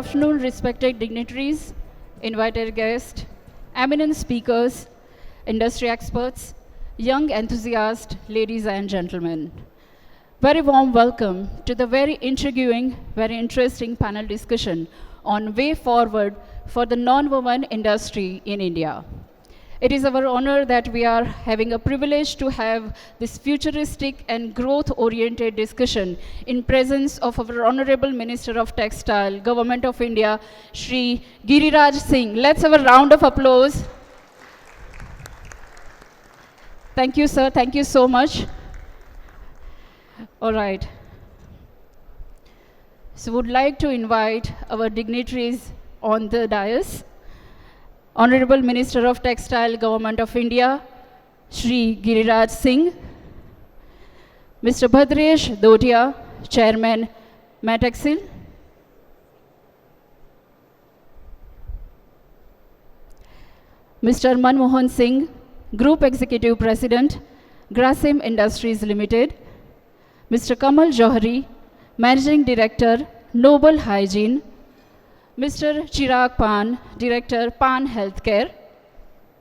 afternoon, respected dignitaries, invited guests, eminent speakers, industry experts, young enthusiasts, ladies and gentlemen. Very warm welcome to the very intriguing, very interesting panel discussion on way forward for the non-woven industry in India. It is our honor that we are having a privilege to have this futuristic and growth-oriented discussion in presence of our Honorable Minister of Textile, Government of India, Shri Giriraj Singh. Let's have a round of applause. Thank you, sir. Thank you so much. All right. So would like to invite our dignitaries on the dais. Honorable Minister of Textile, Government of India, Shri Giriraj Singh, Mr. Bhadresh Dodia, Chairman, Matexil, Mr. Manmohan Singh, Group Executive President, Grasim Industries Limited, Mr. Kamal Johari, Managing Director, Noble Hygiene, Mr. Chirag Pan, Director, Pan Healthcare,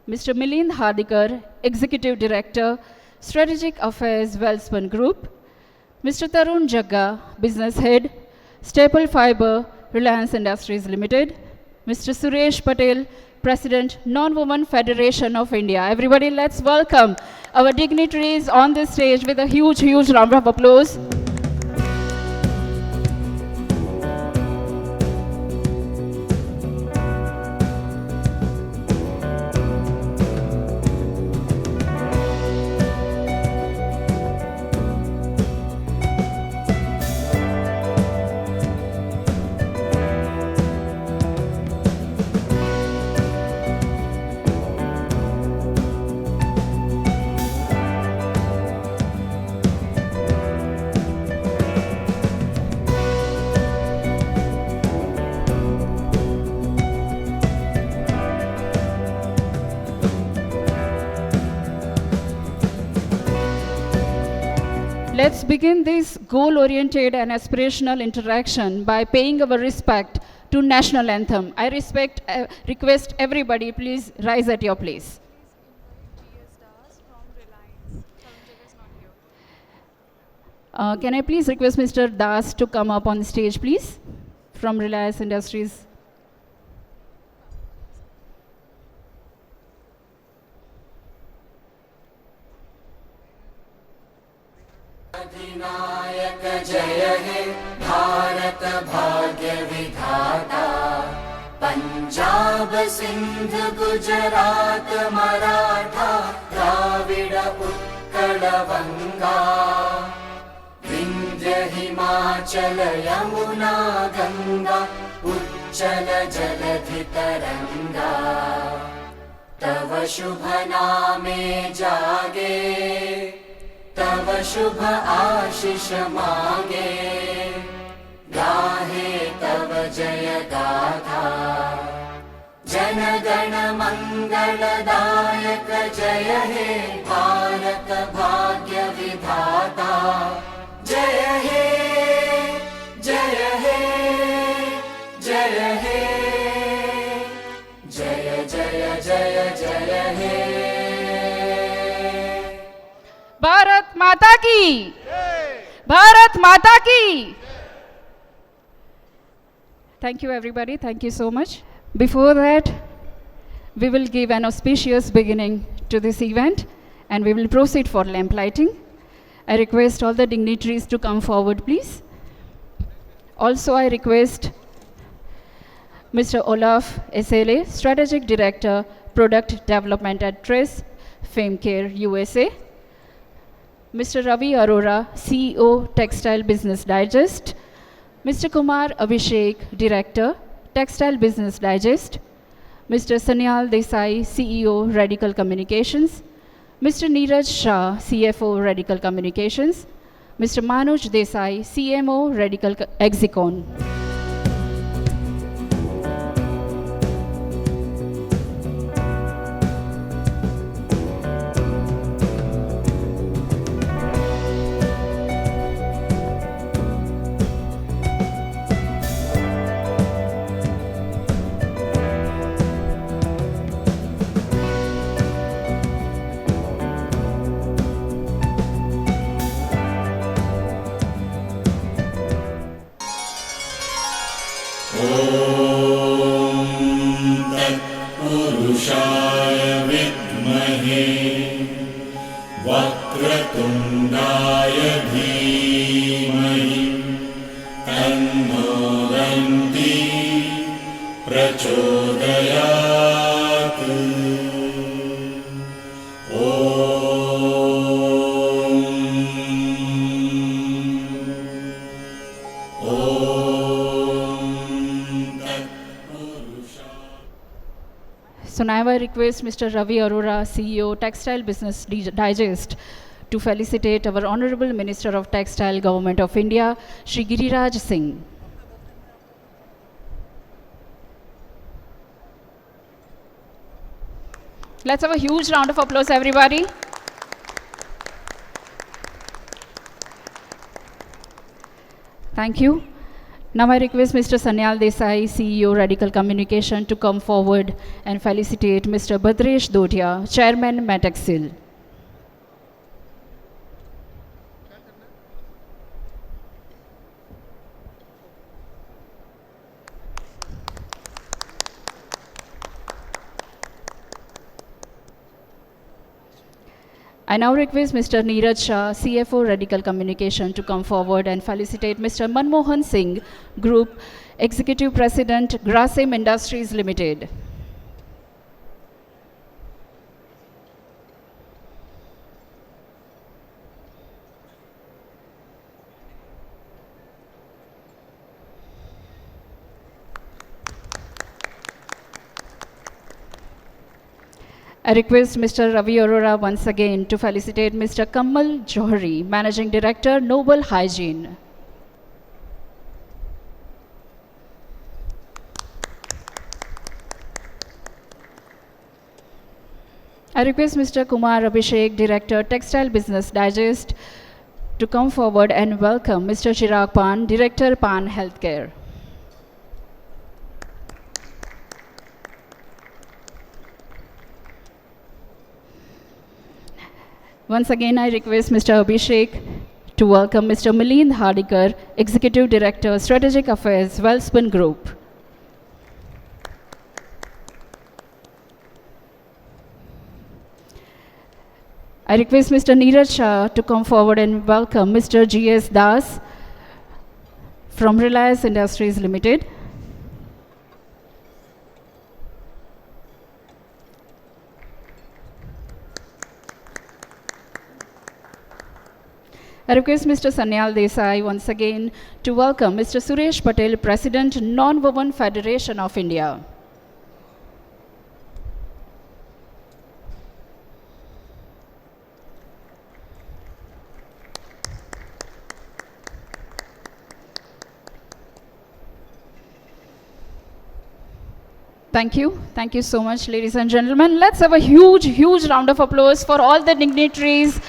Mr. Milind Hardikar, Executive Director, Strategic Affairs Wellspun Group, Mr. Tarun Jagga, Business Head, Staple Fiber, Reliance Industries Limited, Mr. Suresh Patel, President, Non-Woven Federation of India. Everybody, let's welcome our dignitaries on this stage with a huge, huge round of applause. Let's begin this goal-oriented and aspirational interaction by paying our respect to national anthem. I request everybody, please rise at your place. Can I please request Mr. Das to come up on the stage, please, from Reliance Industries? अधिनायक जय हे भारत भाग्य विधाता पंजाब सिंध गुजरात मराठा द्राविड उत्कल बंगा विंध्य हिमाचल यमुना गंगा उच्चल जलधि तरंगा तव शुभ नामे जागे तव शुभ आशीष मांगे गाहे तव जय गाथा जन गण मंगलदायक जय हे भारत भाग्य विधाता जय हे जय हे जय हे जय जय जय जय हे भारत माता की, भारत माता की. Thank you everybody, thank you so much. Before that, we will give an auspicious beginning to this event and we will proceed for lamp lighting. I request all the dignitaries to come forward, please. Also, I request Mr. Olaf Esele, Strategic Director, Product Development at Trace, FameCare USA. Mr. Ravi Arora, CEO, Textile Business Digest. Mr. Kumar Abhishek, Director, Textile Business Digest. Mr. Sanyal Desai, CEO, Radical Communications. Mr. Neeraj Shah, CFO, Radical Communications. Mr. Manoj Desai, CMO, Radical Exicon. तत्पुरुषाय विद्महे वक्रतुण्डाय धीमहि तन्नो दन्ती प्रचोदयात् So now I request Mr. Ravi Arora, CEO, Textile Business Digest, to felicitate our Honorable Minister of Textile, Government of India, Shri Giriraj Singh. Let's have a huge round of applause, everybody. Thank you. Now I request Mr. Sanyal Desai, CEO, Radical Communication, to come forward and felicitate Mr. Bhadresh Dodia, Chairman, Matexil. I now request Mr. Neeraj Shah, CFO, Radical Communication, to come forward and felicitate Mr. Manmohan Singh, Group Executive President, Grasim Industries Limited. I request Mr. Ravi Arora once again to felicitate Mr. Kamal Johari, Managing Director, Noble Hygiene. I request Mr. Kumar Abhishek, Director, Textile Business Digest, to come forward and welcome Mr. Chirag Pan, Director, Pan Healthcare. Once again, I request Mr. Abhishek to welcome Mr. Milind Hardikar, Executive Director, Strategic Affairs, Wellspun Group. I request Mr. Neeraj Shah to come forward and welcome Mr. G.S. Das from Reliance Industries Limited. I request Mr. Sanyal Desai once again to welcome Mr. Suresh Patel, President, Nonwoven Federation of India. Thank you. Thank you so much, ladies and gentlemen. Let's have a huge, huge round of applause for all the dignitaries.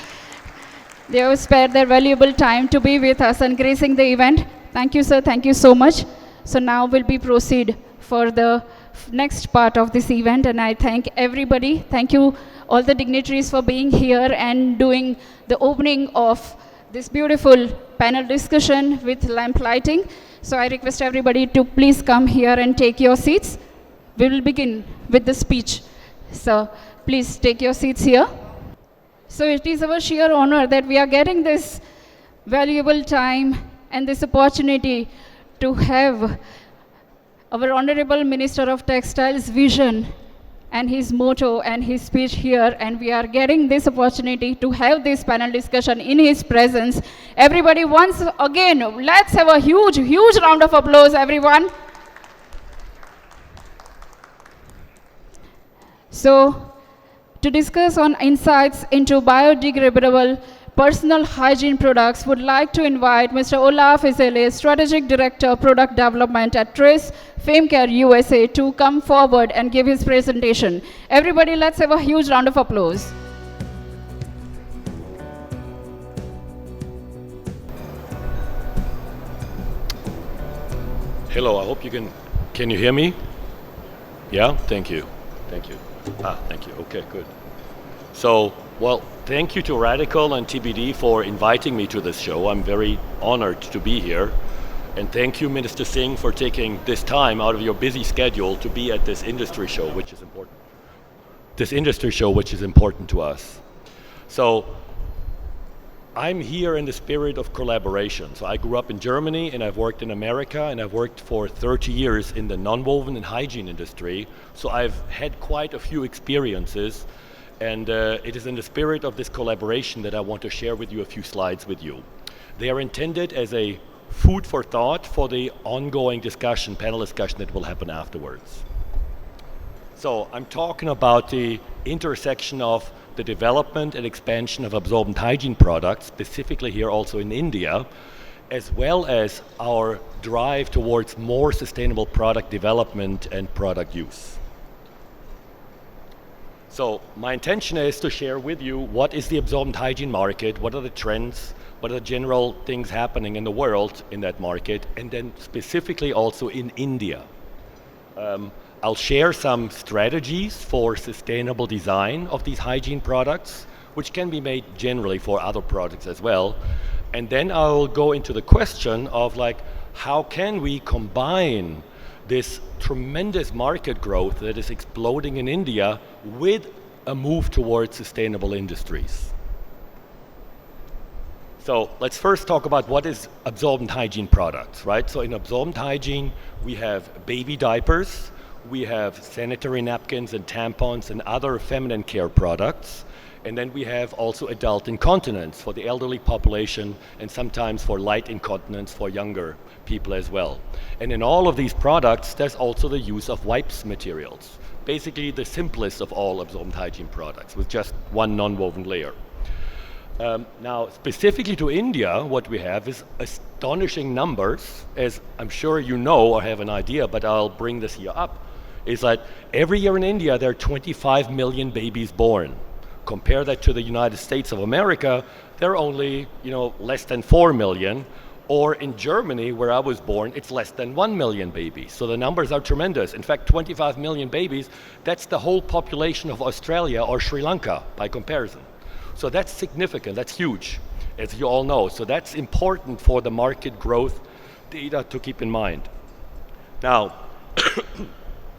They have spared their valuable time to be with us and gracing the event. Thank you, sir. Thank you so much. So now we'll proceed for the next part of this event, and I thank everybody. Thank you, all the dignitaries, for being here and doing the opening of this beautiful panel discussion with lamp lighting. So I request everybody to please come here and take your seats. We will begin with the speech. So please take your seats here. So it is our sheer honor that we are getting this valuable time and this opportunity to have our Honorable Minister of Textiles' vision and his motto and his speech here, and we are getting this opportunity to have this panel discussion in his presence. Everybody, once again, let's have a huge, huge round of applause, everyone. So, to discuss on insights into biodegradable personal hygiene products, would like to invite Mr. Olaf Isele, Strategic Director, Product Development at Trace Famecare USA, to come forward and give his presentation. Everybody, let's have a huge round of applause. Hello, I hope you can you hear me? Yeah, thank you. Thank you. Thank you. Okay, good. So, well, thank you to Radical and TBD for inviting me to this show. I'm very honored to be here. And thank you, Minister Singh, for taking this time out of your busy schedule to be at this industry show, which is important. This industry show, which is important to us. So I'm here in the spirit of collaboration. So I grew up in Germany and I've worked in America and I've worked for 30 years in the nonwoven and hygiene industry. So I've had quite a few experiences, and it is in the spirit of this collaboration that I want to share with you a few slides with you. They are intended as a food for thought for the ongoing discussion, panel discussion that will happen afterwards. So I'm talking about the intersection of the development and expansion of absorbent hygiene products, specifically here also in India, as well as our drive towards more sustainable product development and product use. So my intention is to share with you what is the absorbent hygiene market, what are the trends, what are the general things happening in the world in that market, and then specifically also in India. I'll share some strategies for sustainable design of these hygiene products, which can be made generally for other products as well. And then I'll go into the question of how can we combine this tremendous market growth that is exploding in India with a move towards sustainable industries. So let's first talk about what is absorbent hygiene products, right? So in absorbent hygiene, we have baby diapers, we have sanitary napkins and tampons and other feminine care products. And then we have also adult incontinence for the elderly population and sometimes for light incontinence for younger people as well. And in all of these products, there's also the use of wipes materials. Basically the simplest of all absorbent hygiene products with just one non-woven layer. Now, specifically to India, what we have is astonishing numbers, as I'm sure you know or have an idea, but I'll bring this here up, is that every year in India there are 25 million babies born. Compare that to the United States of America, there are only less than 4 million, or in Germany, where I was born, it's less than 1 million babies. So the numbers are tremendous. In fact, 25 million babies, that's the whole population of Australia or Sri Lanka by comparison. So that's significant, that's huge, as you all know. So that's important for the market growth data to keep in mind. Now,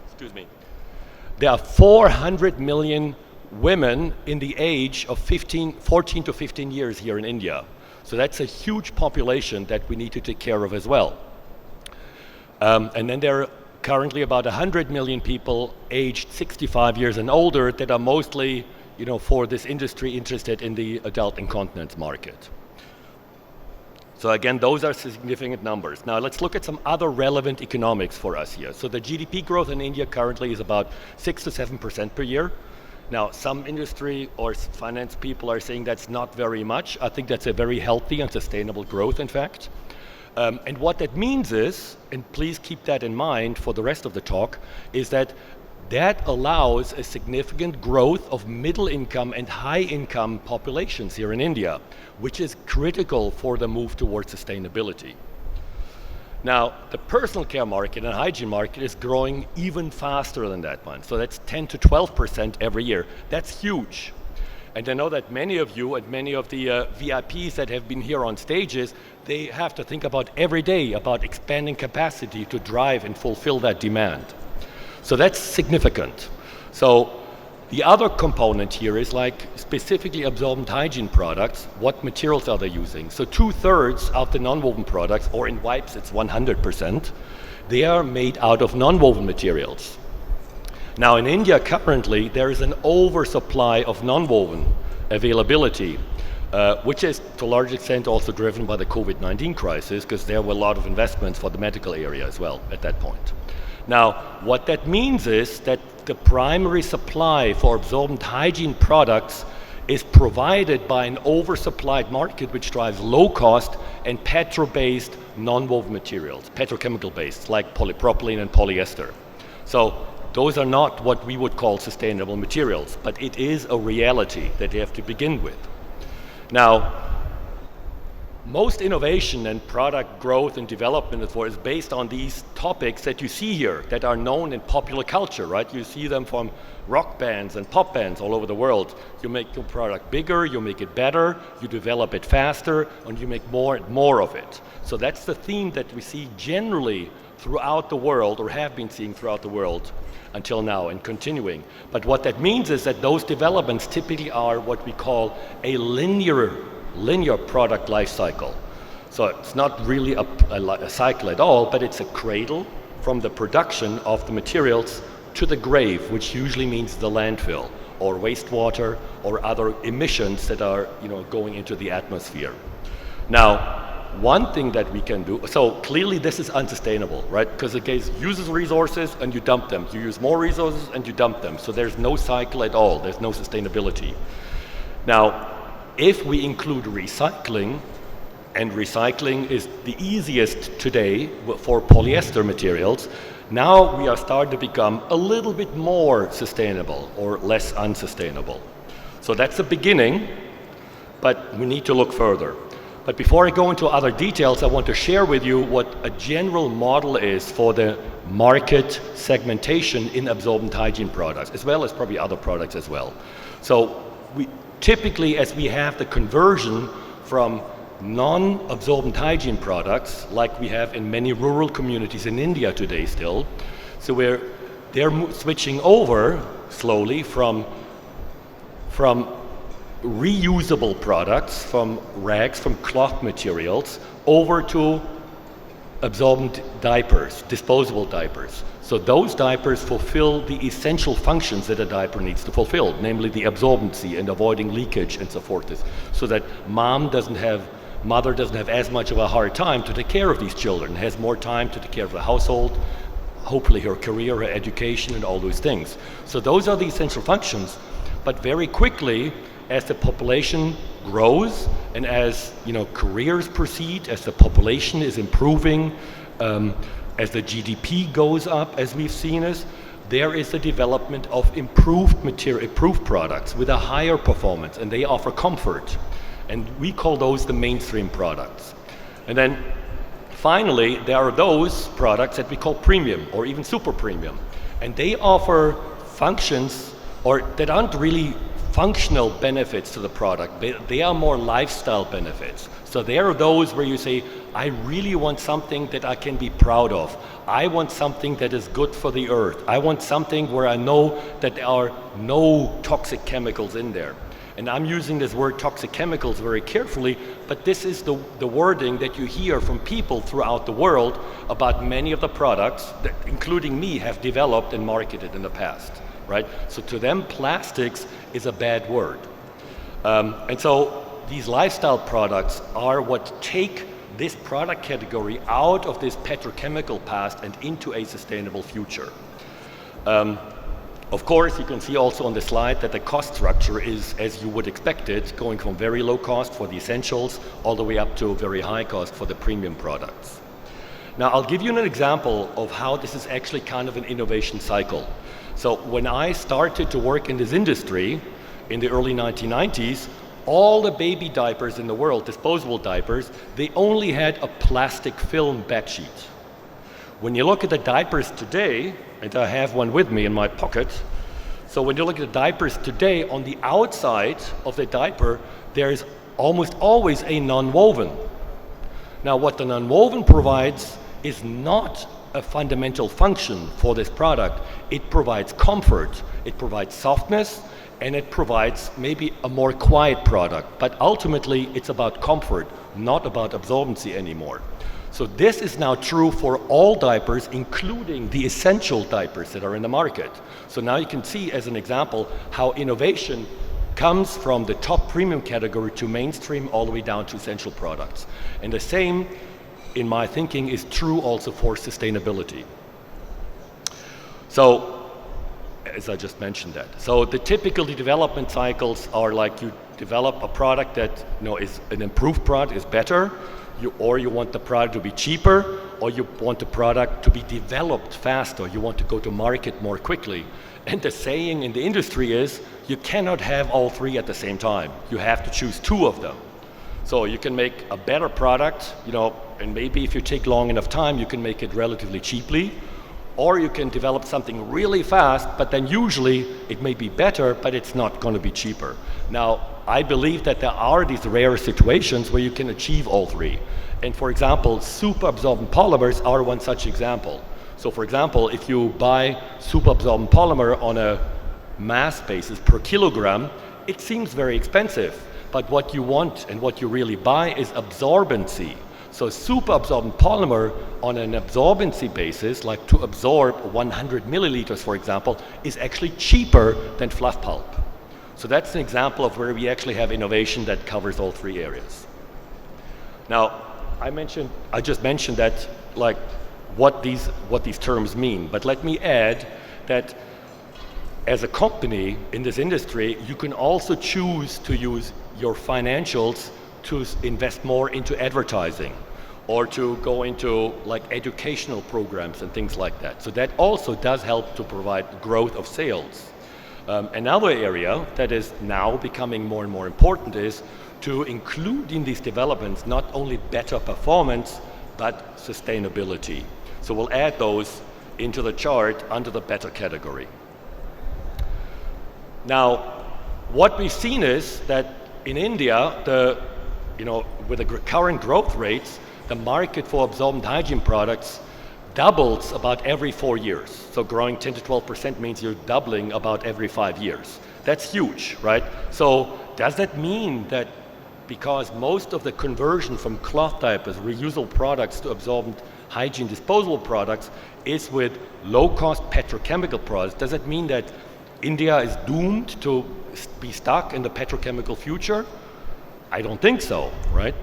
excuse me, there are 400 million women in the age of 14 to 15 years here in India. So that's a huge population that we need to take care of as well. And then there are currently about 100 million people aged 65 years and older that are mostly for this industry interested in the adult incontinence market. So again, those are significant numbers. Now let's look at some other relevant economics for us here. So the GDP growth in India currently is about 6 to 7% per year. Now some industry or finance people are saying that's not very much. I think that's a very healthy and sustainable growth, in fact. And what that means is, and please keep that in mind for the rest of the talk, is that allows a significant growth of middle income and high income populations here in India, which is critical for the move towards sustainability. Now, the personal care market and hygiene market is growing even faster than that one. So that's 10 to 12% every year. That's huge. And I know that many of you and many of the VIPs that have been here on stages, they have to think about every day about expanding capacity to drive and fulfill that demand. So that's significant. So the other component here is specifically absorbent hygiene products. What materials are they using? So 2/3 of the non-woven products, or in wipes it's 100%, they are made out of non-woven materials. Now in India currently there is an oversupply of non-woven availability, which is to a large extent also driven by the COVID-19 crisis, because there were a lot of investments for the medical area as well at that point. Now, what that means is that the primary supply for absorbent hygiene products is provided by an oversupplied market which drives low cost and petro-based non-woven materials, petrochemical based, like polypropylene and polyester. So those are not what we would call sustainable materials, but it is a reality that they have to begin with. Now, most innovation and product growth and development is based on these topics that you see here that are known in popular culture, right? You see them from rock bands and pop bands all over the world. You make your product bigger, you make it better, you develop it faster, and you make more and more of it. So that's the theme that we see generally throughout the world, or have been seeing throughout the world until now and continuing. But what that means is that those developments typically are what we call a linear product life cycle. So it's not really a cycle at all, but it's a cradle from the production of the materials to the grave, which usually means the landfill or wastewater or other emissions that are going into the atmosphere. Now, one thing that we can do, so clearly this is unsustainable, right? Because it uses resources and you dump them. You use more resources and you dump them. So there's no cycle at all. There's no sustainability. Now, if we include recycling, and recycling is the easiest today for polyester materials, now we are starting to become a little bit more sustainable or less unsustainable. So that's the beginning, but we need to look further. But before I go into other details, I want to share with you what a general model is for the market segmentation in absorbent hygiene products, as well as probably other products as well. So we typically, as we have the conversion from non-absorbent hygiene products, like we have in many rural communities in India today still, so they're switching over slowly from reusable products, from rags, from cloth materials, over to absorbent diapers, disposable diapers. So those diapers fulfill the essential functions that a diaper needs to fulfill, namely the absorbency and avoiding leakage and so forth, so that mother doesn't have as much of a hard time to take care of these children, has more time to take care of the household, hopefully her career, her education, and all those things. So those are the essential functions, but very quickly, as the population grows and as careers proceed, as the population is improving, as the GDP goes up, as we've seen there is a development of improved products with a higher performance, and they offer comfort. And we call those the mainstream products. And then finally, there are those products that we call premium or even super premium. And they offer functions that aren't really functional benefits to the product. They are more lifestyle benefits. So they are those where you say, I really want something that I can be proud of. I want something that is good for the earth. I want something where I know that there are no toxic chemicals in there. And I'm using this word toxic chemicals very carefully, but this is the wording that you hear from people throughout the world about many of the products that, including me, have developed and marketed in the past, right? So to them, plastics is a bad word. And so these lifestyle products are what take this product category out of this petrochemical past and into a sustainable future. Of course, you can see also on the slide that the cost structure is, as you would expect it, going from very low cost for the essentials all the way up to very high cost for the premium products. Now, I'll give you an example of how this is actually kind of an innovation cycle. So when I started to work in this industry in the early 1990s, all the baby diapers in the world, disposable diapers, they only had a plastic film backsheet. When you look at the diapers today, and I have one with me in my pocket, so when you look at the diapers today, on the outside of the diaper, there is almost always a nonwoven. Now, what the nonwoven provides is not a fundamental function for this product. It provides comfort, it provides softness, and it provides maybe a more quiet product. But ultimately, it's about comfort, not about absorbency anymore. So this is now true for all diapers, including the essential diapers that are in the market. So now you can see, as an example, how innovation comes from the top premium category to mainstream all the way down to essential products. And the same, in my thinking, is true also for sustainability. So, as I just mentioned that. So the typical development cycles are like you develop a product that is an improved product, is better, or you want the product to be cheaper, or you want the product to be developed faster, you want to go to market more quickly. And the saying in the industry is, you cannot have all three at the same time. You have to choose two of them. So you can make a better product, and maybe if you take long enough time, you can make it relatively cheaply, or you can develop something really fast, but then usually it may be better, but it's not going to be cheaper. Now, I believe that there are these rare situations where you can achieve all three. And for example, super absorbent polymers are one such example. So for example, if you buy super absorbent polymer on a mass basis per kilogram, it seems very expensive. But what you want and what you really buy is absorbency. So super absorbent polymer on an absorbency basis, like to absorb 100 milliliters, for example, is actually cheaper than fluff pulp. So that's an example of where we actually have innovation that covers all three areas. Now, I just mentioned that, like, what these terms mean, but let me add that as a company in this industry, you can also choose to use your financials to invest more into advertising or to go into like educational programs and things like that. So that also does help to provide growth of sales. Another area that is now becoming more and more important is to include in these developments not only better performance, but sustainability. So we'll add those into the chart under the better category. Now, what we've seen is that in India, with the current growth rates, the market for absorbent hygiene products doubles about every 4 years. So growing 10 to 12% means you're doubling about every 5 years. That's huge, right? So does that mean that because most of the conversion from cloth diapers, reusable products, to absorbent hygiene disposable products is with low-cost petrochemical products, does it mean that India is doomed to be stuck in the petrochemical future? I don't think so, right?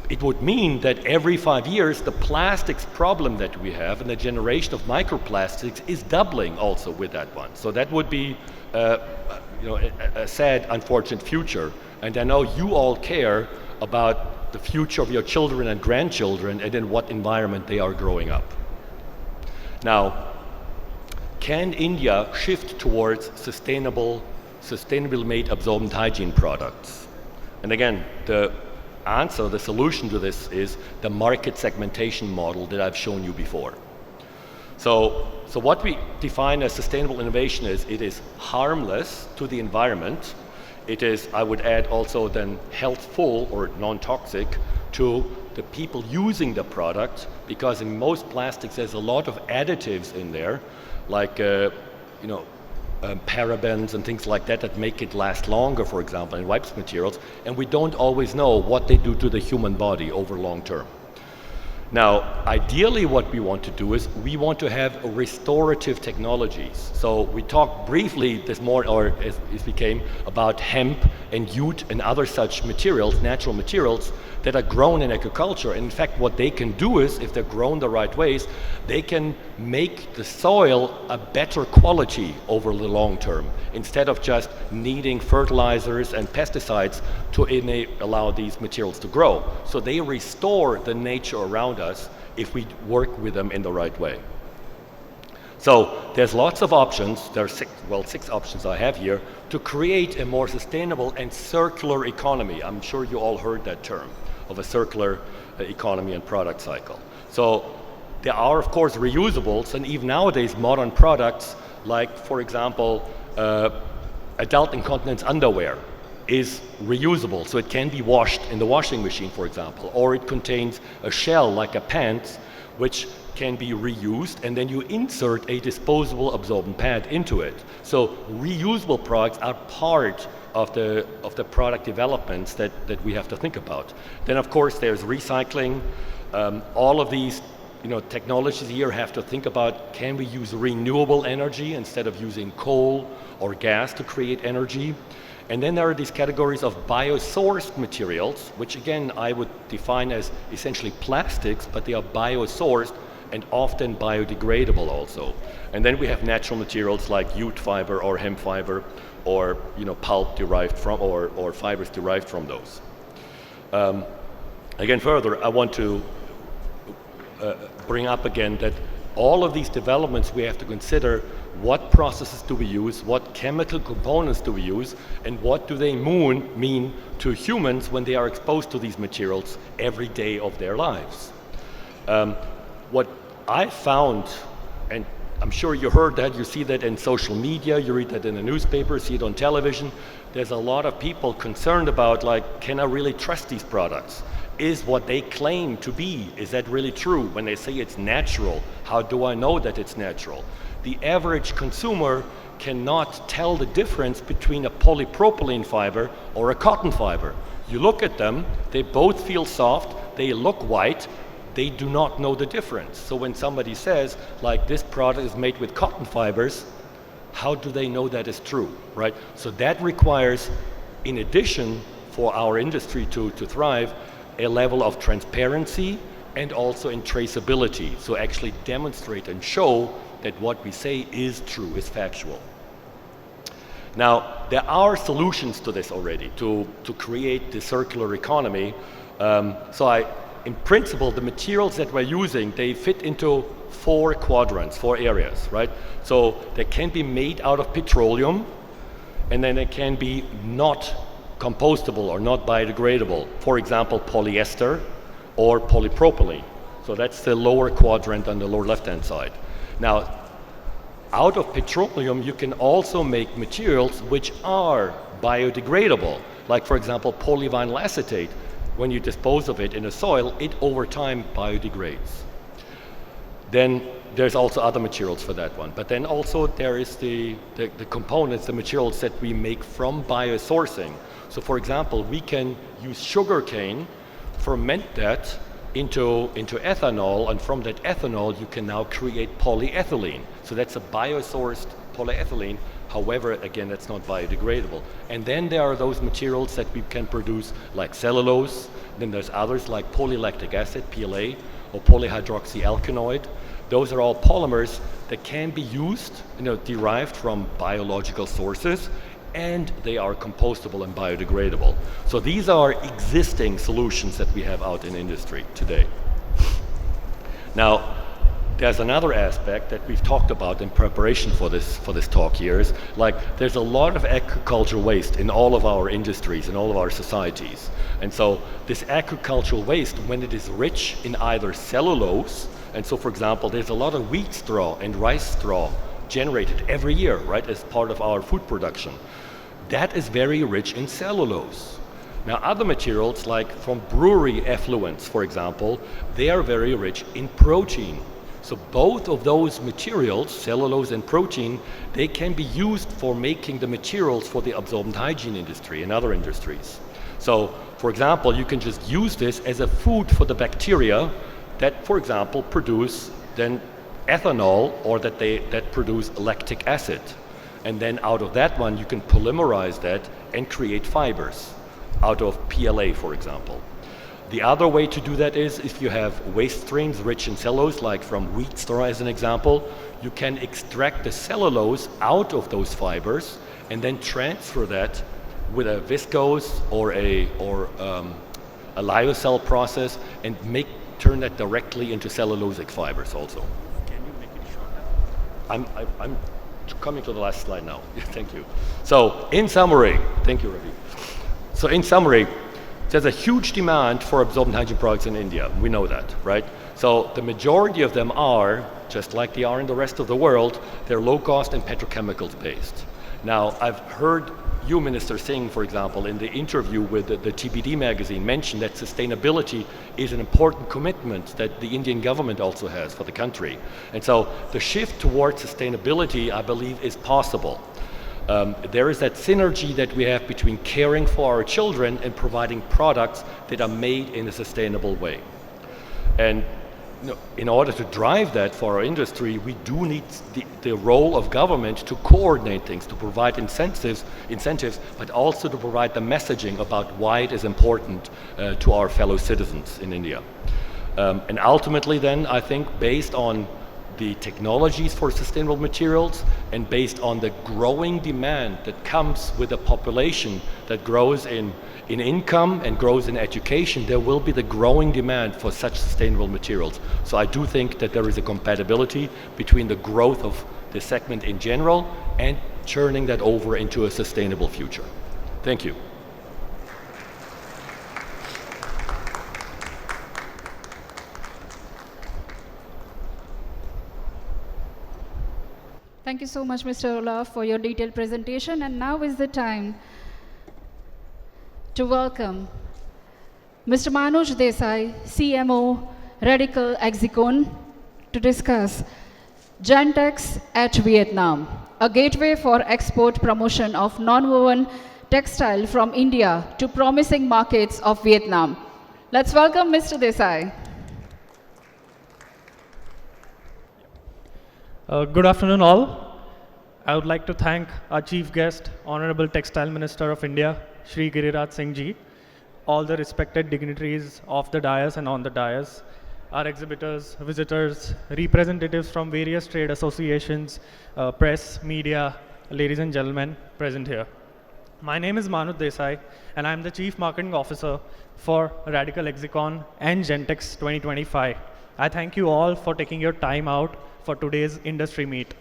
It would mean that every 5 years, the plastics problem that we have and the generation of microplastics is doubling also with that one. So that would be a sad, unfortunate future. And I know you all care about the future of your children and grandchildren and in what environment they are growing up. Now, can India shift towards sustainably made absorbent hygiene products? And again, the solution to this is the market segmentation model that I've shown you before. So what we define as sustainable innovation is it is harmless to the environment. It is, I would add also then, healthful or non-toxic to the people using the product, because in most plastics there's a lot of additives in there, like parabens and things like that that make it last longer, for example, in wipes materials, and we don't always know what they do to the human body over long term. Now, ideally what we want to do is we want to have restorative technologies. So we talked briefly this morning, or as we came, about hemp and jute and other such materials, natural materials, that are grown in agriculture. And in fact, what they can do is, if they're grown the right ways, they can make the soil a better quality over the long term, instead of just needing fertilizers and pesticides to allow these materials to grow. So they restore the nature around us if we work with them in the right way. So there's lots of options. There are six options I have here to create a more sustainable and circular economy. I'm sure you all heard that term of a circular economy and product cycle. So there are, of course, reusables, and even nowadays modern products like, for example, adult incontinence underwear is reusable, so it can be washed in the washing machine, for example, or it contains a shell like a pants which can be reused, and then you insert a disposable absorbent pad into it. So reusable products are part of the product developments that we have to think about. Then of course there's recycling. All of these technologies here have to think about, can we use renewable energy instead of using coal or gas to create energy? And then there are these categories of biosourced materials, which again I would define as essentially plastics, but they are biosourced and often biodegradable also. And then we have natural materials like jute fiber or hemp fiber, or pulp derived from, or fibers derived from those. Again, further, I want to bring up again that all of these developments, we have to consider what processes do we use, what chemical components do we use, and what do they mean to humans when they are exposed to these materials every day of their lives. What I found, and I'm sure you heard that, you see that in social media, you read that in the newspaper, see it on television, there's a lot of people concerned about, like, can I really trust these products? Is what they claim to be, is that really true? When they say it's natural, how do I know that it's natural? The average consumer cannot tell the difference between a polypropylene fiber or a cotton fiber. You look at them, they both feel soft, they look white, they do not know the difference. So when somebody says, like, this product is made with cotton fibers, how do they know that is true, right? So that requires, in addition, for our industry to thrive, a level of transparency and also in traceability. So actually demonstrate and show that what we say is true, is factual. Now, there are solutions to this already, to create the circular economy. In principle, the materials that we're using, they fit into 4 quadrants, 4 areas, right? So they can be made out of petroleum, and then they can be not compostable or not biodegradable. For example, polyester or polypropylene. So that's the lower quadrant on the lower left-hand side. Now, out of petroleum, you can also make materials which are biodegradable. Like, for example, polyvinyl acetate. When you dispose of it in the soil, it over time biodegrades. Then there's also other materials for that one. But then also there is the components, the materials that we make from biosourcing. So for example, we can use sugarcane, ferment that into ethanol, and from that ethanol you can now create polyethylene. So that's a biosourced polyethylene. However, again, that's not biodegradable. And then there are those materials that we can produce like cellulose. Then there's others like polylactic acid, PLA, or polyhydroxyalkanoid. Those are all polymers that can be used, derived from biological sources, and they are compostable and biodegradable. So these are existing solutions that we have out in industry today. Now, there's another aspect that we've talked about in preparation for this talk here is, like, there's a lot of agricultural waste in all of our industries, in all of our societies. And so this agricultural waste, when it is rich in either cellulose, and so for example, there's a lot of wheat straw and rice straw generated every year, right, as part of our food production. That is very rich in cellulose. Now, other materials, like from brewery effluents, for example, they are very rich in protein. So both of those materials, cellulose and protein, they can be used for making the materials for the absorbent hygiene industry and other industries. So, for example, you can just use this as a food for the bacteria that, for example, produce then ethanol, or that produce lactic acid. And then out of that one, you can polymerize that and create fibers out of PLA, for example. The other way to do that is, if you have waste streams rich in cellulose, like from wheat straw as an example, you can extract the cellulose out of those fibers and then transfer that with a viscose or a lyocell process and turn that directly into cellulosic fibers also. Can you make it shorter? I'm coming to the last slide now. Thank you. So in summary, thank you, Ravi. So in summary, there's a huge demand for absorbent hygiene products in India. We know that, right? So the majority of them are, just like they are in the rest of the world, they're low cost and petrochemicals based. Now, I've heard you, Minister Singh, for example, in the interview with the TBD magazine, mention that sustainability is an important commitment that the Indian government also has for the country. And so the shift towards sustainability, I believe, is possible. There is that synergy that we have between caring for our children and providing products that are made in a sustainable way. And in order to drive that for our industry, we do need the role of government to coordinate things, to provide incentives, but also to provide the messaging about why it is important to our fellow citizens in India. And ultimately then, I think, based on the technologies for sustainable materials, and based on the growing demand that comes with a population that grows in income and grows in education, there will be the growing demand for such sustainable materials. So I do think that there is a compatibility between the growth of this segment in general and turning that over into a sustainable future. Thank you. Thank you so much, Mr. Olaf, for your detailed presentation. And now is the time to welcome Mr. Manoj Desai, CMO, Radical Hexicon, to discuss Gentex at Vietnam, a gateway for export promotion of non-woven textile from India to promising markets of Vietnam. Let's welcome Mr. Desai. Good afternoon, all. I would like to thank our chief guest, Honorable Textile Minister of India, Shri Giriraj Singh Ji, all the respected dignitaries of the dais and on the dais, our exhibitors, visitors, representatives from various trade associations, press, media, ladies and gentlemen present here. My name is Manoj Desai, and I'm the Chief Marketing Officer for Radical Hexicon and Gentex 2025. I thank you all for taking your time out for today's industry meet.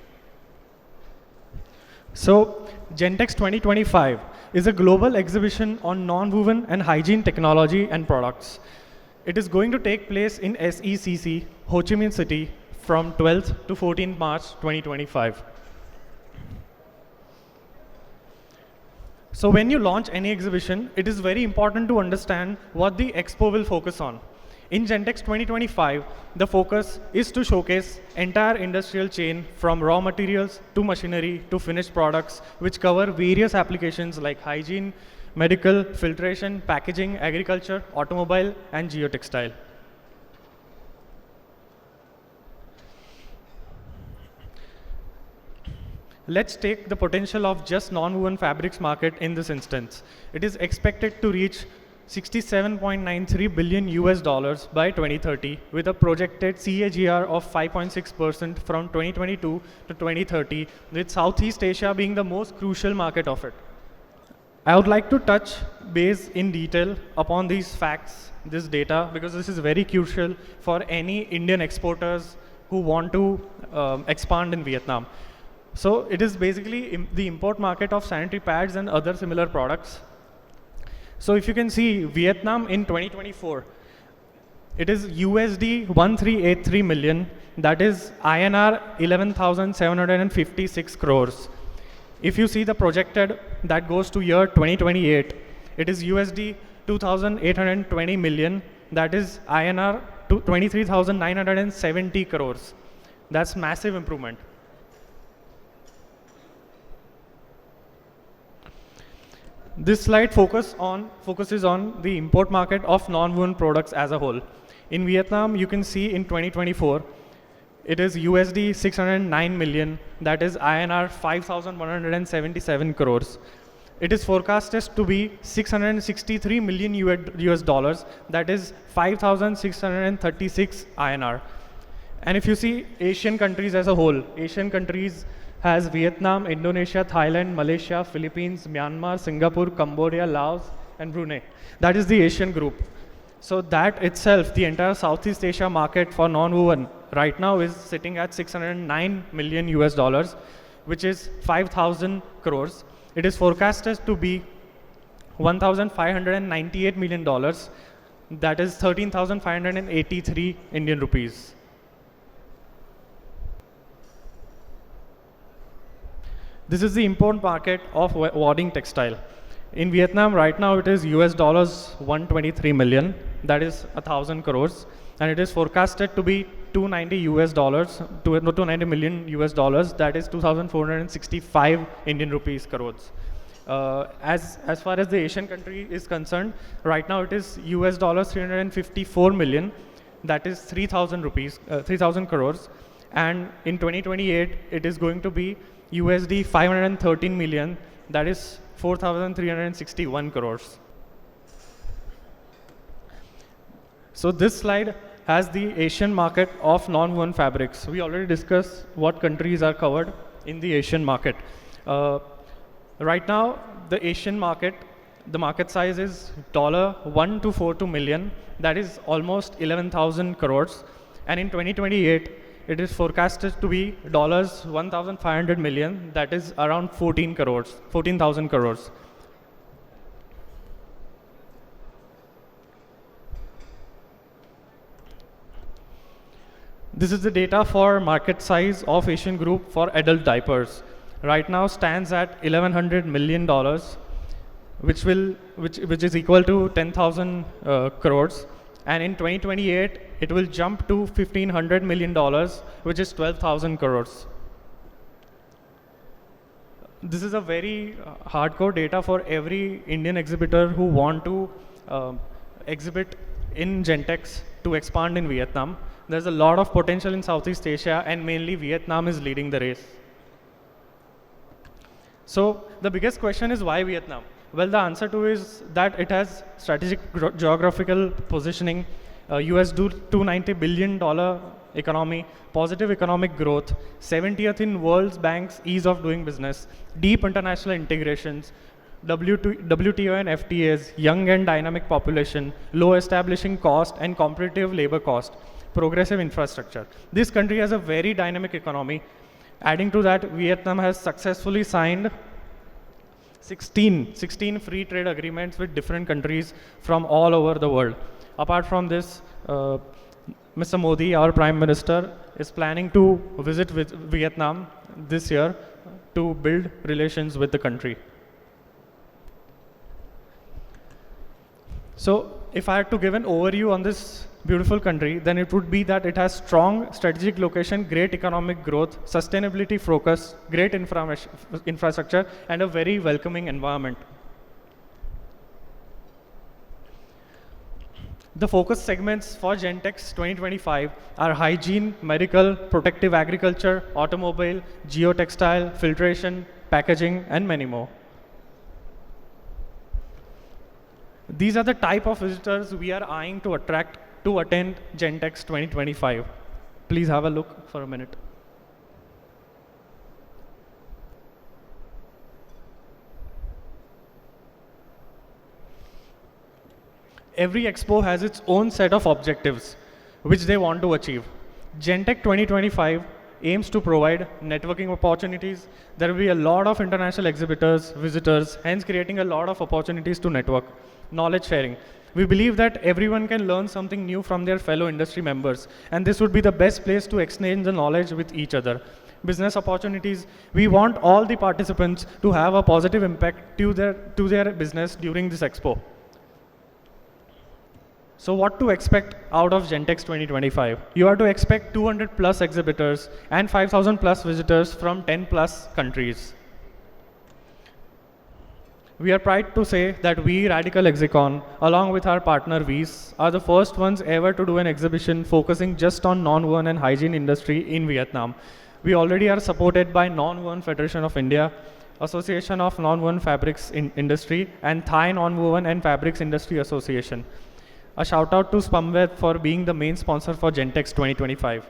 So, Gentex 2025 is a global exhibition on non-woven and hygiene technology and products. It is going to take place in SECC, Ho Chi Minh City, from 12th to 14th March 2025. So when you launch any exhibition, it is very important to understand what the expo will focus on. In Gentex 2025, the focus is to showcase entire industrial chain from raw materials to machinery to finished products, which cover various applications like hygiene, medical, filtration, packaging, agriculture, automobile, and geotextile. Let's take the potential of just non-woven fabrics market in this instance. It is expected to reach $67.93 billion by 2030, with a projected CAGR of 5.6% from 2022 to 2030, with Southeast Asia being the most crucial market of it. I would like to touch base in detail upon these facts, this data, because this is very crucial for any Indian exporters who want to expand in Vietnam. So it is basically the import market of sanitary pads and other similar products. So if you can see, Vietnam in 2024, it is USD 1383 million, that is INR 11,756 crores. If you see the projected that goes to year 2028, it is USD 2,820 million, that is INR 23,970 crores. That's massive improvement. This slide focuses on the import market of non-woven products as a whole. In Vietnam, you can see in 2024, it is USD 609 million, that is INR 5,177 crores. It is forecasted to be 663 million US dollars, that is 5,636 INR. And if you see Asian countries as a whole, Asian countries has Vietnam, Indonesia, Thailand, Malaysia, Philippines, Myanmar, Singapore, Cambodia, Laos, and Brunei. That is the Asian group. So that itself, the entire Southeast Asia market for non-woven right now is sitting at 609 million US dollars, which is 5,000 crores. It is forecasted to be 1,598 million dollars, that is 13,583 Indian rupees. This is the import market of wadding textile. In Vietnam right now it is US dollars 123 million, that is 1,000 crores, and it is forecasted to be 290 US dollars, 290 million US dollars, that is 2,465 Indian rupees crores. As far as the Asian country is concerned, right now it is US dollars 354 million, that is 3,000 crores, and in 2028 it is going to be USD 513 million, that is 4,361 crores. So this slide has the Asian market of non-woven fabrics. We already discussed what countries are covered in the Asian market. Right now, the Asian market, the market size is $1 to 42 million. That is almost 11,000 crores. And in 2028, it is forecasted to be $1,500 million. That is around 14,000 crores. This is the data for market size of Asian Group for adult diapers. Right now stands at $1,100 million, which is equal to 10,000 crores. And in 2028, it will jump to $1,500 million, which is 12,000 crores. This is a very hardcore data for every Indian exhibitor who want to exhibit in Gentex to expand in Vietnam. There's a lot of potential in Southeast Asia, and mainly Vietnam is leading the race. So the biggest question is, why Vietnam? Well, the answer to is that it has strategic geographical positioning, US $290 billion economy, positive economic growth, 70th in World Bank's ease of doing business, deep international integrations, WTO and FTAs, young and dynamic population, low establishing cost and competitive labor cost, progressive infrastructure. This country has a very dynamic economy. Adding to that, Vietnam has successfully signed 16 free trade agreements with different countries from all over the world. Apart from this, Mr. Modi, our Prime Minister, is planning to visit Vietnam this year to build relations with the country. So if I had to give an overview on this beautiful country, then it would be that it has strong strategic location, great economic growth, sustainability focus, great infrastructure, and a very welcoming environment. The focus segments for Gentex 2025 are hygiene, medical, protective agriculture, automobile, geotextile, filtration, packaging, and many more. These are the type of visitors we are eyeing to attract to attend Gentex 2025. Please have a look for a minute. Every expo has its own set of objectives which they want to achieve. Gentex 2025 aims to provide networking opportunities. There will be a lot of international exhibitors, visitors, hence creating a lot of opportunities to network. Knowledge sharing. We believe that everyone can learn something new from their fellow industry members, and this would be the best place to exchange the knowledge with each other. Business opportunities. We want all the participants to have a positive impact to their business during this expo. So what to expect out of Gentex 2025? You are to expect 200 plus exhibitors and 5,000 plus visitors from 10 plus countries. We are proud to say that we, Radical Exicon, along with our partner V's, are the first ones ever to do an exhibition focusing just on non-woven and hygiene industry in Vietnam. We already are supported by Non-Woven Federation of India, Association of Non-Woven Fabrics Industry, and Thai Non-Woven and Fabrics Industry Association. A shout out to Spumweb for being the main sponsor for Gentex 2025.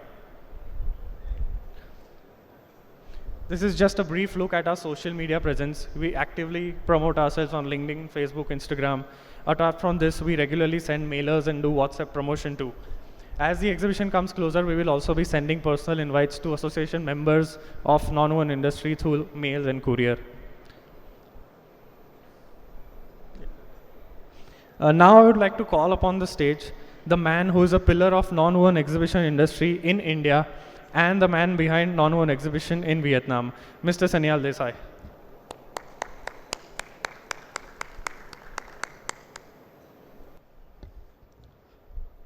This is just a brief look at our social media presence. We actively promote ourselves on LinkedIn, Facebook, Instagram. Apart from this, we regularly send mailers and do WhatsApp promotion too. As the exhibition comes closer, we will also be sending personal invites to association members of non-woven industry through mails and courier. Now I would like to call upon the stage the man who is a pillar of non-woven exhibition industry in India and the man behind non-woven exhibition in Vietnam, Mr. Sanyal Desai.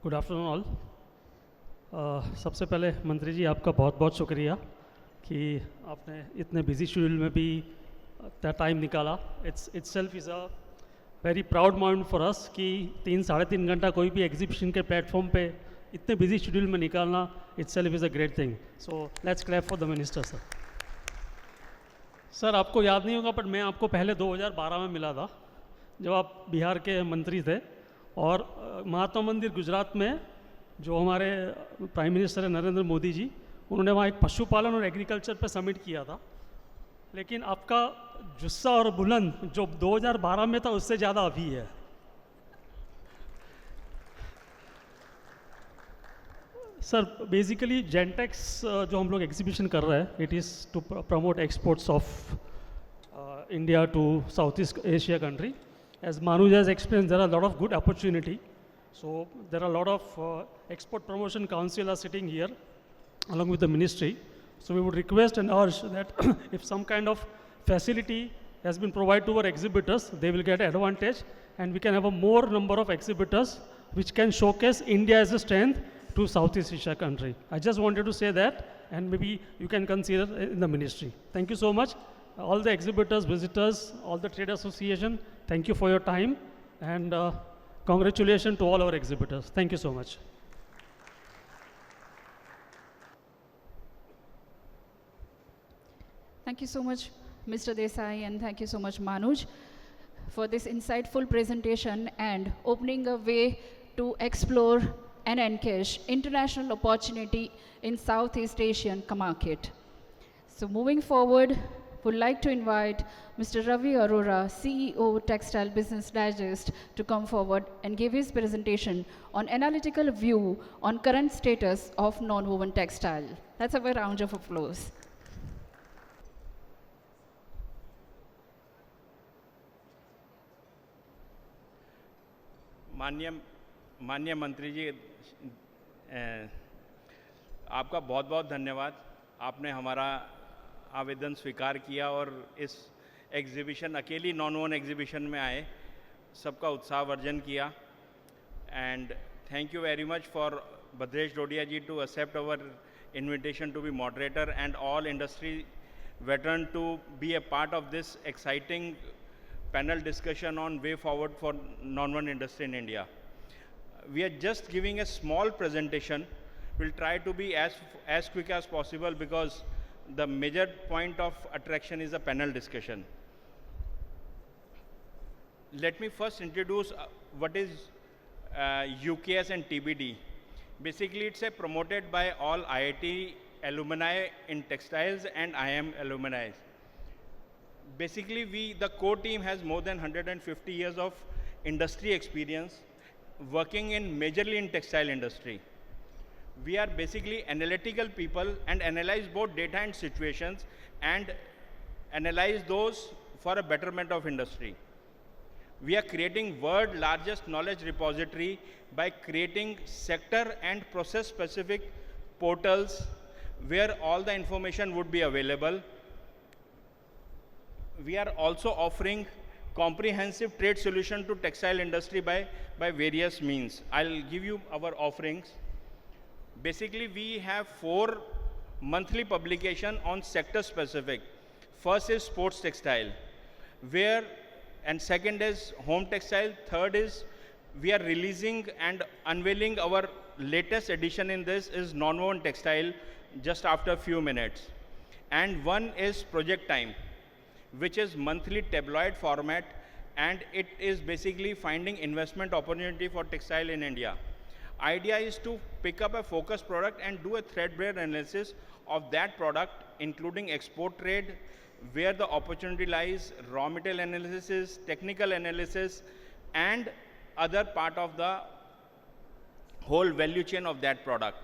Good afternoon all. सबसे पहले मंत्री जी आपका बहुत बहुत शुक्रिया कि आपने इतने बिजी शेड्यूल में भी टाइम निकाला. It's self is a very proud moment for us कि 3-3.5 घंटा कोई भी एग्जीबिशन के प्लेटफॉर्म पे इतने बिजी शेड्यूल में निकालना, it's self is a great thing. So let's clap for the minister sir. Sir आपको याद नहीं होगा, बट मैं आपको पहले 2012 में मिला था जब आप बिहार के मंत्री थे, और महात्मा मंदिर गुजरात में जो हमारे प्राइम मिनिस्टर है नरेंद्र मोदी जी, उन्होंने वहाँ एक पशुपालन और एग्रीकल्चर पे समिट किया था, लेकिन आपका जुस्सा और बुलंद जो 2012 में था उससे ज़्यादा अभी है। सर बेसिकली जेंटेक्स जो हम लोग एग्जीबिशन कर रहे हैं, it is to promote exports of India to Southeast Asia country. As Manuj has explained, there are a lot of good opportunity. So there are a lot of export promotion council are sitting here along with the ministry. So we would request and urge that if some kind of facility has been provided to our exhibitors, they will get advantage and we can have a more number of exhibitors which can showcase India as a strength to Southeast Asia country. I just wanted to say that, and maybe you can consider in the ministry. Thank you so much. All the exhibitors, visitors, all the trade association, thank you for your time, and congratulations to all our exhibitors. Thank you so much. Thank you so much, Mr. Desai, and thank you so much, Manuj, for this insightful presentation and opening a way to explore and encash international opportunity in Southeast Asian market. So moving forward, would like to invite Mr. Ravi Arora, CEO Textile Business Digest, to come forward and give his presentation on analytical view on current status of non-woven textile. Let's have a round of applause. माननीय मंत्री जी, आपका बहुत बहुत धन्यवाद। आपने हमारा आवेदन स्वीकार किया और इस एग्जीबिशन, अकेली नॉन-वोवन एग्जीबिशन में आए, सबका उत्साहवर्धन किया। And thank you very much for Bhadresh Dodiya ji to accept our invitation to be moderator and all industry veteran to be a part of this exciting panel discussion on way forward for non-woven industry in India. We are just giving a small presentation. We'll try to be as quick as possible because the major point of attraction is a panel discussion. Let me first introduce what is UKS and TBD. Basically, it's promoted by all IIT alumni in textiles and IM alumni. Basically, the core team has more than 150 years of industry experience working in majorly in textile industry. We are basically analytical people and analyze both data and situations and analyze those for a betterment of industry. We are creating world largest knowledge repository by creating sector and process specific portals where all the information would be available. We are also offering comprehensive trade solution to textile industry by various means. I'll give you our offerings. Basically, we have 4 monthly publication on sector specific. First is sports textile, and second is home textile. Third is we are releasing and unveiling our latest edition in this is non-woven textile just after a few minutes. And one is project time, which is monthly tabloid format, and it is basically finding investment opportunity for textile in India. Idea is to pick up a focus product and do a threadbare analysis of that product, including export trade, where the opportunity lies, raw material analysis, technical analysis, and other part of the whole value chain of that product.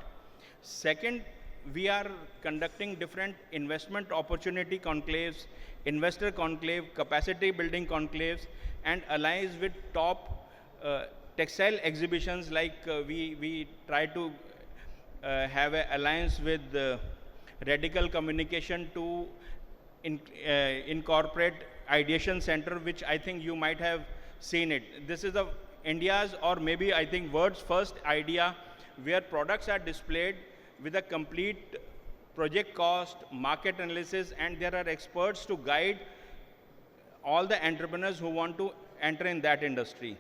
Second, we are conducting different investment opportunity conclaves, investor conclave, capacity building conclaves, and allies with top textile exhibitions like we try to have an alliance with Radical Communication to incorporate ideation center, which I think you might have seen it. This is India's, or maybe I think world's first idea where products are displayed with a complete project cost, market analysis, and there are experts to guide all the entrepreneurs who want to enter in that industry.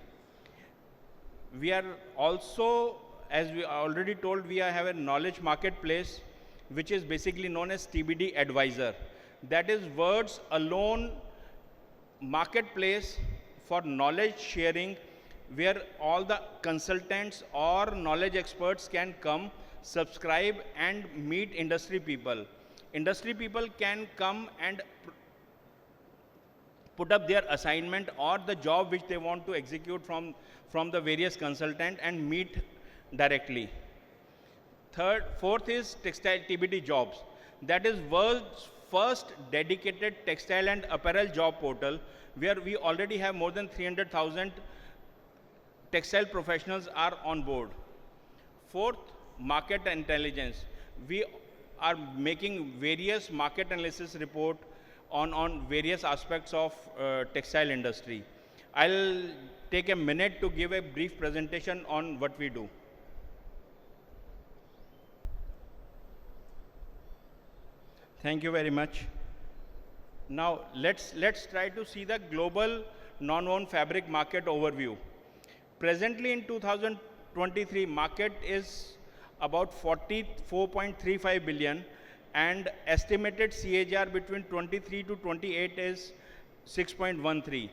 We are also, as we already told, we have a knowledge marketplace, which is basically known as TBD Advisor. That is world's alone marketplace for knowledge sharing where all the consultants or knowledge experts can come, subscribe, and meet industry people. Industry people can come and put up their assignment or the job which they want to execute from the various consultant and meet directly. Fourth is textile TBD jobs. That is world's first dedicated textile and apparel job portal, where we already have more than 300,000 textile professionals are on board. Fourth, market intelligence. We are making various market analysis report on various aspects of textile industry. I'll take a minute to give a brief presentation on what we do. Thank you very much. Now let's try to see the global non-woven fabric market overview. Presently in 2023, market is about 44.35 billion, and estimated CAGR between 23 to 28 is 6.13.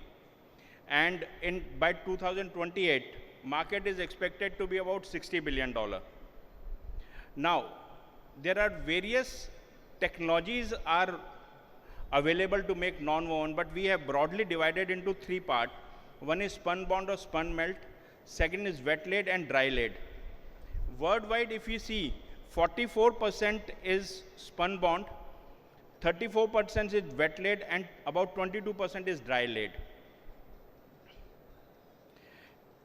And by 2028, market is expected to be about $60 billion. Now, there are various technologies are available to make non-woven, but we have broadly divided into three parts. One is spun bond or spun melt. Second is wet laid and dry laid. Worldwide, if you see, 44% is spun bond, 34% is wet laid, and about 22% is dry laid.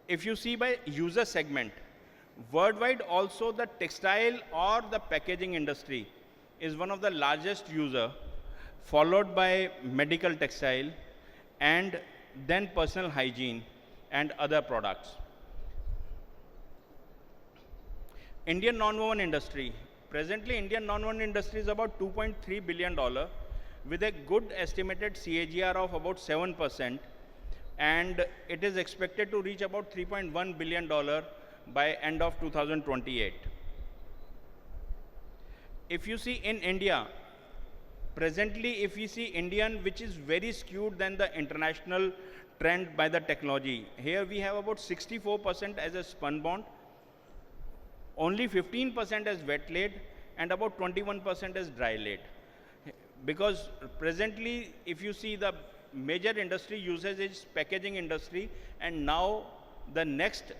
If you see by user segment, worldwide also the textile or the packaging industry is one of the largest user, followed by medical textile, and then personal hygiene and other products. Indian non-woven industry. Presently, Indian non-woven industry is about $2.3 billion with a good estimated CAGR of about 7%, and it is expected to reach about $3.1 billion by end of 2028. If you see in India, presently if you see Indian, which is very skewed than the international trend by the technology, here we have about 64% as a spun bond, only 15% as wet laid, and about 21% as dry laid. Because presently, if you see the major industry usage is packaging industry, and now the next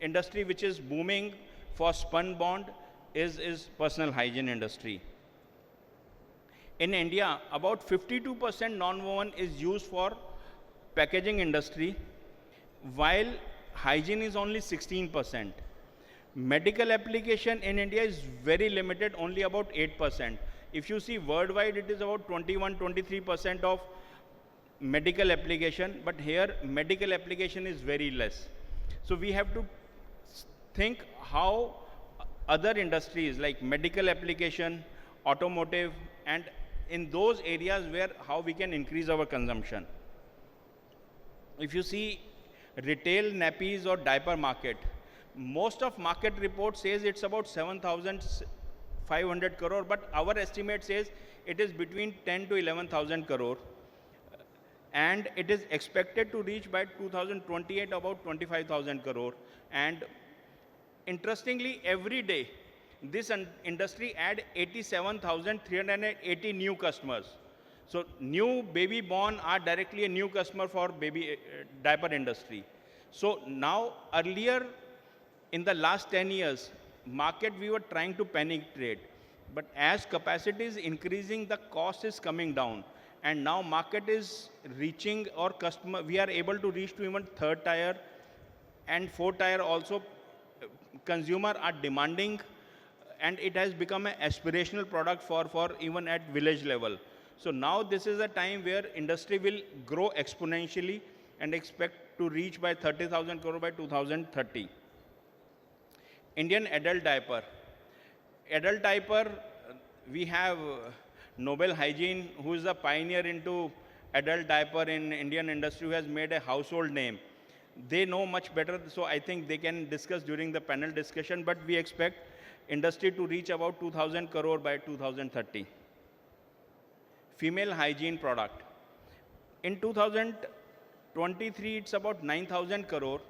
industry which is booming for spun bond is personal hygiene industry. In India, about 52% non-woven is used for packaging industry, while hygiene is only 16%. Medical application in India is very limited, only about 8%. If you see worldwide, it is about 21-23% of medical application, but here medical application is very less. So we have to think how other industries like medical application, automotive, and in those areas where how we can increase our consumption. If you see retail nappies or diaper market, most of market report says it's about 7,500 crore, but our estimate says it is between 10 to 11,000 crore, and it is expected to reach by 2028 about 25,000 crore. And interestingly, every day this industry add 87,380 new customers. So new baby born are directly a new customer for baby diaper industry. So now earlier, in the last 10 years, market we were trying to penetrate, but as capacity is increasing, the cost is coming down, and now market is reaching our customer. We are able to reach to even third tier and fourth tier also. Consumer are demanding, and it has become an aspirational product for even at village level. So now this is a time where industry will grow exponentially and expect to reach by 30,000 crore by 2030. Indian adult diaper. Adult diaper, we have Nobel Hygiene, who is a pioneer into adult diaper in Indian industry, who has made a household name. They know much better, so I think they can discuss during the panel discussion, but we expect industry to reach about 2,000 crore by 2030. Female hygiene product. In 2000, 23 it's about 9,000 crore,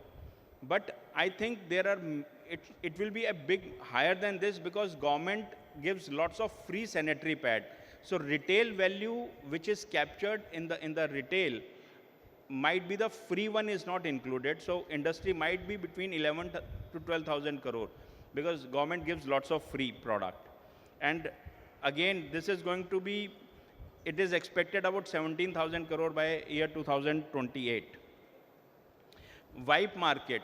but I think it will be a big higher than this because government gives lots of free sanitary pad. So retail value which is captured in the retail might be the free one is not included. So industry might be between 11 to 12,000 crore because government gives lots of free product. And again, this is going to be, it is expected about 17,000 crore by year 2028. Wipe market.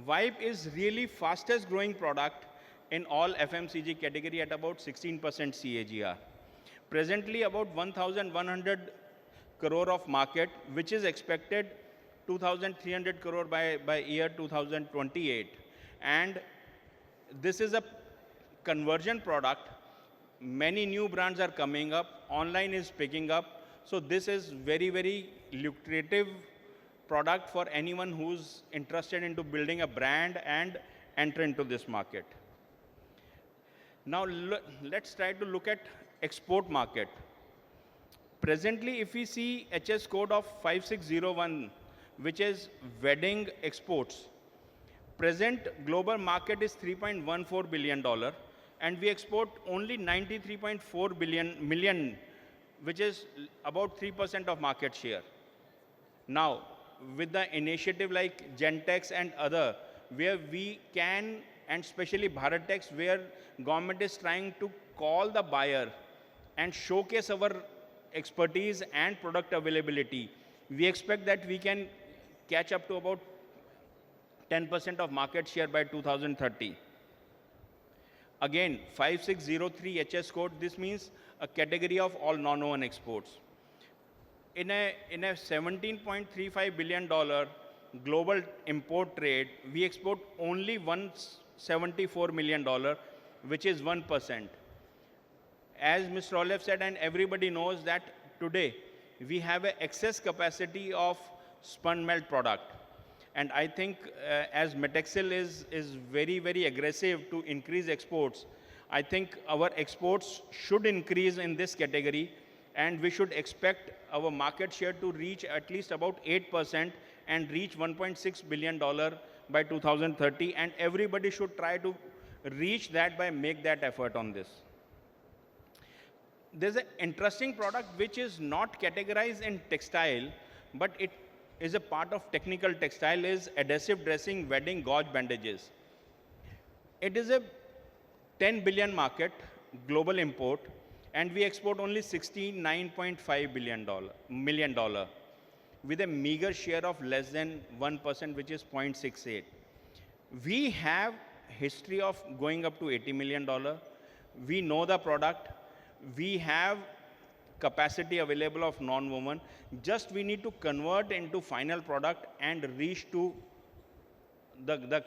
Wipe is really fastest growing product in all FMCG category at about 16% CAGR. Presently about 1,100 crore of market, which is expected 2,300 crore by year 2028. And this is a conversion product. Many new brands are coming up. Online is picking up. So this is very, very lucrative product for anyone who's interested into building a brand and enter into this market. Now let's try to look at export market. Presently, if we see HS code of 5601, which is wedding exports, present global market is $3.14 billion, and we export only 93.4 million, which is about 3% of market share. Now, with the initiative like Gentex and other, where we can, and especially Bharattex, where government is trying to call the buyer and showcase our expertise and product availability, we expect that we can catch up to about 10% of market share by 2030. Again, 5603 HS code, this means a category of all non-woven exports. In a $17.35 billion global import trade, we export only $174 million, which is 1%. As Mr. Olive said, and everybody knows that today we have an excess capacity of spun melt product. And I think as Metexcel is very, very aggressive to increase exports, I think our exports should increase in this category, and we should expect our market share to reach at least about 8% and reach $1.6 billion by 2030. And everybody should try to reach that by make that effort on this. There's an interesting product which is not categorized in textile, but it is a part of technical textile, is adhesive dressing wedding gauze bandages. It is a 10 billion market, global import, and we export only $69.5 million with a meager share of less than 1%, which is 0.68. We have history of going up to $80 million. We know the product. We have capacity available of non-woven. Just we need to convert into final product and reach to the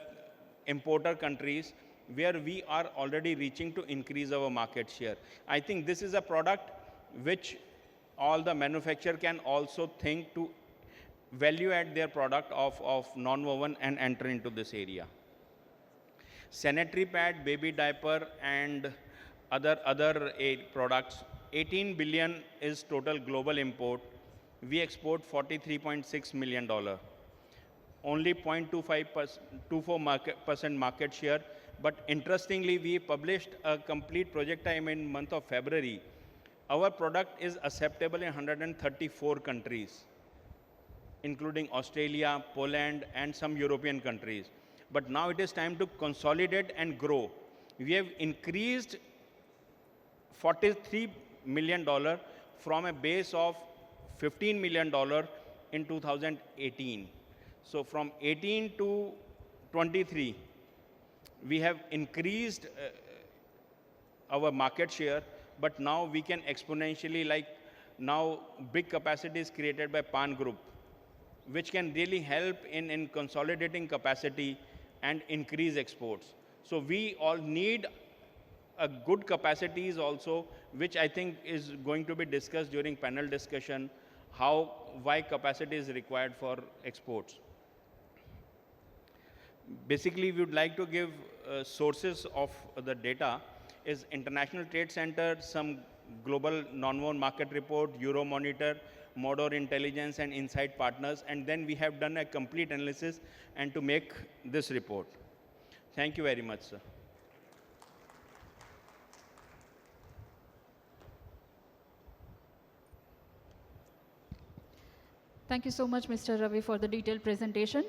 importer countries where we are already reaching to increase our market share. I think this is a product which all the manufacturer can also think to value add their product of non-woven and enter into this area. Sanitary pad, baby diaper, and other products, 18 billion is total global import. We export $43.6 million. Only 0.24% market share. But interestingly, we published a complete project time in month of February. Our product is acceptable in 134 countries, including Australia, Poland, and some European countries. But now it is time to consolidate and grow. We have increased $43 million from a base of $15 million in 2018. So from 18 to 23, we have increased our market share, but now we can exponentially, like now big capacity is created by PAN Group, which can really help in consolidating capacity and increase exports. So we all need a good capacities also, which I think is going to be discussed during panel discussion, why capacity is required for exports. Basically, we would like to give sources of the data is International Trade Center, some Global Non-Woven Market Report, Euromonitor, Modor Intelligence, and Insight Partners. And then we have done a complete analysis and to make this report. Thank you very much, sir. Thank you so much, Mr. Ravi, for the detailed presentation.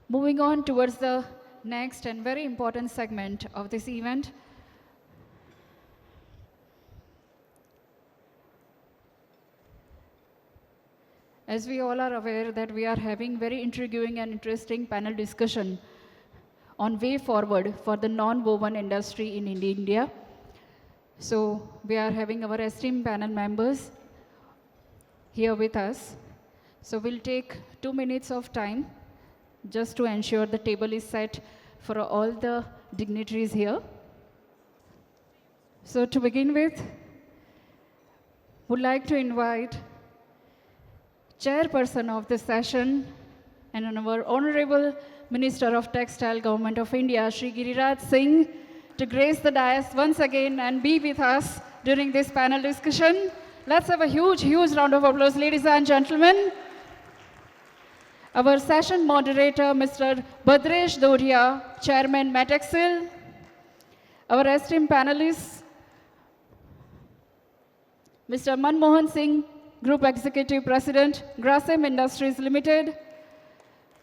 Moving on towards the next and very important segment of this event. As we all are aware that we are having very intriguing and interesting panel discussion on way forward for the non-woven industry in India. So we are having our esteemed panel members here with us. So we'll take 2 minutes of time just to ensure the table is set for all the dignitaries here. So to begin with, would like to invite chairperson of this session and our Honorable Minister of Textile, Government of India, Shri Giriraj Singh, to grace the dais once again and be with us during this panel discussion. Let's have a huge, huge round of applause, ladies and gentlemen. Our session moderator, Mr. Bhadresh Doria, Chairman, Matexil. Our esteemed panelists, Mr. Manmohan Singh, Group Executive President, Grasim Industries Limited.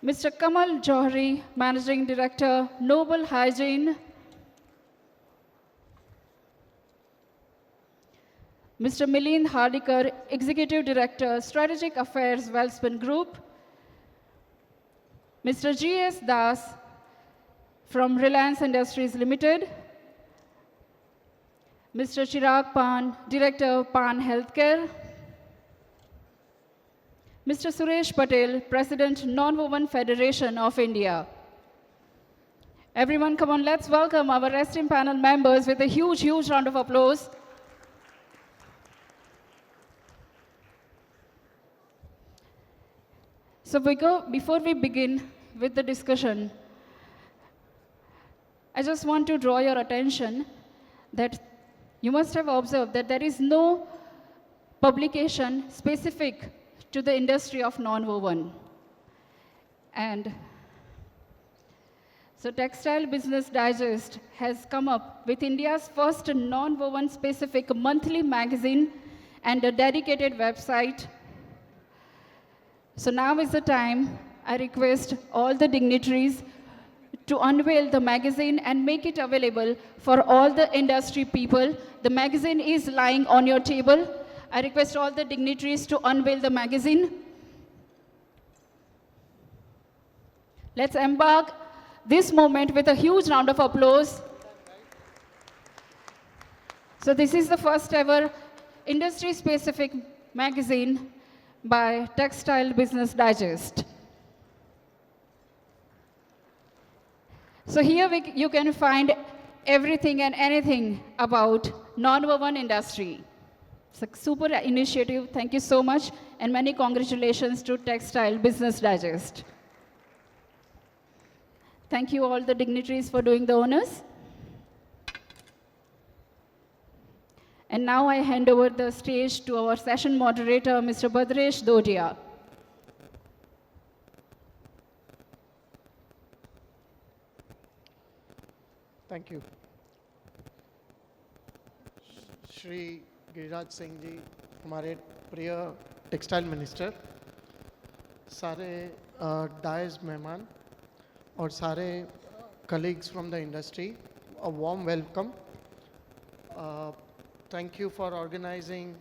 Mr. Kamal Johri, Managing Director, Noble Hygiene. Mr. Milind Hardikar, Executive Director, Strategic Affairs, Wellspun Group. Mr. G.S. Das from Reliance Industries Limited. Mr. Chirag Pan, Director, Pan Healthcare. Mr. Suresh Patel, President, Non-Woven Federation of India. Everyone, come on, let's welcome our esteemed panel members with a huge, huge round of applause. So before we begin with the discussion, I just want to draw your attention that you must have observed that there is no publication specific to the industry of non-woven. And so Textile Business Digest has come up with India's first non-woven specific monthly magazine and a dedicated website. So now is the time. I request all the dignitaries to unveil the magazine and make it available for all the industry people. The magazine is lying on your table. I request all the dignitaries to unveil the magazine. Let's embark this moment with a huge round of applause. So this is the first ever industry-specific magazine by Textile Business Digest. So here you can find everything and anything about non-woven industry. It's a super initiative. Thank you so much, and many congratulations to Textile Business Digest. Thank you all the dignitaries for doing the honors. And now I hand over the stage to our session moderator, Mr. Bhadresh Dodia. Thank you. Shri Giriraj Singh ji, हमारे प्रिय textile minister, सारे dies मेहमान और सारे colleagues from the industry, a warm welcome. Thank you for organizing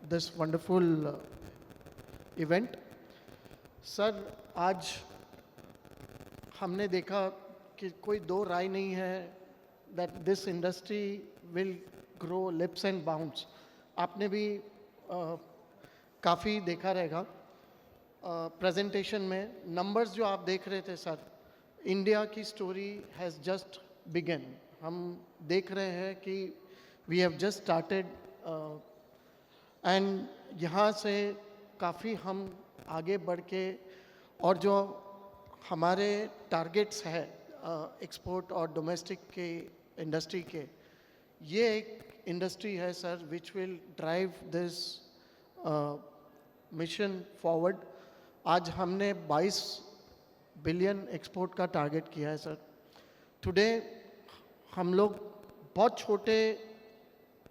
this wonderful event. Sir, आज हमने देखा कि कोई दो राय नहीं है that this industry will grow leaps and bounds. आपने भी काफ़ी देखा रहेगा प्रेजेंटेशन में नंबर्स जो आप देख रहे थे सर. इंडिया की स्टोरी हैज़ जस्ट बिगन. हम देख रहे हैं कि we have just started and यहाँ से काफ़ी हम आगे बढ़ के और जो हमारे टारगेट्स है एक्सपोर्ट और डोमेस्टिक के इंडस्ट्री के, ये एक इंडस्ट्री है sir which will drive this mission forward. आज हमने 22 बिलियन एक्सपोर्ट का टारगेट किया है सर। टुडे हम लोग बहुत छोटे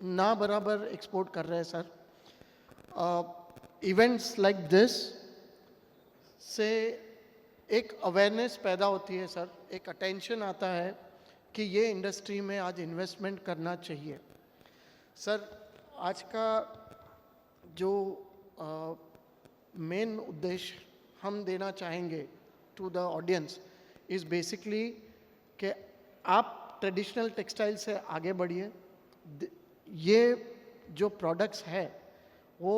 ना बराबर एक्सपोर्ट कर रहे हैं सर। इवेंट्स लाइक दिस से एक अवेयरनेस पैदा होती है सर, एक अटेंशन आता है कि ये इंडस्ट्री में आज इन्वेस्टमेंट करना चाहिए सर। आज का जो मेन उद्देश्य हम देना चाहेंगे to the audience is basically कि आप ट्रेडिशनल टेक्सटाइल से आगे बढ़िए। ये जो प्रोडक्ट्स है वो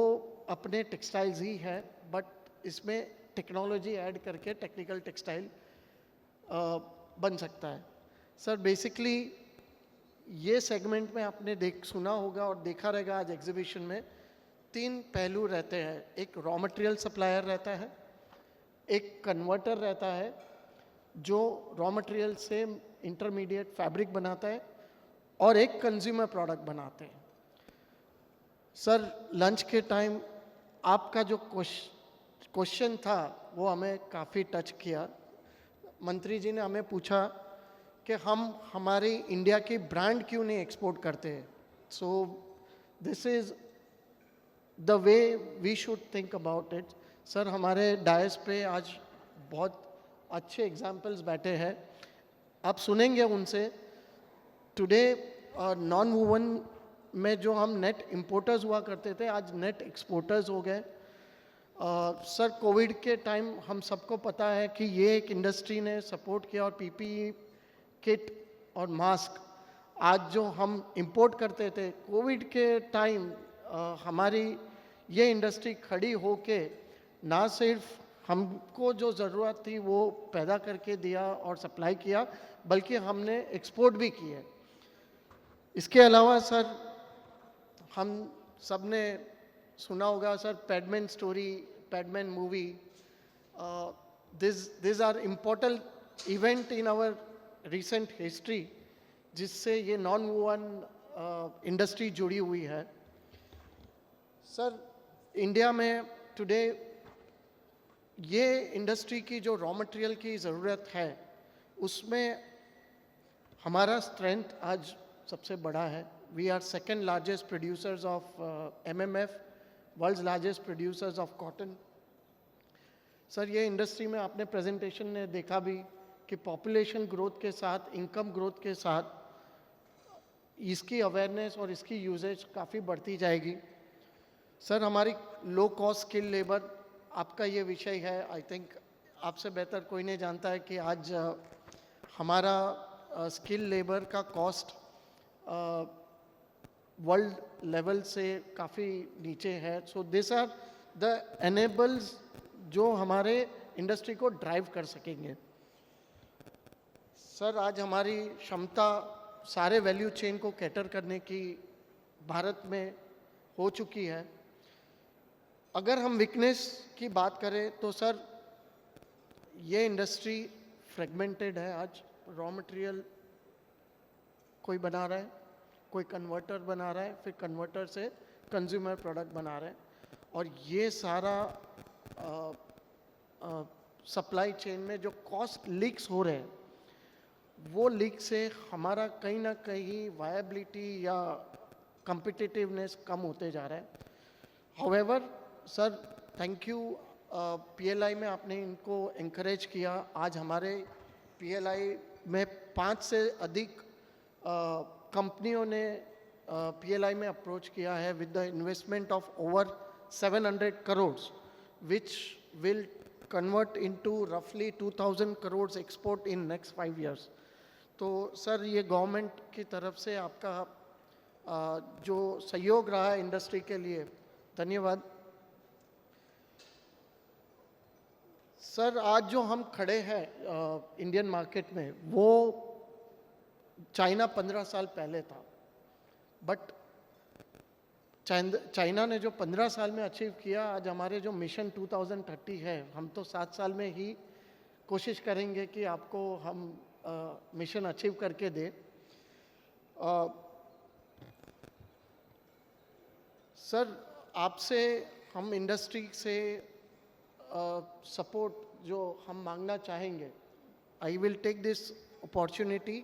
अपने टेक्सटाइल्स ही है, बट इसमें टेक्नोलॉजी ऐड करके टेक्निकल टेक्सटाइल बन सकता है सर। बेसिकली ये सेगमेंट में आपने सुना होगा और देखा रहेगा आज एग्जीबिशन में 3 पहलू रहते हैं। एक रॉ मटेरियल सप्लायर रहता है, एक कन्वर्टर रहता है जो रॉ मटेरियल से इंटरमीडिएट फैब्रिक बनाता है, और एक कंज्यूमर प्रोडक्ट बनाते हैं सर। लंच के टाइम आपका जो क्वेश्चन था वो हमें काफ़ी टच किया। मंत्री जी ने हमें पूछा कि हम हमारी इंडिया की ब्रांड क्यों नहीं एक्सपोर्ट करते हैं। So this is the way we should think about it sir. हमारे डायस पे आज बहुत अच्छे एग्जाम्पल्स बैठे हैं, आप सुनेंगे उनसे। टुडे नॉन वूवन में जो हम नेट इंपोर्टर्स हुआ करते थे आज नेट एक्सपोर्टर्स हो गए सर। कोविड के टाइम हम सबको पता है कि ये एक इंडस्ट्री ने सपोर्ट किया, और पीपीई किट और मास्क आज जो हम इंपोर्ट करते थे कोविड के टाइम हमारी ये इंडस्ट्री खड़ी होके ना सिर्फ हमको जो ज़रूरत थी वो पैदा करके दिया और सप्लाई किया, बल्कि हमने एक्सपोर्ट भी किए। इसके अलावा सर हम सब ने सुना होगा sir Padman story, Padman movie. This are important event in our recent history जिससे ये नॉन वूवन इंडस्ट्री जुड़ी हुई है सर। इंडिया में टुडे ये इंडस्ट्री की जो रॉ मटेरियल की ज़रूरत है उसमें हमारा स्ट्रेंथ आज सबसे बड़ा है। We are second largest producers of MMF, world's largest producers of cotton sir. ये इंडस्ट्री में आपने प्रेजेंटेशन ने देखा भी कि पॉपुलेशन ग्रोथ के साथ, इनकम ग्रोथ के साथ इसकी अवेयरनेस और इसकी यूजेज काफ़ी बढ़ती जाएगी सर। हमारी लो कॉस्ट स्किल लेबर, आपका ये विषय है, आई थिंक आपसे बेहतर कोई नहीं जानता है कि आज हमारा स्किल लेबर का कॉस्ट वर्ल्ड लेवल से काफ़ी नीचे है। So this are the enables जो हमारे इंडस्ट्री को ड्राइव कर सकेंगे सर। आज हमारी क्षमता सारे वैल्यू चेन को कैटर करने की भारत में हो चुकी है। अगर हम वीकनेस की बात करें तो सर ये इंडस्ट्री फ्रेगमेंटेड है। आज रॉ मटेरियल कोई बना रहा है, कोई कन्वर्टर बना रहा है, फिर कन्वर्टर से कंज्यूमर प्रोडक्ट बना रहे हैं, और ये सारा सप्लाई चेन में जो कॉस्ट लीक्स हो रहे हैं वो लीक से हमारा कहीं ना कहीं वायबिलिटी या कम्पिटिटिवनेस कम होते जा रहा है। However sir thank you PLI में आपने इनको encourage किया। आज हमारे PLI में 5 से अधिक कंपनियों ने PLI में अप्रोच किया है with the investment of over 700 crores which will convert into roughly 2000 crores export in next 5 years। तो सर ये गवर्नमेंट की तरफ से आपका जो सहयोग रहा है इंडस्ट्री के लिए, धन्यवाद सर। आज जो हम खड़े हैं इंडियन मार्केट में वो चाइना 15 साल पहले था, बट चाइना ने जो 15 साल में अचीव किया, आज हमारे जो मिशन 2030 है हम तो 7 साल में ही कोशिश करेंगे कि आपको हम मिशन अचीव करके दे। सर आपसे हम इंडस्ट्री से सपोर्ट जो हम मांगना चाहेंगे, I will take this opportunity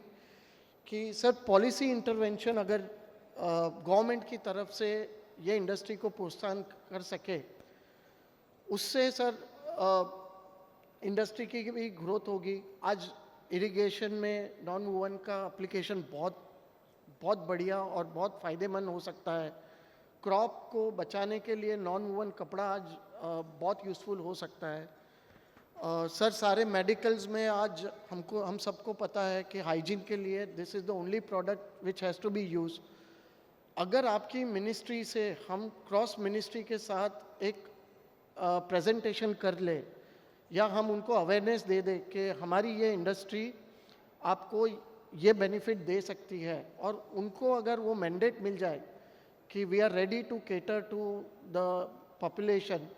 कि सर पॉलिसी इंटरवेंशन अगर गवर्नमेंट की तरफ से ये इंडस्ट्री को प्रोत्साहन कर सके, उससे सर इंडस्ट्री की भी ग्रोथ होगी। आज इरिगेशन में नॉन वूवन का एप्लीकेशन बहुत बहुत बढ़िया और बहुत फ़ायदेमंद हो सकता है। क्रॉप को बचाने के लिए नॉन वूवन कपड़ा आज बहुत यूज़फुल हो सकता है। सर सारे मेडिकल्स में आज हम सबको पता है कि हाइजीन के लिए this is the only product which has to be use. अगर आपकी मिनिस्ट्री से हम क्रॉस मिनिस्ट्री के साथ एक प्रेजेंटेशन कर ले, या हम उनको अवेयरनेस दे दें कि हमारी ये इंडस्ट्री आपको ये बेनिफिट दे सकती है, और उनको अगर वो मैंडेट मिल जाए कि we are ready to cater to the population,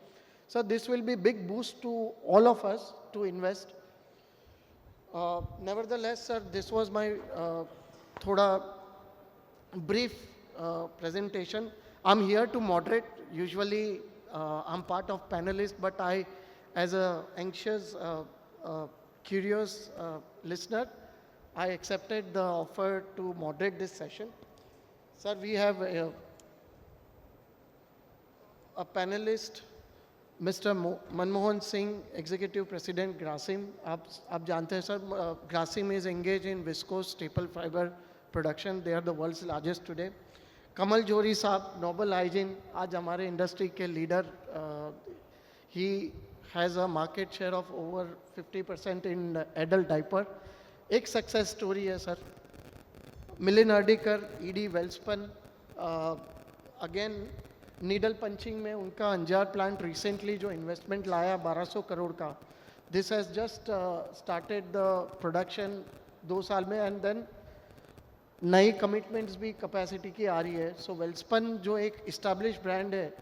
sir this will be big boost to all of us to invest. Nevertheless sir this was my थोड़ा brief presentation. I'm here to moderate. Usually I'm part of panelists, but I, as a anxious, curious listener, I accepted the offer to moderate this session. Sir, we have a panelist, Mr. Manmohan Singh, Executive President, Grasim. आप जानते हैं sir, Grasim is engaged in viscose staple fiber production. They are the world's largest today. Kamal Jori साहब, Nobel Hygiene, आज हमारे industry के leader, he has a market share of over 50% in adult diaper. एक success story है sir. Milind Ardikar, ED Welspun, again needle punching में उनका Anjar plant recently जो investment लाया 1200 करोड़ का, this has just started the production 2 साल में, एंड देन नई कमिटमेंट्स भी कैपेसिटी की आ रही है. सो वेल्सपन जो एक इस्टेब्लिश ब्रांड है,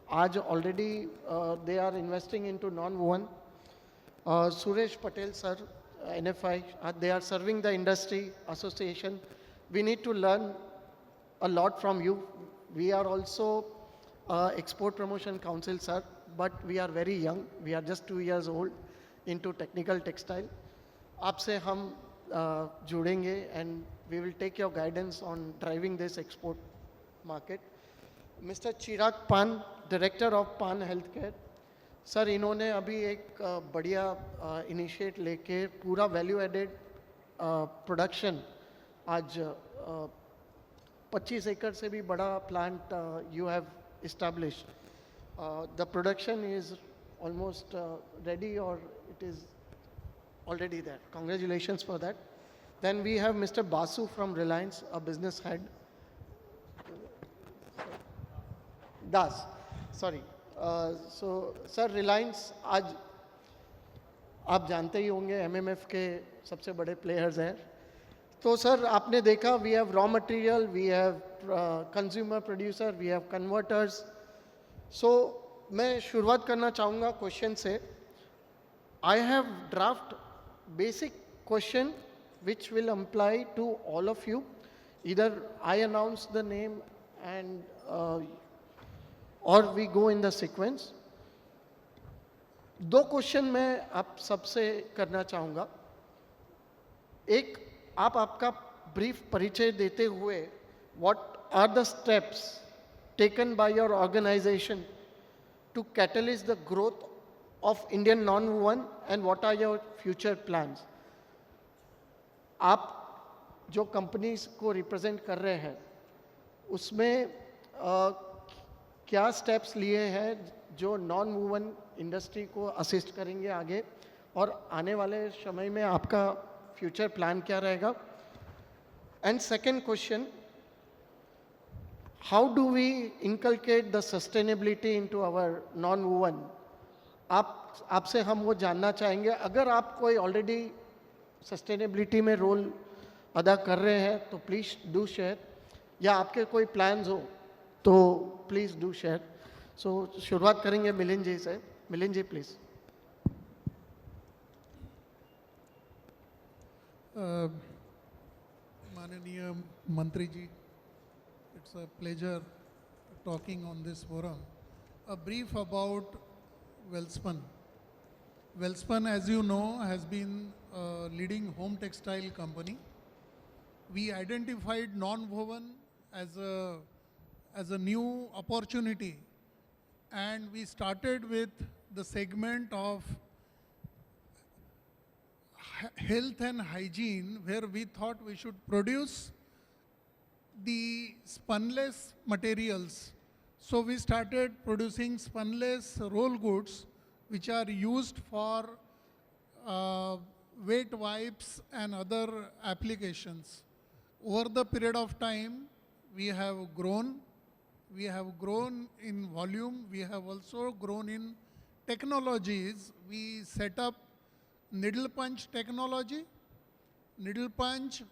आज already they are investing into non woven. Suresh Patel sir, NFI, they are serving the industry association. We need to learn a lot from you. We are also export promotion council sir, but we are very young. We are just 2 years old into technical textile. आपसे हम जुड़ेंगे and we will take your guidance on driving this export market. Mr. Chirag Pan, Director of Pan Healthcare. Sir इन्होंने अभी एक बढ़िया initiate लेके पूरा value added production, आज 25 एकड़ से भी बड़ा plant you have establish. The production is almost ready और it is already there. Congratulations for that. Then we have mister Basu from Reliance, a business head. Das, sorry. So sir Reliance आज आप जानते ही होंगे MMF के सबसे बड़े प्लेयर्स हैं. तो सर आपने देखा, we have raw material, we have consumer producer, we have converters. So मैं शुरुआत करना चाहूँगा क्वेश्चन से. I have draft basic question which will apply to all of you. इधर I announce the name and और we go in the sequence. 2 question मैं आप सबसे करना चाहूँगा. एक, आप आपका ब्रीफ परिचय देते हुए, what are the steps taken by your organisation to catalyst the growth of Indian non woven and what are your future plans. आप जो कंपनीज को रिप्रेजेंट कर रहे हैं उसमें क्या स्टेप्स लिए हैं जो नॉन वूवन इंडस्ट्री को असिस्ट करेंगे आगे, और आने वाले समय में आपका फ्यूचर प्लान क्या रहेगा. And second question, how do we inculcate the sustainability into our non woven. आपसे हम वो जानना चाहेंगे. अगर आप कोई ऑलरेडी सस्टेनेबिलिटी में रोल अदा कर रहे हैं तो प्लीज़ डू शेयर, या आपके कोई प्लान्स हो तो प्लीज़ डू शेयर. सो शुरुआत करेंगे मिलिन जी से. मिलिन जी प्लीज़. माननीय मंत्री ji, it's a pleasure talking on this forum. A brief about Welspun. Welspun, as you know, has been a leading home textile company. We identified nonwoven as a new opportunity, and we started with the segment of health and hygiene, where we thought we should produce the spunless materials. So we started producing spunless roll goods, which are used for wet wipes and other applications. Over the period of time, we have grown. We have grown in volume. We have also grown in technologies. We set up needle punch technology, needle punch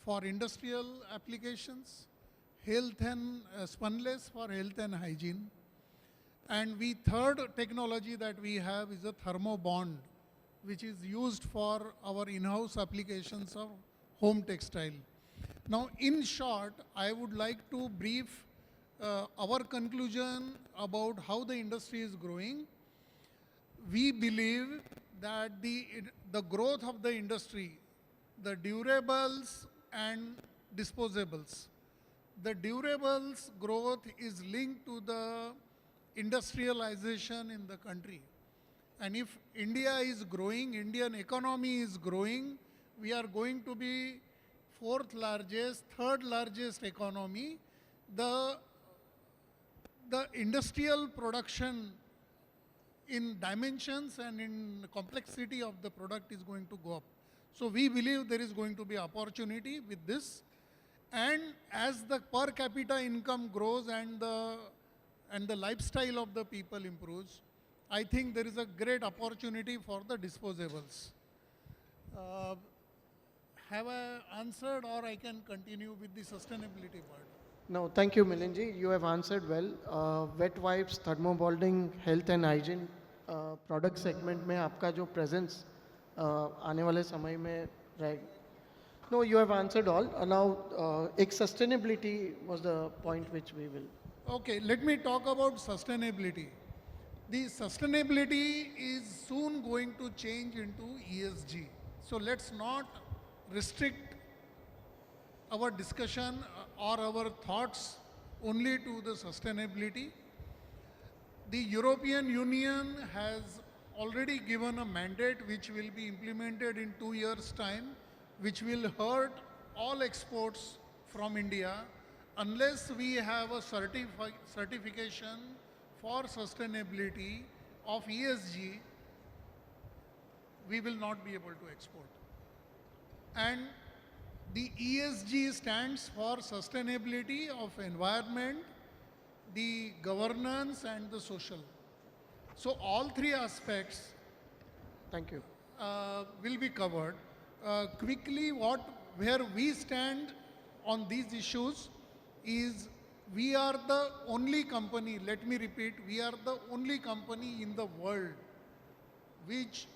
for industrial applications, health and spunless for health and hygiene. And third technology that we have is a thermobond, which is used for our in-house applications of home textile. Now, in short, I would like to brief our conclusion about how the industry is growing. We believe that the growth of the industry, the durables and disposables. The durables growth is linked to the industrialization in the country. And if India is growing, Indian economy is growing, we are going to be fourth largest, third largest economy. The industrial production in dimensions and in complexity of the product is going to go up. So we believe there is going to be opportunity with this. And as the per capita income grows and the lifestyle of the people improves, I think there is a great opportunity for the disposables. Have I answered, or I can continue with the sustainability part? No, thank you, Milinji. You have answered well. Wet wipes, thermobonding, health and hygiene product segment में आपका जो presence आने वाले समय में रहेगा. No, you have answered all. Now, sustainability was the point which we will. Okay, let me talk about sustainability. The sustainability is soon going to change into ESG. So let's not restrict our discussion or our thoughts only to the sustainability. The European Union has already given a mandate which will be implemented in 2 years' time, which will hurt all exports from India unless we have a certification for sustainability of ESG. We will not be able to export. And the ESG stands for sustainability of environment, the governance and the social. So all three aspects Thank you. will be covered. Quickly, where we stand on these issues is we are the only company, let me repeat, we are the only company in the world which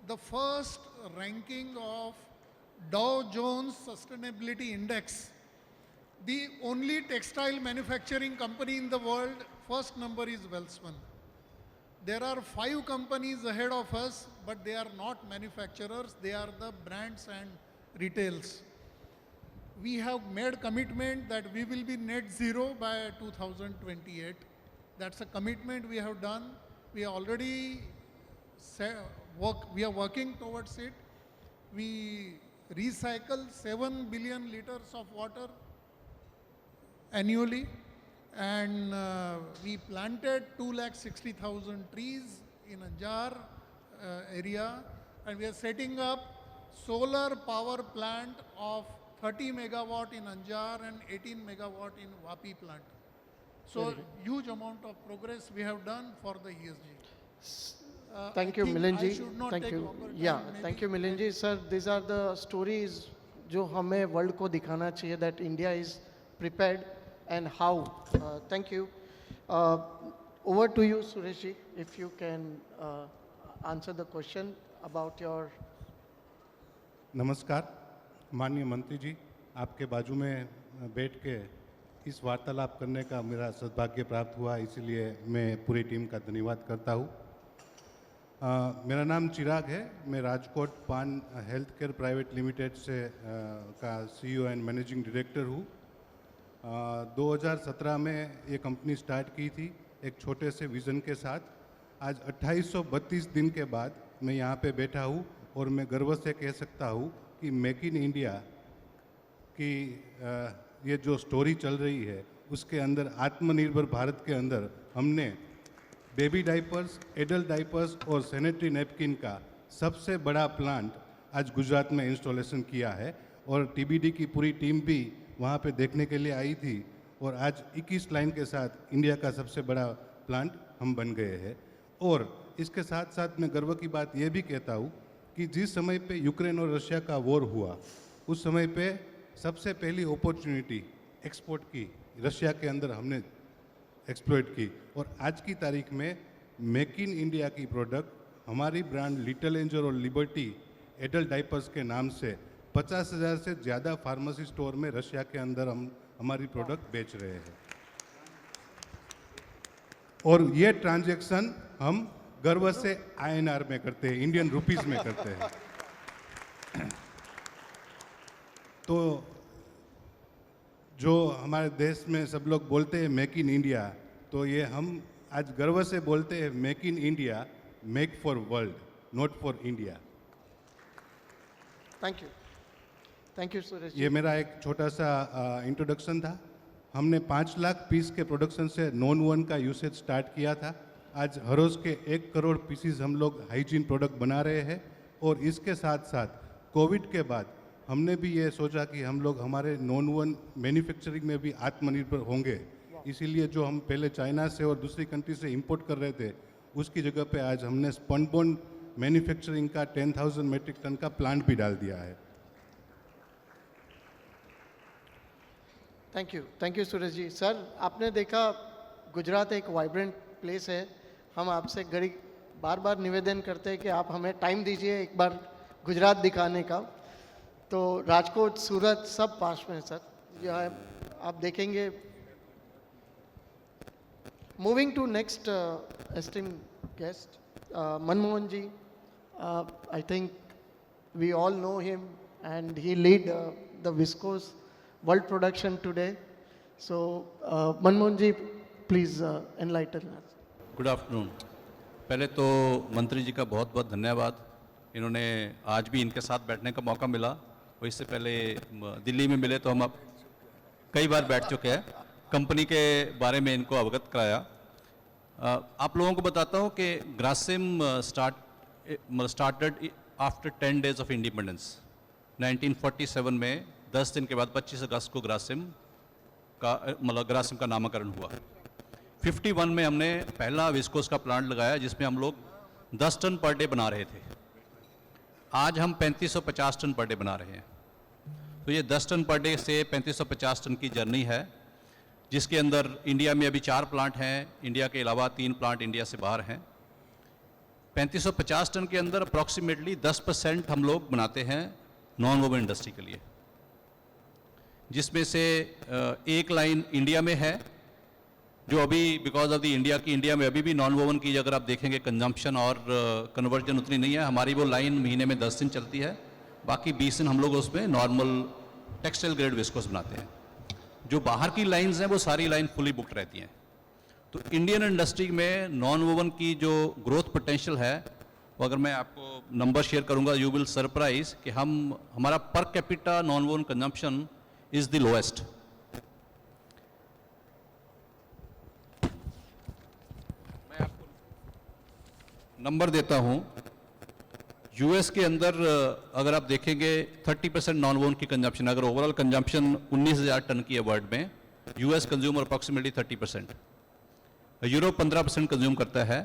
the first ranking of Dow Jones Sustainability Index, the only textile manufacturing company in the world, first number is Welspun. There are 5 companies ahead of us, but they are not manufacturers, they are the brands and retails. We have made commitment that we will be net zero by 2028. That's a commitment we have done. We are already we are working towards it. We recycle 7 billion liters of water annually, and we planted 260,000 trees in Anjar area, and we are setting up solar power plant of 30 megawatt in Anjar and 18 megawatt in Vapi plant. So huge amount of progress we have done for the ESG. Thank you, I Milinji. should not Thank take you. longer time, Yeah, maybe. thank you, Milinji. Sir, these are the stories जो हमें world को दिखाना चाहिए that India is prepared and how. Thank you. Over to you, Sureshi, if you can answer the question about your. नमस्कार, माननीय मंत्री जी, आपके बाजू में बैठ के इस वार्तालाप करने का मेरा सौभाग्य प्राप्त हुआ, इसलिए मैं पूरी टीम का धन्यवाद करता हूँ। मेरा नाम चिराग है, मैं राजकोट पान हेल्थ केयर प्राइवेट लिमिटेड से का CEO एंड मैनेजिंग डायरेक्टर हूँ। 2017 में ये कंपनी स्टार्ट की थी एक छोटे से विज़न के साथ। आज 2832 दिन के बाद मैं यहाँ पे बैठा हूँ और मैं गर्व से कह सकता हूँ कि मेक इन इंडिया की ये जो स्टोरी चल रही है उसके अंदर आत्मनिर्भर भारत के अंदर हमने बेबी डाइपर्स, एडल्ट डाइपर्स और सैनिटरी नैपकिन का सबसे बड़ा प्लांट आज गुजरात में इंस्टॉलेशन किया है और TBD की पूरी टीम भी वहाँ पे देखने के लिए आई थी और आज 21 लाइन के साथ इंडिया का सबसे बड़ा प्लांट हम बन गए हैं। और इसके साथ साथ मैं गर्व की बात ये भी कहता हूँ कि जिस समय पे यूक्रेन और रशिया का वॉर हुआ उस समय पे सबसे पहली अपॉर्चुनिटी एक्सपोर्ट की रशिया के अंदर हमने एक्सप्लॉइट की और आज की तारीख में मेक इन इंडिया की प्रोडक्ट हमारी ब्रांड लिटिल एंजल और लिबर्टी एडल्ट डाइपर्स के नाम से 50,000 से ज़्यादा फार्मेसी स्टोर में रशिया के अंदर हम हमारी प्रोडक्ट बेच रहे हैं और ये ट्रांजैक्शन हम गर्व से INR में करते हैं, इंडियन रुपीस में करते हैं। तो जो हमारे देश में सब लोग बोलते हैं मेक इन इंडिया, तो ये हम आज गर्व से बोलते हैं make in India, make for world, not for India. Thank you Suresh. ये मेरा एक छोटा सा इंट्रोडक्शन था। हमने 5 लाख पीस के प्रोडक्शन से नॉन वन का यूसेज स्टार्ट किया था। आज हर रोज़ के 1 करोड़ पीसीज हम लोग हाइजीन प्रोडक्ट बना रहे हैं और इसके साथ साथ कोविड के बाद हमने भी ये सोचा कि हम लोग हमारे नॉन वन मैन्युफैक्चरिंग में भी आत्मनिर्भर होंगे। इसीलिए जो हम पहले चाइना से और दूसरी कंट्री से इंपोर्ट कर रहे थे उसकी जगह पे आज हमने स्पनबोर्न मैन्युफैक्चरिंग का 10,000 मेट्रिक टन का प्लांट भी डाल दिया है। Thank you Suresh ji. Sir, आपने देखा गुजरात एक वाइब्रेंट प्लेस है। हम आपसे बार बार निवेदन करते हैं कि आप हमें टाइम दीजिए एक बार गुजरात दिखाने का। तो राजकोट, सूरत सब पास में है सर, यह है, आप देखेंगे। Moving to next esteem guest Manmohan ji, I think we all know him and he lead the viscose world production today. So Manmohan ji, please enlighten us. Good afternoon. पहले तो मंत्री जी का बहुत बहुत धन्यवाद। इन्होंने आज भी इनके साथ बैठने का मौका मिला और इससे पहले दिल्ली में मिले तो हम अब कई बार बैठ चुके हैं। कंपनी के बारे में इनको अवगत कराया। आप लोगों को बताता हूँ कि Grasim started after 10 days of independence. 1947 में 10 दिन के बाद 25 अगस्त को ग्रासिम का नामकरण हुआ। 51 में हमने पहला विस्कोस का प्लांट लगाया जिसमें हम लोग 10 टन पर डे बना रहे थे। आज हम 3550 टन पर डे बना रहे हैं। तो ये 10 टन पर डे से 3550 टन की जर्नी है, जिसके अंदर इंडिया में अभी 4 प्लांट हैं, इंडिया के अलावा 3 प्लांट इंडिया से बाहर हैं। 3550 टन के अंदर अप्रॉक्सीमेटली 10% हम लोग बनाते हैं नॉन वोवन इंडस्ट्री के लिए, जिसमें से एक लाइन इंडिया में है जो अभी बिकॉज ऑफ द इंडिया में अभी भी नॉन वोवन की अगर आप देखेंगे कंजम्पशन और कन्वर्जन उतनी नहीं है। हमारी वो लाइन महीने में 10 दिन चलती है, बाकी 20 दिन हम लोग उसमें नॉर्मल टेक्सटाइल ग्रेड विस्कोस बनाते हैं। जो बाहर की लाइंस हैं वो सारी लाइन फुली बुक्ड रहती हैं। तो इंडियन इंडस्ट्री में नॉन वोवन की जो ग्रोथ पोटेंशियल है वो अगर मैं आपको नंबर शेयर करूंगा यू विल सरप्राइज कि हमारा per capita non woven consumption is the lowest. मैं आपको नंबर देता हूं। यूएस के अंदर अगर आप देखेंगे 30% नॉन वोन की कंजम्पशन, अगर ओवरऑल कंजम्पशन 19,000 टन की है वर्ल्ड में, US consumer approximately 30%, Europe 15% consume करता है,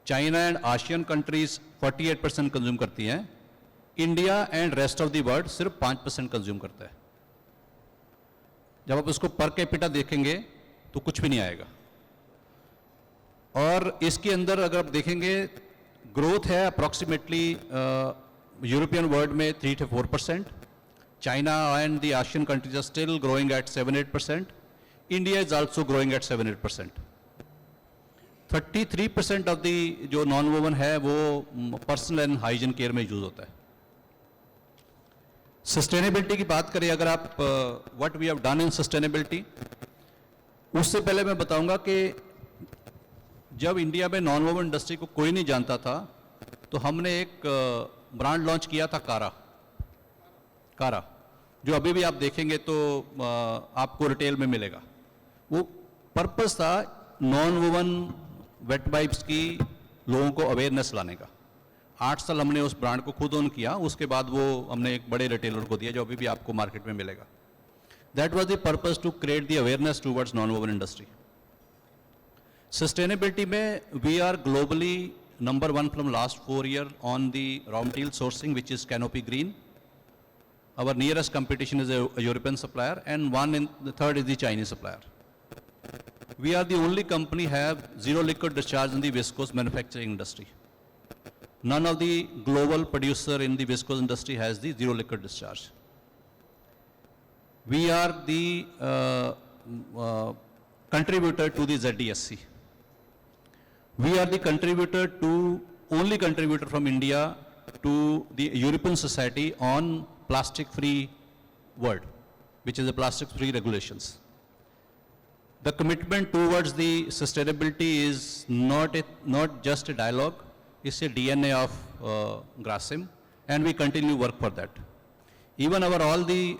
China and Asian countries 48% consume करती हैं, India and rest of the world सिर्फ 5% कंज्यूम करता है। जब आप उसको पर कैपिटा देखेंगे तो कुछ भी नहीं आएगा। और इसके अंदर अगर आप देखेंगे ग्रोथ है अप्रॉक्सीमेटली यूरोपियन वर्ल्ड में 3 to 4%, China and the Asian countries are still growing at 7-8%, India is also growing at 7-8%. 33% of the जो नॉन वोवन है वो पर्सनल एंड हाइजीन केयर में यूज होता है. सस्टेनेबिलिटी की बात करें अगर आप what we have done in sustainability, उससे पहले मैं बताऊंगा कि जब इंडिया में नॉन वोवन इंडस्ट्री को कोई नहीं जानता था तो हमने एक ब्रांड लॉन्च किया था कारा, जो अभी भी आप देखेंगे तो आपको रिटेल में मिलेगा. वो पर्पस था नॉन वोवन वेट वाइप्स की लोगों को अवेयरनेस लाने का. 8 साल हमने उस ब्रांड को खुद ओन किया, उसके बाद वो हमने एक बड़े रिटेलर को दिया जो अभी भी आपको मार्केट में मिलेगा. That was the purpose to create the awareness towards non woven industry. Sustainability में we are globally number 1 from last 4 years on the raw material sourcing which is canopy green. Our nearest competition is a European supplier, and the third is the Chinese supplier. We are the only company have zero liquid discharge in the viscose manufacturing industry. None of the global producer in the viscose industry has the zero liquid discharge. We are the contributor to the ZDSC. We are the only contributor from India to the European Society on plastic-free world, which is the plastic-free regulations. The commitment towards the sustainability is not just a dialogue; it's a DNA of Grasim, and we continue work for that. Even all the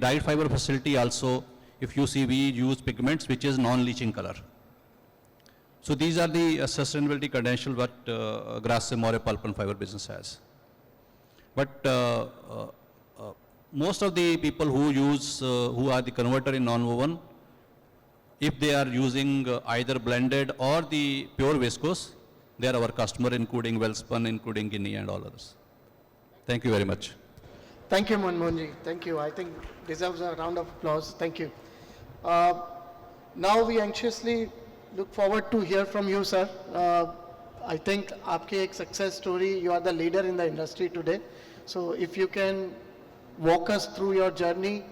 dyed fiber facility also, if you see, we use pigments which is non-leaching color. So these are the sustainability credentials what Grasim or a pulp and fiber business has. But most of the people who are the converter in non-woven, if they are using either blended or the pure viscose, they are our customer, including Welspun, including Guinea and all others. Thank you very much. Thank you, Manmohan ji. Thank you. I think deserves a round of applause. Thank you. Now we anxiously look forward to hear from you, sir. I think आपके एक success story, you are the leader in the industry today. So if you can walk us through your journey,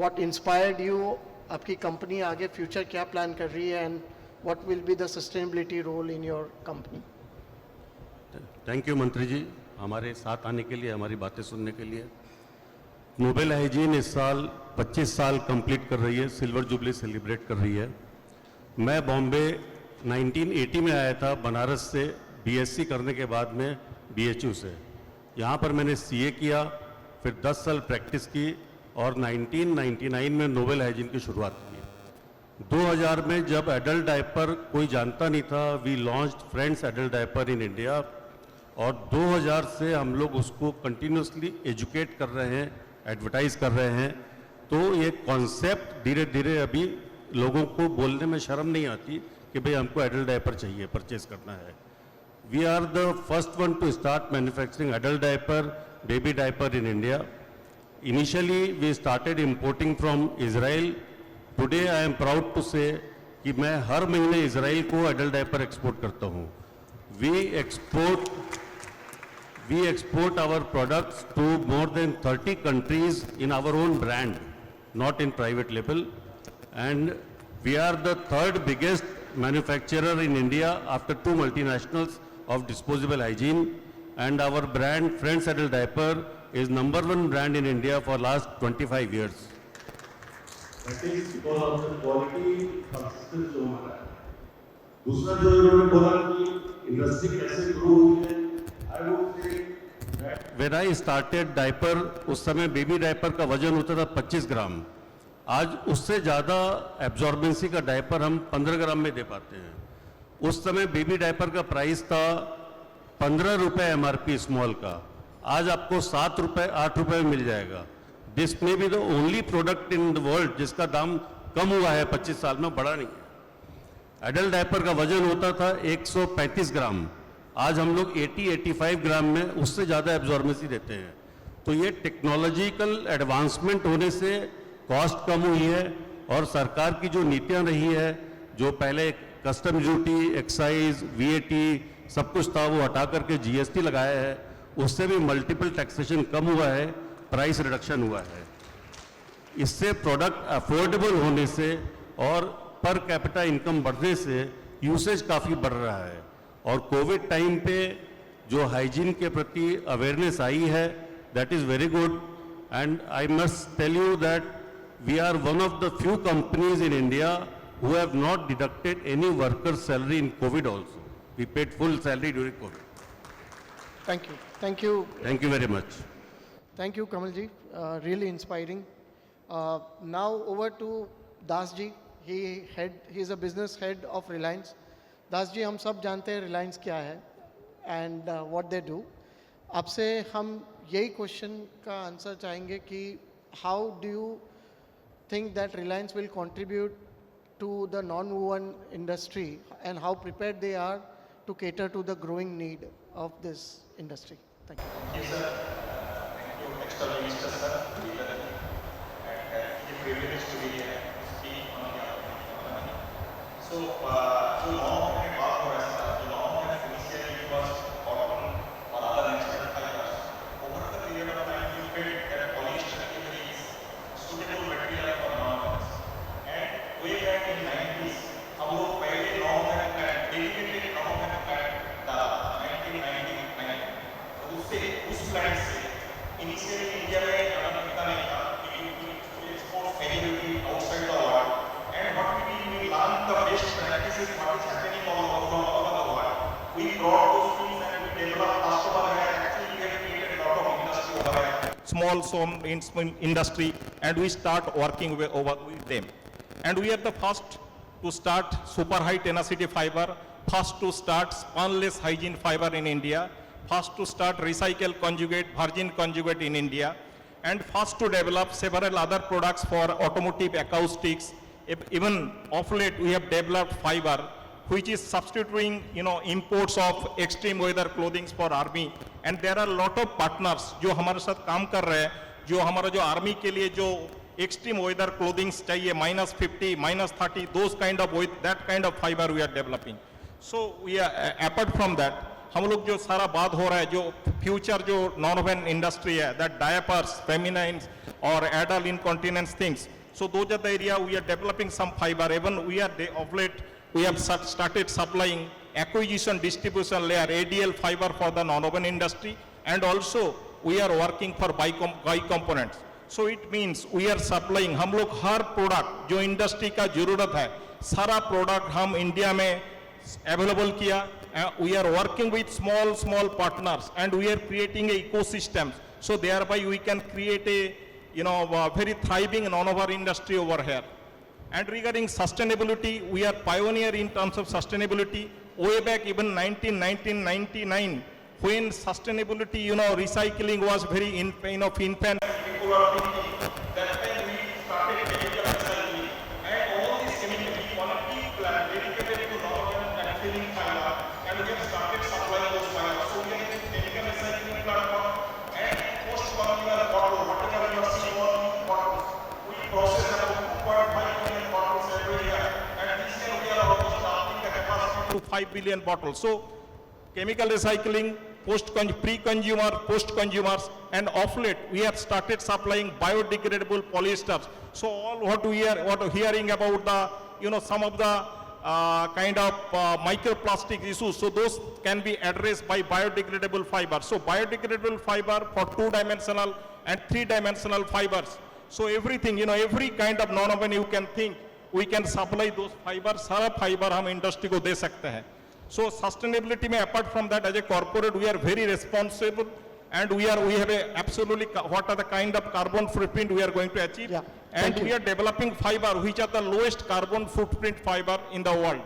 what inspired you, आपकी company आगे future क्या plan कर रही है, and what will be the sustainability role in your company? Thank you मंत्री जी, हमारे साथ आने के लिए, हमारी बातें सुनने के लिए. नोबेल हाइजीन इस साल 25 साल कंप्लीट कर रही है, सिल्वर जुबली सेलिब्रेट कर रही है. मैं बॉम्बे 1980 में आया था बनारस से बीएससी करने के बाद में बीएचयू से. यहाँ पर मैंने सीए किया, फिर 10 साल प्रैक्टिस की और 1999 में नोबेल हाइजीन की शुरुआत की. 2000 में जब एडल्ट डायपर कोई जानता नहीं था, we launched Friends adult diaper in India, और 2000 से हम लोग उसको कंटिन्यूसली एजुकेट कर रहे हैं, एडवर्टाइज कर रहे हैं. तो ये कॉन्सेप्ट धीरे धीरे अभी लोगों को बोलने में शर्म नहीं आती कि भाई हमको एडल्ट डायपर चाहिए, परचेज करना है. We are the first one to start manufacturing adult diaper, baby diaper in India. Initially we started importing from Israel. Today I am proud to say कि मैं हर महीने इजराइल को एडल्ट डायपर एक्सपोर्ट करता हूँ. We export our products to more than 30 countries in our own brand, not in private label. And we are the third biggest manufacturer in India after 2 multinationals of disposable hygiene. And our brand, Friends Adult Diaper, is #1 brand in India for last 25 years. That is because of the quality substance जो हमारा है. दूसरा जो इन्होंने बोला कि industry कैसे grow हुई है, I would say that when I started diaper, उस समय बेबी डायपर का वजन होता था 25 ग्राम. आज उससे ज़्यादा एब्जॉर्बेंसी का डायपर हम 15 ग्राम में दे पाते हैं. उस समय बेबी डायपर का प्राइस था 15 रुपये MRP स्मॉल का, आज आपको 7 रुपये 8 रुपये में मिल जाएगा. This may be the only product in the world जिसका दाम कम हुआ है 25 साल में, बढ़ा नहीं है. एडल्ट डायपर का वजन होता था 135 ग्राम, आज हम लोग 80-85 ग्राम में उससे ज़्यादा एब्जॉर्बेंसी देते हैं. तो ये टेक्नोलॉजिकल एडवांसमेंट होने से कॉस्ट कम हुई है, और सरकार की जो नीतियां रही है, जो पहले कस्टम ड्यूटी, एक्साइज, VAT सब कुछ था, वो हटा करके GST लगाया है, उससे भी मल्टीपल टैक्सेशन कम हुआ है, प्राइस रिडक्शन हुआ है. इससे प्रोडक्ट अफोर्डेबल होने से और पर कैपिटा इनकम बढ़ने से यूसेज काफ़ी बढ़ रहा है। और कोविड टाइम पे जो हाइजीन के प्रति अवेयरनेस आई है, that is very good. And I must tell you that we are one of the few companies in India who have not deducted any worker's salary in COVID also. We paid full salary during COVID. Thank you. Thank you. Thank you very much. Thank you, Kamalji. Really inspiring. Now over to Dasji. He is a business head of Reliance. Dasji, हम सब जानते हैं Reliance क्या है and what they do. आपसे हम यही question का आंसर चाहेंगे कि how do you think that Reliance will contribute to the non-woven industry and how prepared they are to cater to the growing need of this industry. Thank you. Thank you, sir. Thank you, External Minister, sir, and it's a privilege to be here to speak on your. So, so long and back for us, so long as initially was cotton or other natural fibers. Over the period of time, you felt that polyester is suitable material for non-wovens. And way back in 90s, हम लोग पहले नॉनवोवन plant dedicated नॉनवोवन plant डाला 1999। तो उससे उस plant से initially India में ज़्यादा मिलता नहीं था, लेकिन export facility outside the world and what we do we learn the best practices what is happening all over the world. We brought those things and we develop customer है actually we have created lot of industry over there, small industry, and we start working with them. And we are the first to start super high tenacity fiber, first to start spunless hygiene fiber in India, first to start recycle conjugate, virgin conjugate in India, and first to develop several other products for automotive acoustics. Even of late we have developed fiber which is substituting, imports of extreme weather clothing for army. And there are a lot of partners जो हमारे साथ काम कर रहे हैं, जो हमारा जो आर्मी के लिए जो extreme weather clothing चाहिए -50, -30, those kind of that kind of fiber we are developing. So we are apart from that, हम लोग जो सारा बात हो रहा है जो future जो non-woven industry है, that diapers, feminines or adult incontinence things. So those are the area we are developing some fiber. Even we are of late we have started supplying acquisition distribution layer ADL fiber for the non-woven industry, and also we are working for buy components. So it means we are supplying, हम लोग हर product जो industry का जरूरत है सारा product हम India में available किया. We are working with small partners and we are creating a ecosystem, so thereby we can create a very thriving non-woven industry over here. And regarding sustainability, we are pioneer in terms of sustainability. Way back even 1999, when sustainability, recycling was very infant. People are thinking that when we started chemical recycling and all these chemical, we want a big plant dedicated to non-woven and filling fiber, and we have started supplying those fibers. So we are in chemical recycling platform and post-consumer bottle, whatever you are seeing on these bottles, we process about 2.5 million bottles every year, and this year we are almost starting the capacity to 5 billion bottles. So chemical recycling, pre-consumer, post-consumers, and of late we have started supplying biodegradable polyesters. So all what we are hearing about the some of the kind of microplastic issues, so those can be addressed by biodegradable fiber. So biodegradable fiber for 2-dimensional and 3-dimensional fibers. So everything, every kind of non-woven you can think, we can supply those fibers. सारा fiber हम industry को दे सकते हैं. So sustainability में apart from that, as a corporate we are very responsible, and we have a absolutely what are the kind of carbon footprint we are going to achieve. Yeah. And we are developing fiber which are the lowest carbon footprint fiber in the world.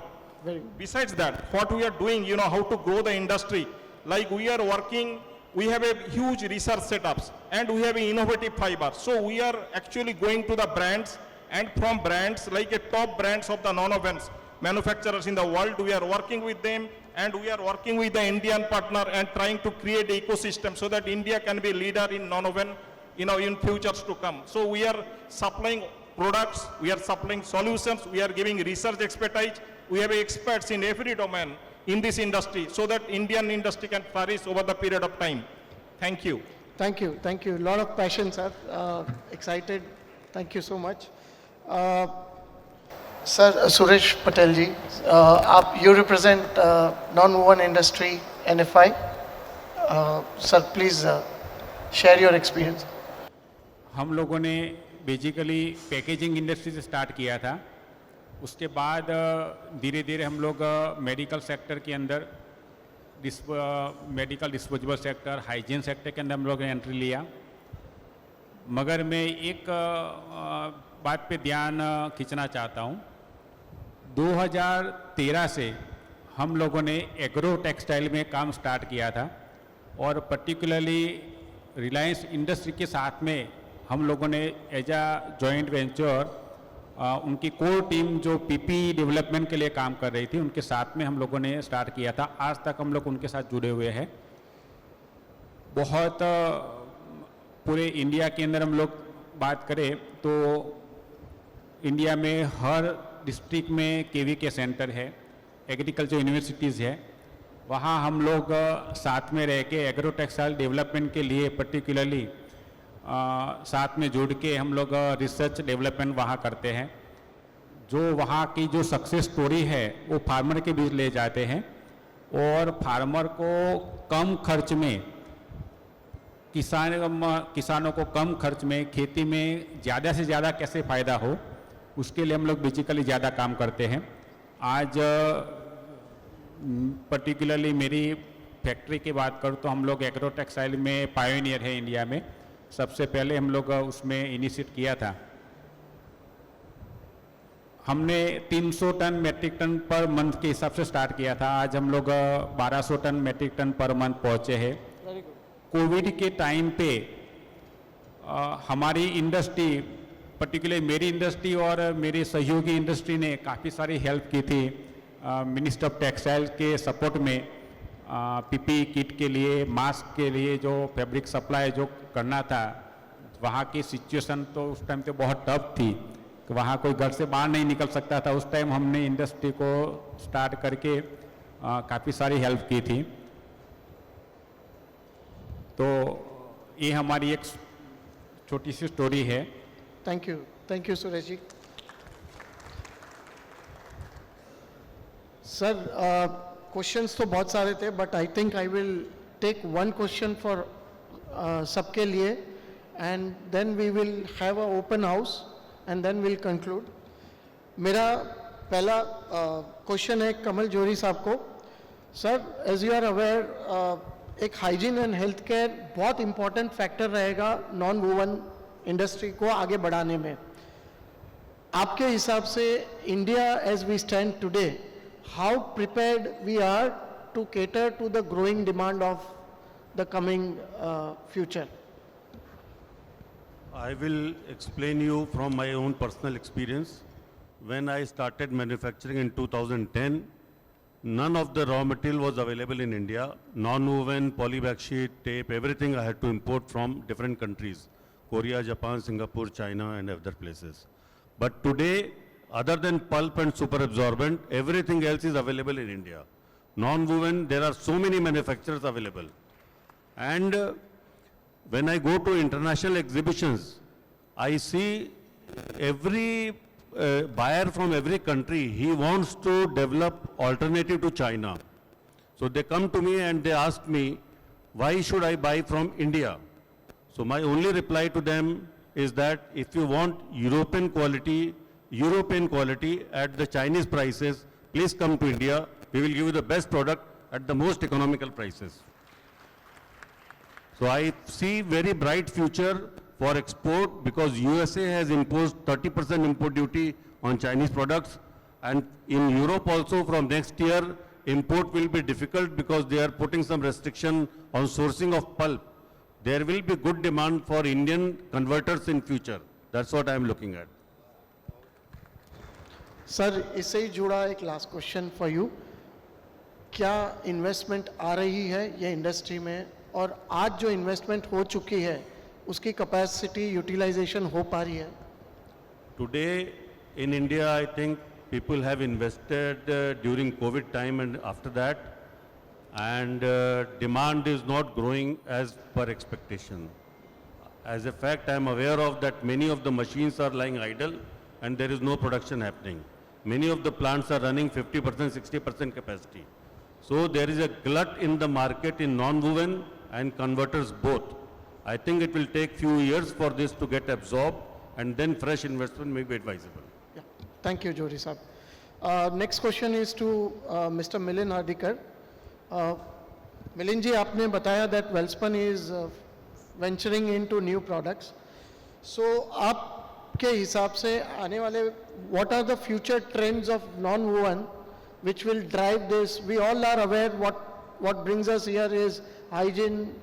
Very good. Besides that, what we are doing, how to grow the industry, like we are working, we have a huge research setups and we have an innovative fiber. So we are actually going to the brands, and from brands like a top brands of the non-wovens manufacturers in the world, we are working with them, and we are working with the Indian partner and trying to create an ecosystem so that India can be leader in non-woven, in futures to come. So we are supplying products, we are supplying solutions, we are giving research expertise, we have experts in every domain in this industry so that Indian industry can flourish over the period of time. Thank you. Thank you. A lot of passion, sir. Excited Thank you so much. Sir, Suresh Patel ji, you represent non-woven industry, NFI. Sir, please share your experience. हम लोगों ने basically packaging industry से start किया था. उसके बाद धीरे धीरे हम लोग मेडिकल सेक्टर के अंदर, medical disposable sector, hygiene sector के अंदर हम लोगों ने एंट्री लिया. मगर मैं एक बात पे ध्यान खींचना चाहता हूँ. 2013 से हम लोगों ने एग्रो टेक्सटाइल में काम स्टार्ट किया था और पर्टिकुलरली रिलायंस इंडस्ट्री के साथ में हम लोगों ने एज अ जॉइंट वेंचर उनकी कोर टीम जो पीपी डेवलपमेंट के लिए काम कर रही थी उनके साथ में हम लोगों ने स्टार्ट किया था. आज तक हम लोग उनके साथ जुड़े हुए हैं. बहुत पूरे इंडिया के अंदर हम लोग बात करें तो इंडिया में हर डिस्ट्रिक्ट में केवी के सेंटर है, एग्रीकल्चर यूनिवर्सिटीज़ है. वहाँ हम लोग साथ में रह के एग्रो टेक्सटाइल डेवलपमेंट के लिए पर्टिकुलरली साथ में जुड़ के हम लोग रिसर्च डेवलपमेंट वहाँ करते हैं. जो वहाँ की जो सक्सेस स्टोरी है वो फार्मर के बीच ले जाते हैं और फार्मर को कम खर्च में, किसानों को कम खर्च में खेती में ज़्यादा से ज़्यादा कैसे फ़ायदा हो उसके लिए हम लोग बेसिकली ज़्यादा काम करते हैं. आज पर्टिकुलरली मेरी फैक्ट्री की बात करूँ तो हम लोग एग्रो टेक्सटाइल में पायोनियर है इंडिया में. सबसे पहले हम लोग उसमें इनिशिएट किया था. हमने 300 ton metric ton per month के हिसाब से स्टार्ट किया था. आज हम लोग 1200 ton metric ton per month पहुँचे हैं. कोविड के टाइम पे हमारी इंडस्ट्री, पर्टिकुलर मेरी इंडस्ट्री और मेरी सहयोगी इंडस्ट्री ने काफ़ी सारी हेल्प की थी मिनिस्टर ऑफ टेक्सटाइल के सपोर्ट में. पीपी किट के लिए, मास्क के लिए जो फैब्रिक सप्लाई जो करना था, वहाँ की सिचुएशन तो उस टाइम पे बहुत टफ थी कि वहाँ कोई घर से बाहर नहीं निकल सकता था. उस टाइम हमने इंडस्ट्री को स्टार्ट करके काफ़ी सारी हेल्प की थी. तो ये हमारी एक छोटी सी स्टोरी है. Thank you Suresh ji. Sir, questions तो बहुत सारे थे but I think I will take one question for सबके लिए and then we will have a open house and then will conclude. मेरा पहला क्वेश्चन है कमल जोरी साहब को. Sir, as you are aware एक हाइजीन एंड हेल्थ केयर बहुत important factor रहेगा नॉन वूवन इंडस्ट्री को आगे बढ़ाने में. आपके हिसाब से India as we stand today, how prepared we are to cater to the growing demand of the coming future? I will explain you from my own personal experience. When I started manufacturing in 2010, none of the raw material was available in India. Non-woven, polybag sheet, tape, everything I had to import from different countries. Korea, Japan, Singapore, China and other places. But today, other than pulp and super absorbent, everything else is available in India. Non-woven, there are so many manufacturers available. And when I go to international exhibitions, I see every buyer from every country, he wants to develop alternative to China. So they come to me and they ask me, why should I buy from India? So my only reply to them is that if you want European quality at the Chinese prices, please come to India. We will give you the best product at the most economical prices. So I see very bright future for export because USA has imposed 30% import duty on Chinese products, and in Europe also from next year import will be difficult because they are putting some restriction on sourcing of pulp. There will be good demand for Indian converters in future. That's what I am looking at. Sir, इससे ही जुड़ा एक last question for you. क्या investment आ रही है ये industry में, और आज जो इन्वेस्टमेंट हो चुकी है उसकी कैपेसिटी यूटिलाइजेशन हो पा रही है? Today in India, I think people have invested during COVID time and after that, and demand is not growing as per expectation. As a fact, I am aware of that many of the machines are lying idle and there is no production happening. Many of the plants are running 50%, 60% capacity. So there is a glut in the market in non-woven and converters both. I think it will take few years for this to get absorbed and then fresh investment may be advisable. Yeah. Thank you, Jodi Saab. Next question is to Mr. Milind Hardikar. Milind ji, आपने बताया that Welspun is venturing into new products. So आपके हिसाब से आने वाले what are the future trends of non-woven which will drive this? We all are aware what brings us here is hygiene,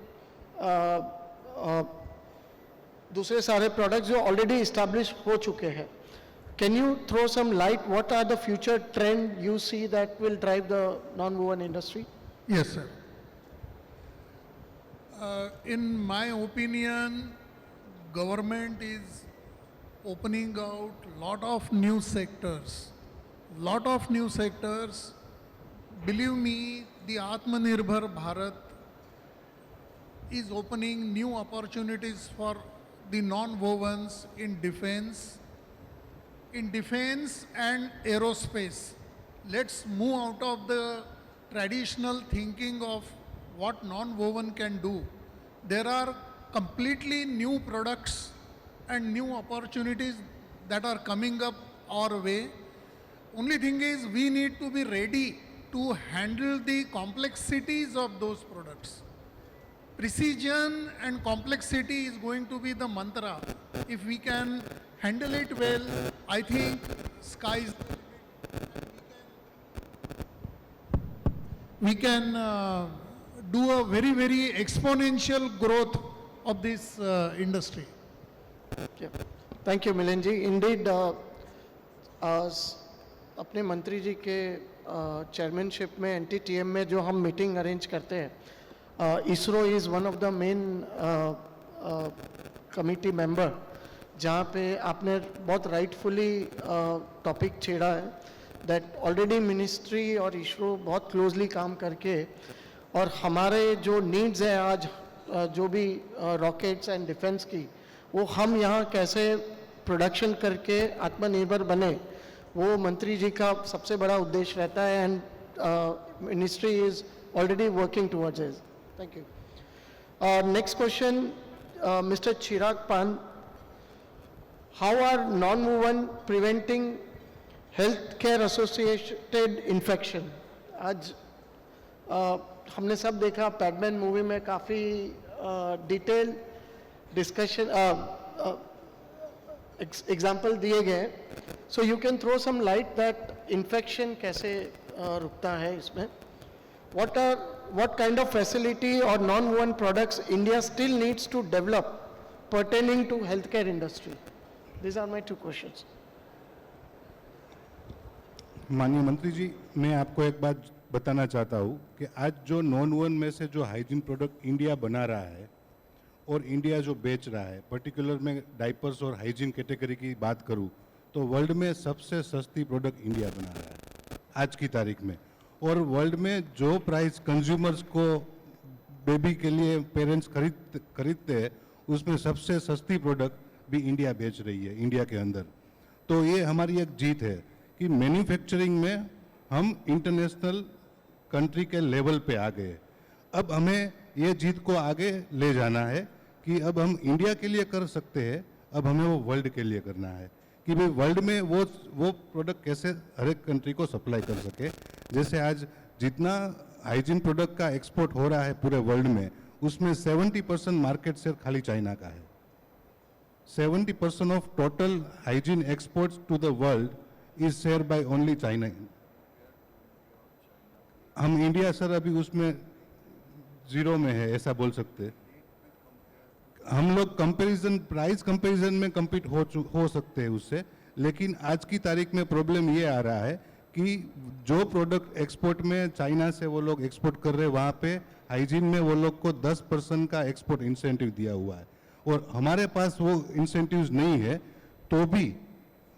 दूसरे सारे products जो already established हो चुके हैं. Can you throw some light? What are the future trend you see that will drive the non-woven industry? Yes, sir. In my opinion, government is opening out lot of new sectors. Believe me, the Atmanirbhar Bharat is opening new opportunities for the non-wovens in defense and aerospace. Let's move out of the traditional thinking of what non-woven can do. There are completely new products and new opportunities that are coming up our way. Only thing is we need to be ready to handle the complexities of those products. Precision and complexity is going to be the mantra. If we can handle it well, I think skies we can do a very, very exponential growth of this industry. Okay. Thank you, Milind ji. Indeed, अपने मंत्री जी के chairmanship में NTTM में जो हम meeting arrange करते हैं, ISRO is one of the main committee member, जहाँ पे आपने बहुत rightfully topic छेड़ा है that already ministry और ISRO बहुत closely काम करके और हमारे जो needs है आज जो भी rockets and defense की वो हम यहाँ कैसे production करके आत्मनिर्भर बने वो मंत्री जी का सबसे बड़ा उद्देश्य रहता है and ministry is already working towards it. Thank you. Next question, Mr. Chirag Pan. How are non-woven preventing healthcare associated infection? आज हमने सब देखा पैडमैन मूवी में काफ़ी डिटेल डिस्कशन एग्जाम्पल दिए गए. So you can throw some light that infection कैसे रुकता है इसमें. what kind of facility or non-woven products India still needs to develop pertaining to healthcare industry? These are my two questions. माननीय मंत्री जी, मैं आपको एक बात बताना चाहता हूँ कि आज जो नॉन वोवन में से जो हाइजीन प्रोडक्ट इंडिया बना रहा है और इंडिया जो बेच रहा है, पर्टिकुलर में डाइपर्स और हाइजीन कैटेगरी की बात करूँ तो वर्ल्ड में सबसे सस्ती प्रोडक्ट इंडिया बना रहा है आज की तारीख में. और वर्ल्ड में जो प्राइस कंज्यूमर्स को बेबी के लिए पेरेंट्स खरीदते हैं उसमें सबसे सस्ती प्रोडक्ट भी इंडिया बेच रही है इंडिया के अंदर. तो ये हमारी एक जीत है कि मैन्युफैक्चरिंग में हम इंटरनेशनल कंट्री के लेवल पे आ गए. अब हमें ये जीत को आगे ले जाना है कि अब हम इंडिया के लिए कर सकते हैं, अब हमें वो वर्ल्ड के लिए करना है कि भाई वर्ल्ड में वो प्रोडक्ट कैसे हर एक कंट्री को सप्लाई कर सके. जैसे आज जितना हाइजीन प्रोडक्ट का एक्सपोर्ट हो रहा है पूरे वर्ल्ड में उसमें 70% मार्केट शेयर खाली चाइना का है. 70% of total hygiene exports to the world is share by only China. हम इंडिया सर अभी उसमें जीरो में है ऐसा बोल सकते. हम लोग कंपैरिजन प्राइस कंपैरिजन में कम्पीट हो सकते हैं उससे, लेकिन आज की तारीख में प्रॉब्लम ये आ रहा है कि जो प्रोडक्ट एक्सपोर्ट में चाइना से वो लोग एक्सपोर्ट कर रहे हैं वहाँ पे हाइजीन में वो लोग को 10% का एक्सपोर्ट इंसेंटिव दिया हुआ है और हमारे पास वो इंसेंटिव्स नहीं है. तो भी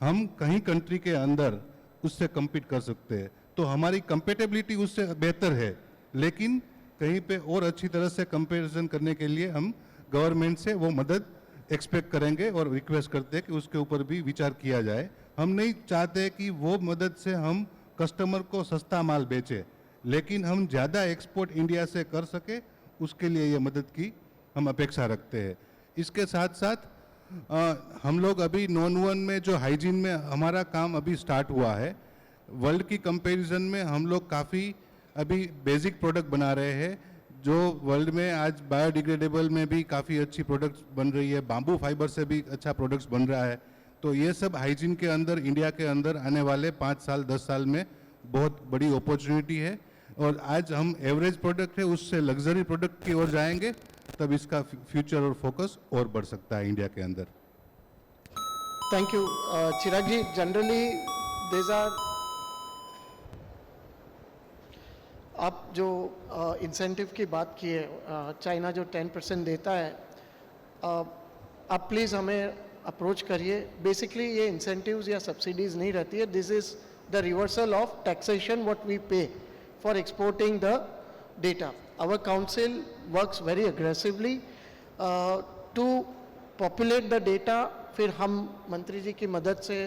हम कहीं कंट्री के अंदर उससे कम्पीट कर सकते हैं. तो हमारी कंपेटेबिलिटी उससे बेहतर है, लेकिन कहीं पे और अच्छी तरह से कंपैरिजन करने के लिए हम गवर्नमेंट से वो मदद एक्सपेक्ट करेंगे और रिक्वेस्ट करते हैं कि उसके ऊपर भी विचार किया जाए। हम नहीं चाहते कि वो मदद से हम कस्टमर को सस्ता माल बेचें, लेकिन हम ज़्यादा एक्सपोर्ट इंडिया से कर सके, उसके लिए ये मदद की हम अपेक्षा रखते हैं। इसके साथ साथ हम लोग अभी नॉन-वोवन में जो हाइजीन में हमारा काम अभी स्टार्ट हुआ है, वर्ल्ड की कंपैरिजन में हम लोग काफ़ी अभी बेसिक प्रोडक्ट बना रहे हैं, जो वर्ल्ड में आज बायोडिग्रेडेबल में भी काफ़ी अच्छी प्रोडक्ट्स बन रही है, बाम्बू फाइबर से भी अच्छा प्रोडक्ट्स बन रहा है। तो ये सब हाइजीन के अंदर, इंडिया के अंदर आने वाले 5 साल 10 साल में बहुत बड़ी अपॉर्चुनिटी है। और आज हम एवरेज प्रोडक्ट है, उससे लग्जरी प्रोडक्ट की ओर जाएंगे, तब इसका फ्यूचर और फोकस और बढ़ सकता है इंडिया के अंदर। Thank you Chirag ji. Generally these are, आप जो इंसेंटिव की बात की है, चाइना जो 10% देता है, आप प्लीज़ हमें अप्रोच करिए। बेसिकली ये इंसेंटिव्स या सब्सिडीज़ नहीं रहती है, this is the reversal of taxation what we pay for exporting the data. Our council works very aggressively to populate the data. फिर हम मंत्री जी की मदद से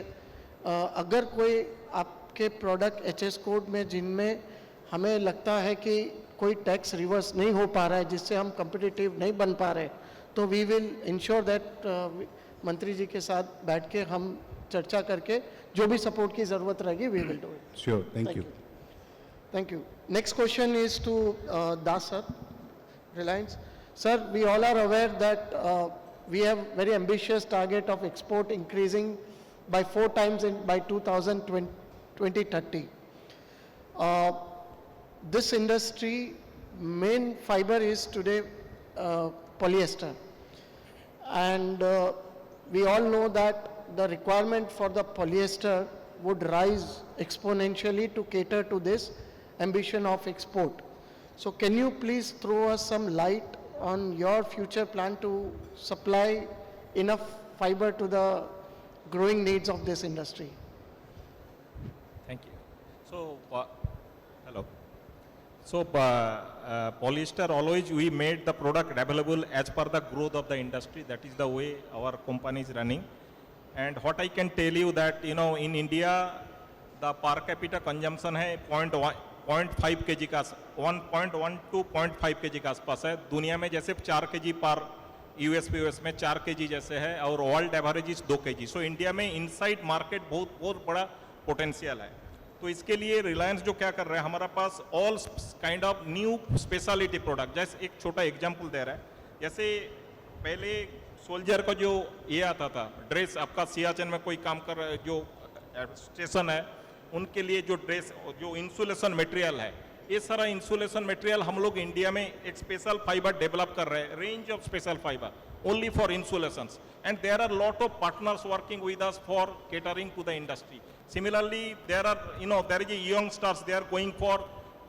अगर कोई आपके प्रोडक्ट एचएस कोड में जिनमें हमें लगता है कि कोई टैक्स रिवर्स नहीं हो पा रहा है, जिससे हम कम्पिटिटिव नहीं बन पा रहे, तो वी विल इंश्योर दैट मंत्री जी के साथ बैठ के हम चर्चा करके जो भी सपोर्ट की ज़रूरत रहेगी we will do it. Sure, thank you. Thank you. Next question is to Das sir, Reliance. Sir, we all are aware that we have very ambitious target of export increasing by 4 times by 2030. This industry main fiber is today polyester, and we all know that the requirement for the polyester would rise exponentially to cater to this ambition of export. So can you please throw us some light on your future plan to supply enough fiber to the growing needs of this industry? Thank you. So, hello. So, polyester, always we made the product available as per the growth of the industry. That is the way our company is running. And what I can tell you that, you know, in India, the per capita consumption है 0.5 kg का, 1.1 to 0.5 kg का आसपास है। दुनिया में जैसे 4 kg पर US में 4 kg जैसे है, और world average is 2 kg। So India में इनसाइड मार्केट बहुत बड़ा पोटेंशियल है। तो इसके लिए रिलायंस जो क्या कर रहा है, हमारा पास all kind of new speciality product, जैसे एक छोटा एग्जाम्पल दे रहा है। जैसे पहले सोल्जर का जो ये आता था ड्रेस, आपका सियाचिन में कोई काम कर रहा है, जो स्टेशन है, उनके लिए जो ड्रेस, जो इंसुलेशन मटेरियल है, ये सारा इंसुलेशन मटेरियल हम लोग इंडिया में एक स्पेशल फाइबर डेवलप कर रहे हैं, range of special fibre only for insulations, and there are lot of partners working with us for catering to the industry. Similarly there are, you know, there is a young stars, they are going for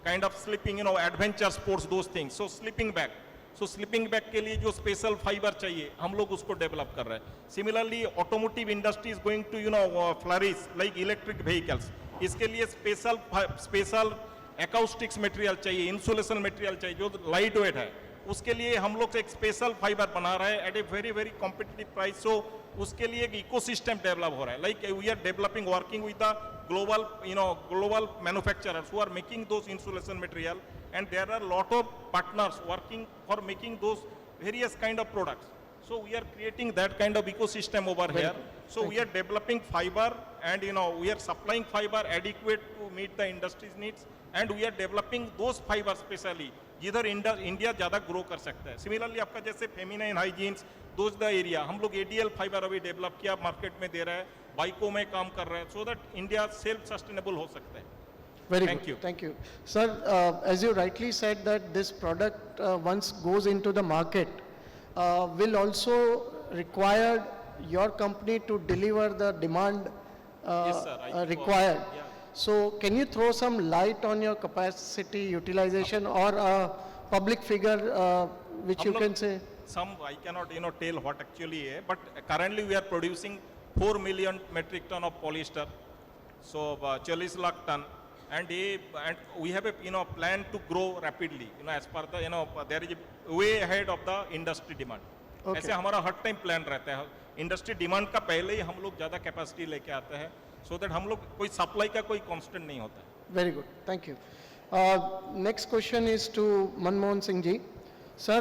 kind of sleeping, you know, adventure sports, those things. So sleeping bag, so sleeping bag के लिए जो special fibre चाहिए हम लोग उसको develop कर रहे हैं। Similarly automotive industry is going to, you know, flourish like electric vehicles, इसके लिए स्पेशल एकॉस्टिक्स मटेरियल चाहिए, इंसुलेशन मटेरियल चाहिए जो लाइट वेट है, उसके लिए हम लोग एक स्पेशल फाइबर बना रहे हैं at a very very competitive price. So उसके लिए एक इकोसिस्टम डेवलप हो रहा है, like we are developing, working with the global, you know, global manufacturers who are making those insulation material, and there are lot of partners working for making those various kind of products. So we are creating that kind of ecosystem over here. So we are developing fiber, and, you know, we are supplying fiber adequate to meet the industry's needs, and we are developing those fibers specially जिधर India ज़्यादा grow कर सकता है। Similarly आपका जैसे feminine hygienes, those the area, हम लोग ADL fibre अभी डेवलप किया, मार्केट में दे रहा है, बाइको में काम कर रहा है, so that India self sustainable हो सकता है। Very Thank good. you. Thank you. Sir, as you rightly said that this product once goes into the market will also require your company to deliver the demand Yes, sir, required. Yeah. So can you throw some light on your capacity utilization or a public figure which you can say? Some I cannot, you know, tell what actually है, but currently we are producing 4 million metric ton of polyester, so 40 lakh ton. And we have a, you know, plan to grow rapidly, you know, as per the, you know, there is a way ahead of the industry demand. ऐसे हमारा हर time plan रहता है, industry demand का पहले ही हम लोग ज़्यादा capacity लेके आते हैं, सो दैट हम लोग कोई सप्लाई का कोई कांस्टेंट नहीं होता है। Very good, thank you. Next question is to Manmohan Singh ji. Sir,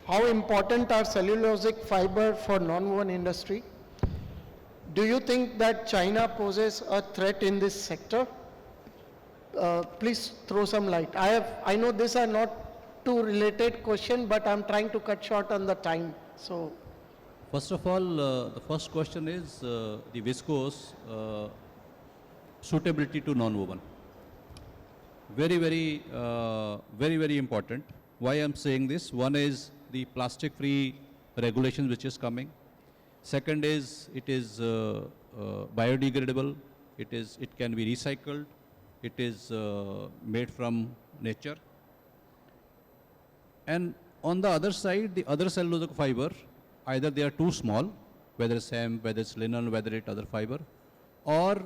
how important are cellulosic fiber for non-woven industry? Do you think that China poses a threat in this sector? Please throw some light. I know these are not two related questions, but I'm trying to cut short on the time. So, first of all, the first question is the viscose suitability to non-woven. Very, very important. Why I'm saying this? One is the plastic-free regulation which is coming. Second is it is biodegradable. It can be recycled. It is made from nature. And on the other side, the other cellulosic fiber, either they are too small, whether it's hemp, whether it's linen, whether it's other fiber, or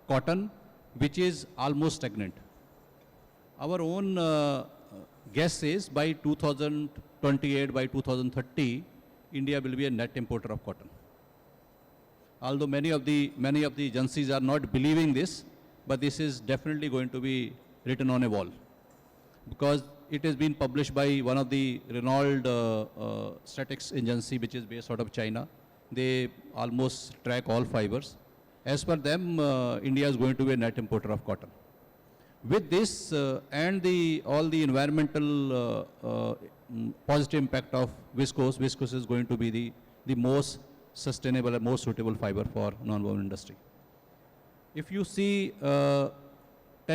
cotton, which is almost stagnant. Our own guess is by 2028, by 2030, India will be a net importer of cotton. Although many of the agencies are not believing this, but this is definitely going to be written on a wall, because it has been published by one of the renowned statistics agency which is based out of China. They almost track all fibers. As per them, India is going to be a net importer of cotton. With this and all the environmental positive impact of viscose is going to be the most sustainable and most suitable fiber for non-woven industry. If you see 10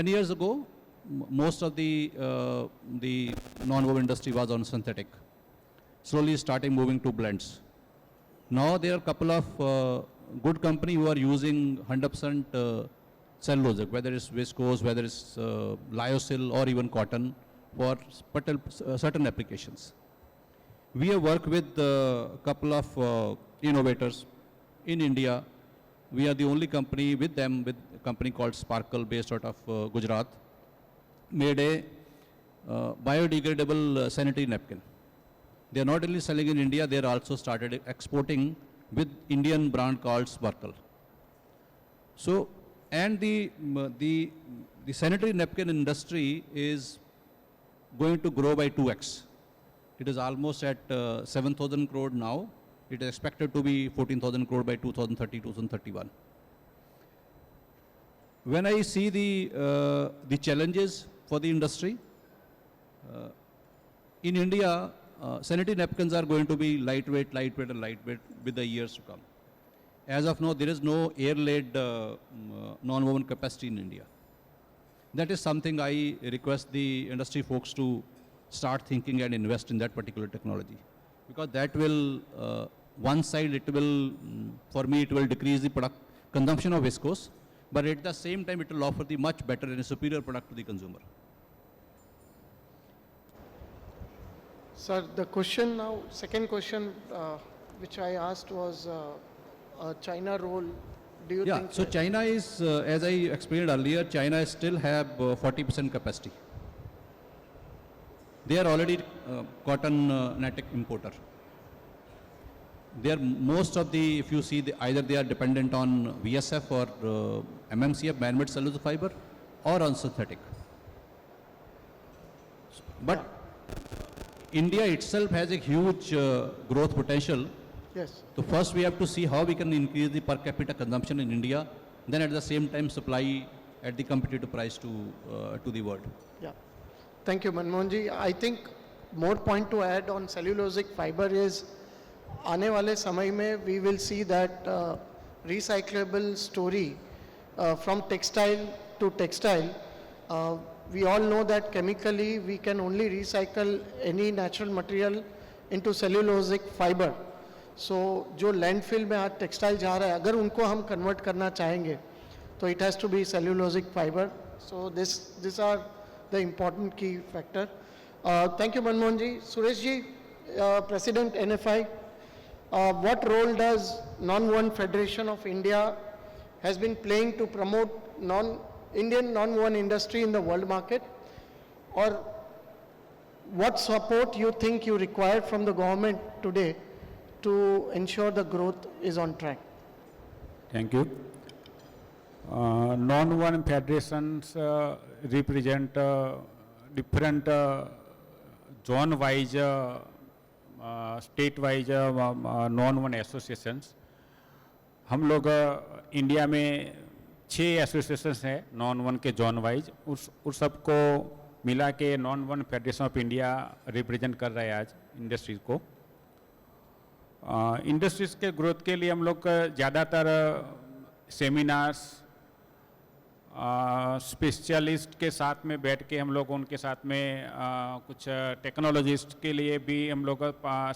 years ago, most of the non-woven industry was on synthetic, slowly starting moving to blends. Now there are a couple of good companies who are using 100% cellulosic, whether it's viscose, whether it's lyocell or even cotton for certain applications. We have worked with a couple of innovators in India. We are the only company with them, with a company called Sparkle based out of Gujarat, made a biodegradable sanitary napkin. They are not only selling in India, they are also started exporting with Indian brand called Sparkle. So, and the sanitary napkin industry is going to grow by 2x. It is almost at 7,000 crore now. It is expected to be 14,000 crore by 2030, 2031. When I see the challenges for the industry, in India, sanitary napkins are going to be lightweight with the years to come. As of now, there is no air-laid non-woven capacity in India. That is something I request the industry folks to start thinking and invest in that particular technology. Because that will, one side it will, for me it will decrease the consumption of viscose, but at the same time it will offer the much better and superior product to the consumer. sir, the question now, second question which I asked was China role. Do you think? So China is, as I explained earlier, China still have 40% capacity. They are already cotton netting importer. They are most of the, if you see, either they are dependent on VSF or MMCF, man-made cellulose fiber, or on synthetic. But India itself has a huge growth potential. Yes. So first we have to see how we can increase the per capita consumption in India, then at the same time supply at the competitive price to the world. Yeah. Thank you, Manmohan ji. I think more point to add on cellulosic fiber is, आने वाले समय में we will see that recyclable story from textile to textile. We all know that chemically we can only recycle any natural material into cellulosic fiber. So जो landfill में आज textile जा रहा है, अगर उनको हम convert करना चाहेंगे, तो it has to be cellulosic fiber. So these are the important key factor. Thank you, Manmohan ji. Suresh ji, President NFI, what role does Non-Woven Federation of India has been playing to promote Indian non-woven industry in the world market? और what support you think you require from the government today to ensure the growth is on track? Thank you. Non-one federations represent different zone-wise, state-wise non-one associations. हम लोग India में 6 associations हैं non-one के zone wise, उस सबको मिला के non-one federation of India represent कर रहा है आज इंडस्ट्रीज को। इंडस्ट्रीज के ग्रोथ के लिए हम लोग ज़्यादातर सेमिनार्स स्पेशलिस्ट के साथ में बैठ के हम लोग उनके साथ में कुछ टेक्नोलॉजिस्ट के लिए भी हम लोग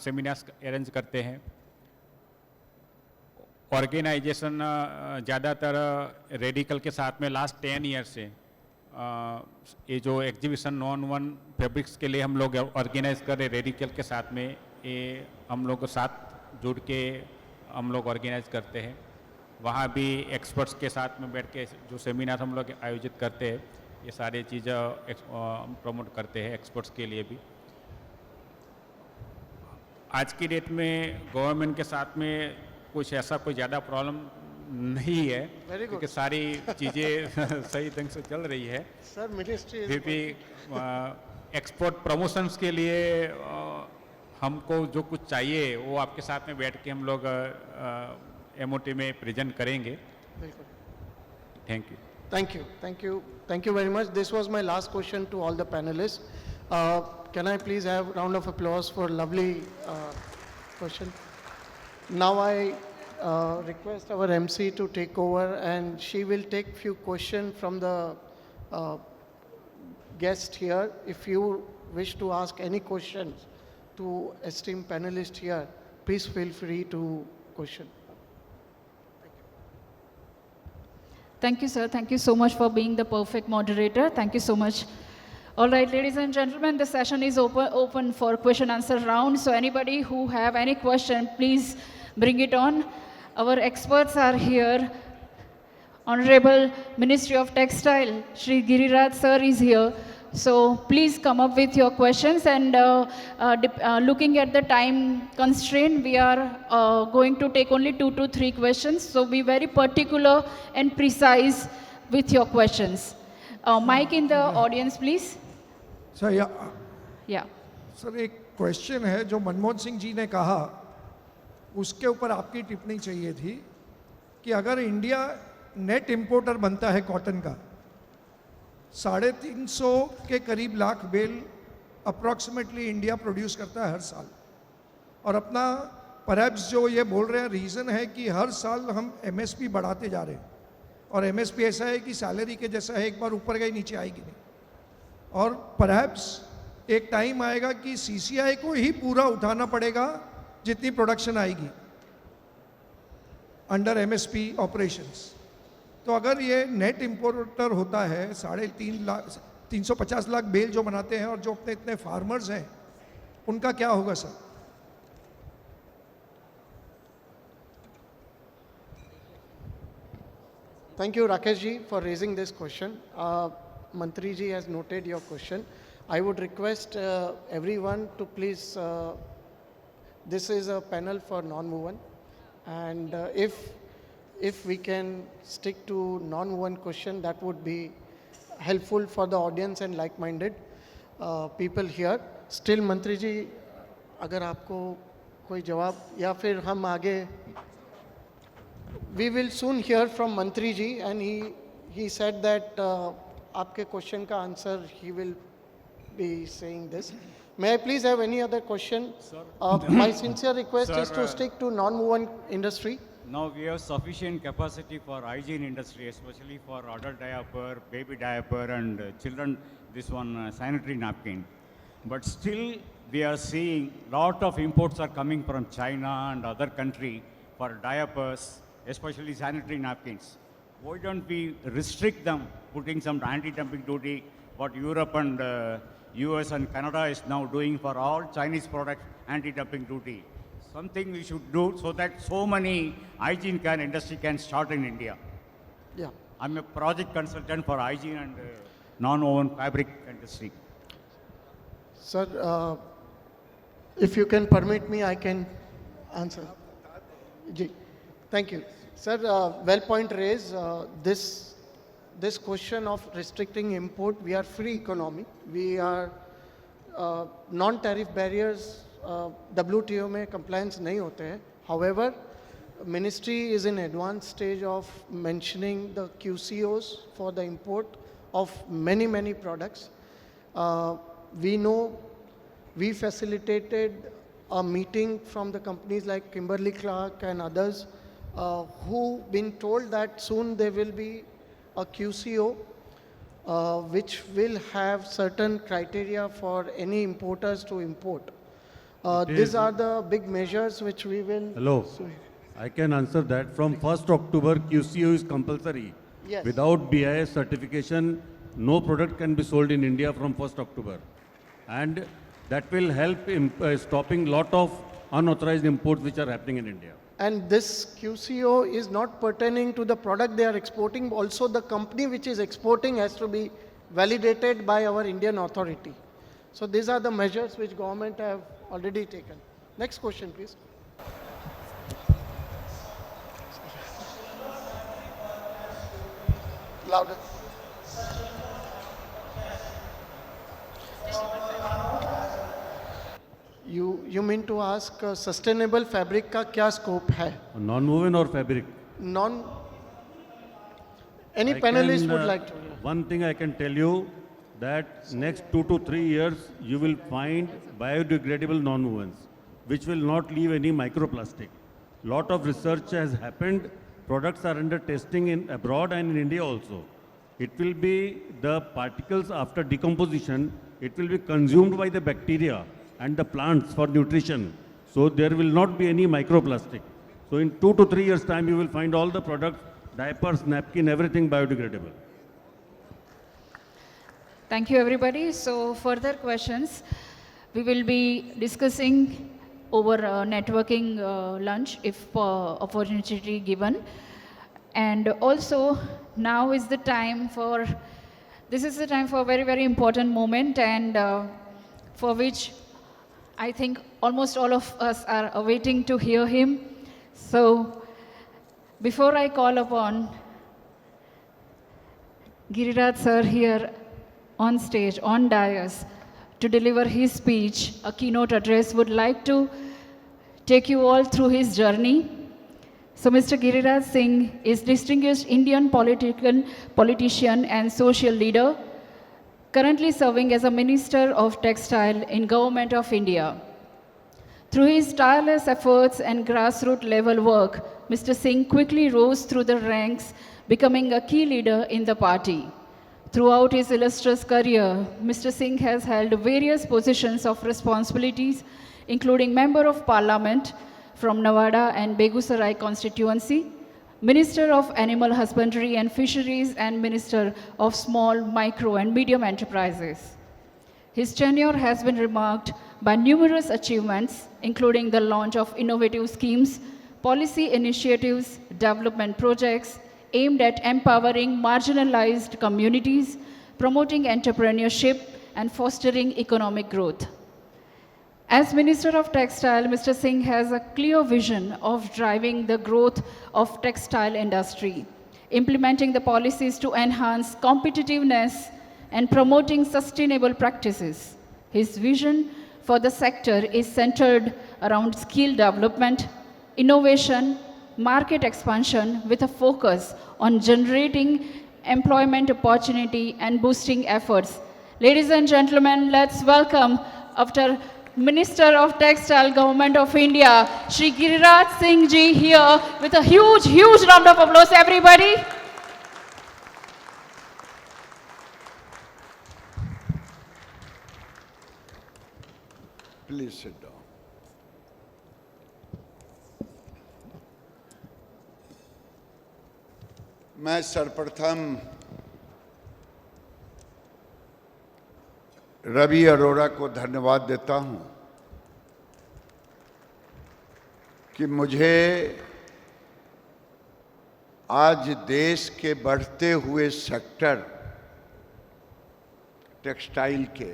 सेमिनार्स अरेंज करते हैं। ऑर्गेनाइजेशन ज़्यादातर रेडिकल के साथ में लास्ट 10 ईयर से ये जो एग्जीबिशन नॉन-वन फैब्रिक्स के लिए हम लोग ऑर्गेनाइज कर रहे रेडिकल के साथ में, ये हम लोग साथ जुड़ के हम लोग ऑर्गेनाइज करते हैं। वहाँ भी एक्सपर्ट्स के साथ में बैठ के जो सेमिनार हम लोग आयोजित करते हैं, ये सारी चीज़ें प्रमोट करते हैं एक्सपर्ट्स के लिए भी। आज की डेट में गवर्नमेंट के साथ में कुछ ऐसा कोई ज़्यादा प्रॉब्लम नहीं है, क्योंकि सारी चीज़ें सही ढंग से चल रही है। सर मिनिस्ट्री फिर भी एक्सपोर्ट प्रमोशंस के लिए हमको जो कुछ चाहिए वो आपके साथ में बैठ के हम लोग MOT में प्रेजेंट करेंगे। Thank you. Thank you. Thank you. Thank you very much. This was my last question to all the panelists. Can I please have a round of applause for lovely question? Now I request our MC to take over, and she will take few questions from the guest here. If you wish to ask any questions to esteemed panelists here, please feel free to question. Thank you, sir. Thank you so much for being the perfect moderator. Thank you so much. All right, ladies and gentlemen, the session is open for question answer round. So anybody who have any question, please bring it on. Our experts are here. Honorable Ministry of Textile, Shri Giriraj sir is here. So please come up with your questions, and looking at the time constraint, we are going to take only 2 to 3 questions. So be very particular and precise with your questions. Mic in the audience, please. Sir, Yeah. Sir एक question है जो मनमोहन सिंह जी ने कहा, उसके ऊपर आपकी टिप्पणी चाहिए थी कि अगर इंडिया नेट इंपोर्टर बनता है कॉटन का, 350 के करीब lakh bale approximately India produce करता है हर साल, और अपना परहैप्स जो ये बोल रहे हैं रीज़न है कि हर साल हम MSP बढ़ाते जा रहे हैं, और MSP ऐसा है कि सैलरी के जैसा है, एक बार ऊपर गई नीचे आएगी नहीं, और परहैप्स एक टाइम आएगा कि CCI को ही पूरा उठाना पड़ेगा जितनी प्रोडक्शन आएगी अंडर MSP ऑपरेशंस। तो अगर ये नेट इंपोर्टर होता है, 350 लाख बेल जो बनाते हैं, और जो अपने इतने फार्मर्स हैं, उनका क्या होगा sir? Thank you, Rakesh ji, for raising this question. Mantri ji has noted your question. I would request everyone to please, this is a panel for non-woven, and if we can stick to non-woven question, that would be helpful for the audience and like-minded people here. Still, Mantri ji, अगर आपको कोई जवाब, या फिर हम आगे, we will soon hear from Mantri ji, and he said that आपके question का answer he will be saying this. May I please have any other question? My sincere request is to stick to non-woven industry. Now we have sufficient capacity for hygiene industry, especially for adult diaper, baby diaper, and children, this one sanitary napkin. But still we are seeing lot of imports are coming from China and other country for diapers, especially sanitary napkins. Why don't we restrict them, putting some anti-dumping duty, what Europe and US and Canada is now doing for all Chinese products, anti-dumping duty. Something we should do so that so many hygiene industry can start in India. Yeah. I'm a project consultant for hygiene and non-woven fabric industry. Sir, if you can permit me, I can answer. Ji. Thank you. Sir, well point raised. This question of restricting import, we are free economy. We are non-tariff barriers, WTO में compliance नहीं होते हैं. However, Ministry is in advanced stage of mentioning the QCOs for the import of many products. We know we facilitated a meeting from the companies like Kimberly-Clark and others who been told that soon there will be a QCO which will have certain criteria for any importers to import. These are the big measures which we will... Hello. I can answer that. From 1st October, QCO is compulsory. Yes. Without BIS certification, no product can be sold in India from 1st October. And that will help in stopping lot of unauthorized imports which are happening in India. And this QCO is not pertaining to the product they are exporting. Also, the company which is exporting has to be validated by our Indian authority. So these are the measures which government have already taken. Next question, please. Louder. You mean to ask sustainable fabric का क्या scope है? Non-woven or fabric? Any panelist would like to? One thing I can tell you that next 2 to 3 years you will find biodegradable non-wovens which will not leave any microplastic. Lot of research has happened. Products are under testing in abroad and in India also. It will be the particles after decomposition, it will be consumed by the bacteria and the plants for nutrition. So there will not be any microplastic. So in 2 to 3 years time, you will find all the products, diapers, napkin, everything biodegradable. Thank you, everybody. So further questions, we will be discussing over networking lunch if opportunity given. And also now is the time for, this is the time for a very important moment, and for which I think almost all of us are awaiting to hear him. So before I call upon Giriraj sir here on stage, on dais, to deliver his speech, a keynote address, would like to take you all through his journey. So Mr. Giriraj Singh is distinguished Indian politician and social leader, currently serving as a Minister of Textile in Government of India. Through his tireless efforts and grassroots level work, Mr. Singh quickly rose through the ranks, becoming a key leader in the party. Throughout his illustrious career, Mr. Singh has held various positions of responsibilities, including Member of Parliament from Nevada and Begusarai constituency, Minister of Animal Husbandry and Fisheries, and Minister of Small, Micro and Medium Enterprises. His tenure has been remarked by numerous achievements, including the launch of innovative schemes, policy initiatives, development projects aimed at empowering marginalized communities, promoting entrepreneurship, and fostering economic growth. As Minister of Textile, Mr. Singh has a clear vision of driving the growth of textile industry, implementing the policies to enhance competitiveness and promoting sustainable practices. His vision for the sector is centered around skill development, innovation, market expansion with a focus on generating employment opportunity and boosting efforts. Ladies and gentlemen, let's welcome after Minister of Textile, Government of India, Shri Giriraj Singh ji here with a huge round of applause, everybody. Please sit down. मैं सर्वप्रथम रवि अरोड़ा को धन्यवाद देता हूं कि मुझे आज देश के बढ़ते हुए सेक्टर टेक्सटाइल के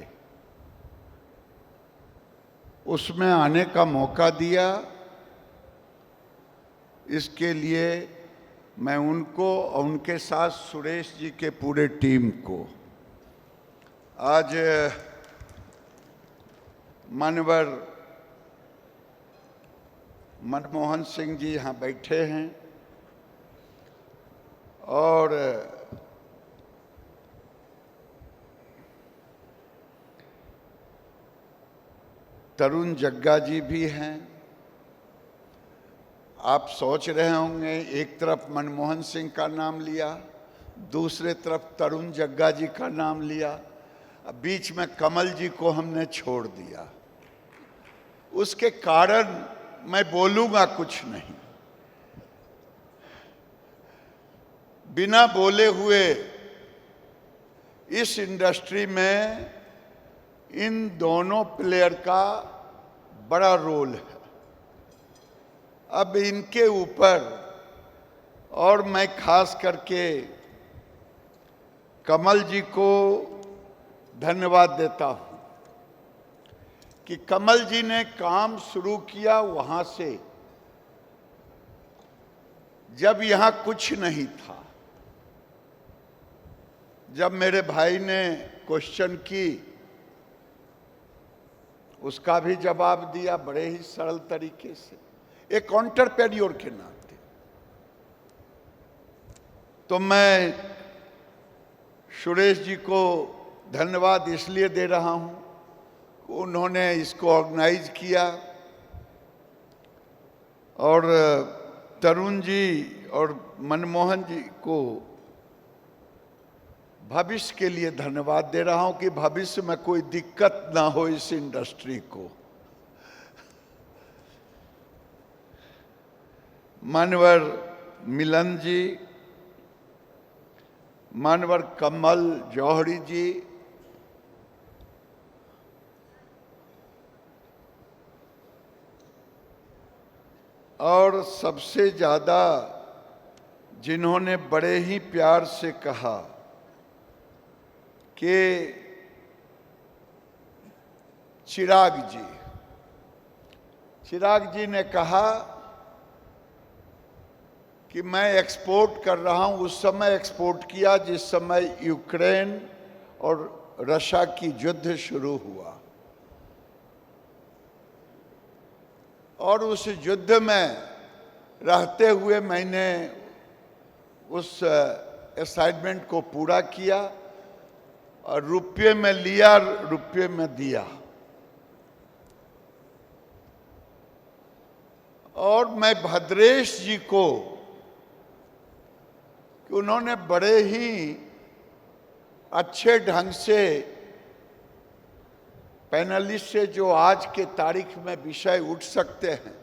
उसमें आने का मौका दिया, इसके लिए मैं उनको और उनके साथ सुरेश जी के पूरे टीम को, आज मानवर मनमोहन सिंह जी यहाँ बैठे हैं और तरुण जग्गा जी भी हैं। आप सोच रहे होंगे एक तरफ मनमोहन सिंह का नाम लिया, दूसरे तरफ तरुण जग्गा जी का नाम लिया, बीच में कमल जी को हमने छोड़ दिया। उसके कारण मैं बोलूंगा कुछ नहीं, बिना बोले हुए इस इंडस्ट्री में इन दोनों प्लेयर का बड़ा रोल है। अब इनके ऊपर और मैं खास करके कमल जी को धन्यवाद देता हूं कि कमल जी ने काम शुरू किया वहां से जब यहां कुछ नहीं था। जब मेरे भाई ने क्वेश्चन की, उसका भी जवाब दिया बड़े ही सरल तरीके से, एक एंटरप्रेन्योर के नाते। तो मैं सुरेश जी को धन्यवाद इसलिए दे रहा हूं कि उन्होंने इसको ऑर्गेनाइज किया, और तरुण जी और मनमोहन जी को भविष्य के लिए धन्यवाद दे रहा हूं कि भविष्य में कोई दिक्कत ना हो इस इंडस्ट्री को। मानवर मिलन जी, मानवर कमल जौहरी जी, और सबसे ज्यादा जिन्होंने बड़े ही प्यार से कहा कि चिराग जी ने कहा कि मैं एक्सपोर्ट कर रहा हूं। उस समय एक्सपोर्ट किया जिस समय यूक्रेन और रशिया की युद्ध शुरू हुआ, और उस युद्ध में रहते हुए मैंने उस असाइनमेंट को पूरा किया और रुपये में लिया, रुपये में दिया। और मैं भद्रेश जी को कि उन्होंने बड़े ही अच्छे ढंग से पैनलिस्ट से जो आज के तारीख में विषय उठ सकते हैं,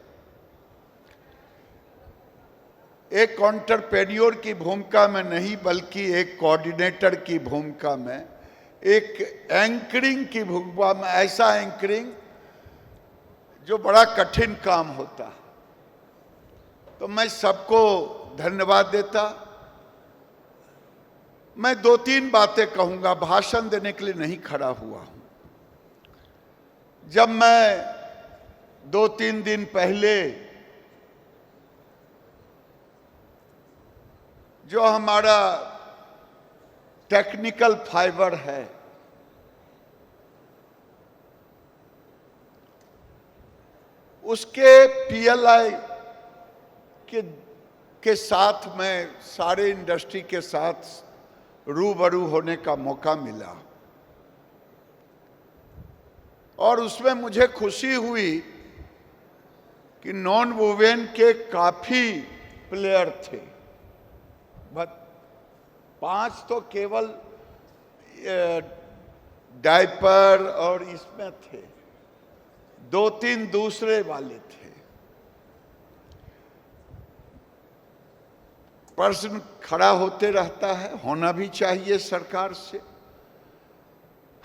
एक एंटरप्रेन्योर की भूमिका में नहीं बल्कि एक कोऑर्डिनेटर की भूमिका में, एक एंकरिंग की भूमिका में, ऐसा एंकरिंग जो बड़ा कठिन काम होता है। तो मैं सबको धन्यवाद देता। मैं 2-3 बातें कहूंगा, भाषण देने के लिए नहीं खड़ा हुआ हूं। जब मैं 2-3 दिन पहले जो हमारा टेक्निकल फाइबर है, उसके पीएलआई के साथ में सारे इंडस्ट्री के साथ रूबरू होने का मौका मिला, और उसमें मुझे खुशी हुई कि नॉनवोवेन के काफी प्लेयर थे। 5 तो केवल डायपर और इसमें थे, 2-3 दूसरे वाले थे। प्रश्न खड़ा होते रहता है, होना भी चाहिए सरकार से।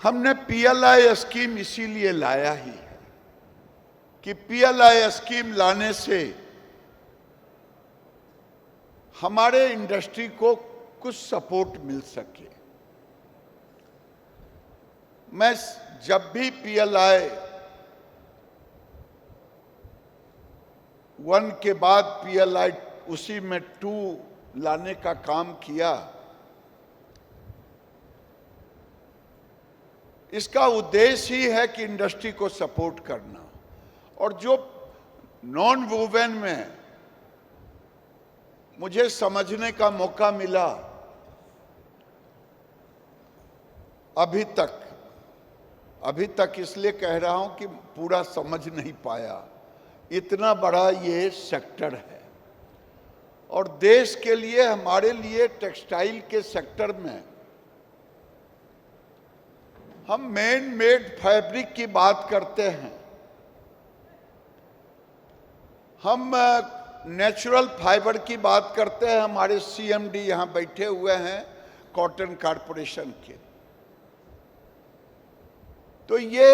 हमने पीएलआई स्कीम इसीलिए लाया ही है कि पीएलआई स्कीम लाने से हमारे इंडस्ट्री को कुछ सपोर्ट मिल सके। मैं जब भी पीएलआई 1 के बाद PLI उसी में 2 लाने का काम किया। इसका उद्देश्य ही है कि इंडस्ट्री को सपोर्ट करना। और जो नॉन वूवेन में मुझे समझने का मौका मिला अभी तक इसलिए कह रहा हूं कि पूरा समझ नहीं पाया, इतना बड़ा ये सेक्टर है। और देश के लिए, हमारे लिए टेक्सटाइल के सेक्टर में हम मैन मेड फैब्रिक की बात करते हैं, हम नेचुरल फाइबर की बात करते हैं। हमारे CMD यहां बैठे हुए हैं कॉटन कॉरपोरेशन के। तो ये